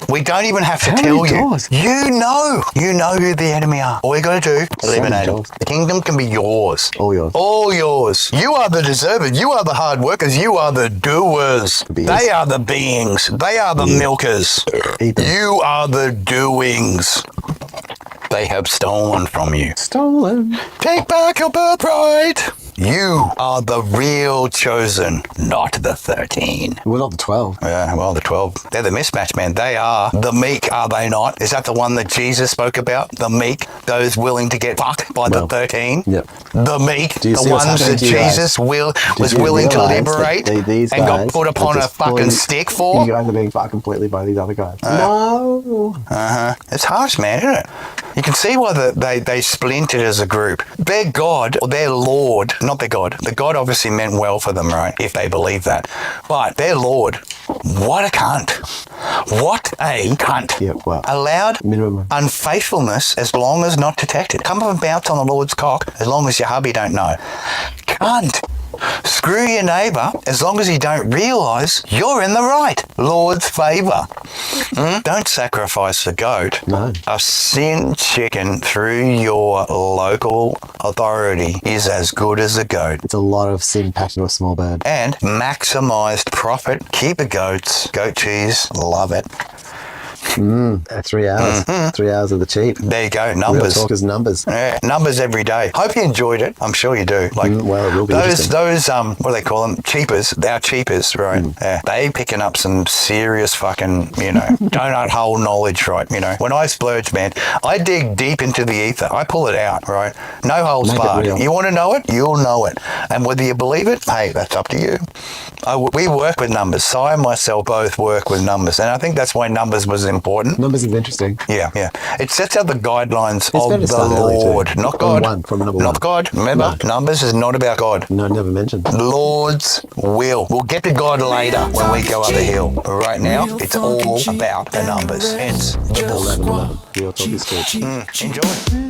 We don't even have to How tell many you. doors? You know who the enemy are. All you got to do, eliminate many them. doors. The kingdom can be yours. All yours. All yours. You are the deserved. You are the hard workers. You are the doers. beings. They are the beings. They are the milkers. Eat them. You are the doings. They have stolen from you. Stolen. Take back your birthright. You are the real chosen, not the 13. We're not the 12. Yeah, well, the 12. They're the mismatch, man. They are the meek, are they not? Is that the one that Jesus spoke about? The meek, those willing to get fucked by the 13? Yep. The meek, Do you the see what's ones happening that to you guys? Jesus was you willing to realise that liberate these and got guys put are upon a just fucking fully- stick for? You guys are being fucked completely by these other guys. No. It's harsh, man, isn't it? You can see why they splintered as a group. Their God, or their Lord, not their God. The God obviously meant well for them, right? If they believe that. But their Lord, what a cunt. What a cunt. Yeah, well, Allowed minimum. unfaithfulness as long as not detected. Come up and bounce on the Lord's cock as long as your hubby don't know. Cunt. Screw your neighbour as long as you don't realise you're in the right. Lord's favour. Don't sacrifice a goat. No. A sin chicken through your local authority is as good as a goat. It's a lot of sin packed into a small bird. And maximised profit. Keep it goats. Goat cheese. Love it. 3 hours. 3 hours of the cheap. There you go. Real Numbers. talk is numbers. Yeah, numbers every day. Hope you enjoyed it. I'm sure you do. Like Well, it will be those interesting. what do they call them? Cheapers. Our cheapers, right? Yeah, they picking up some serious fucking donut hole knowledge, right? When I splurge, man, I dig deep into the ether. I pull it out, right? No holds Make it barred. real. You want to know it? You'll know it. And whether you believe it, hey, that's up to you. We work with numbers. Si and myself both work with numbers, and I think that's why numbers was important. Numbers is interesting. Yeah. It sets out the guidelines better of to start the early too. Lord, not From God. one, from number not one. God. Remember, numbers is not about God. No, never mentioned. Lord's will. We'll get to God later when we go up the hill. But right now, it's all about the numbers. Hence, the book. 11.11. Real talk is cheap. Enjoy.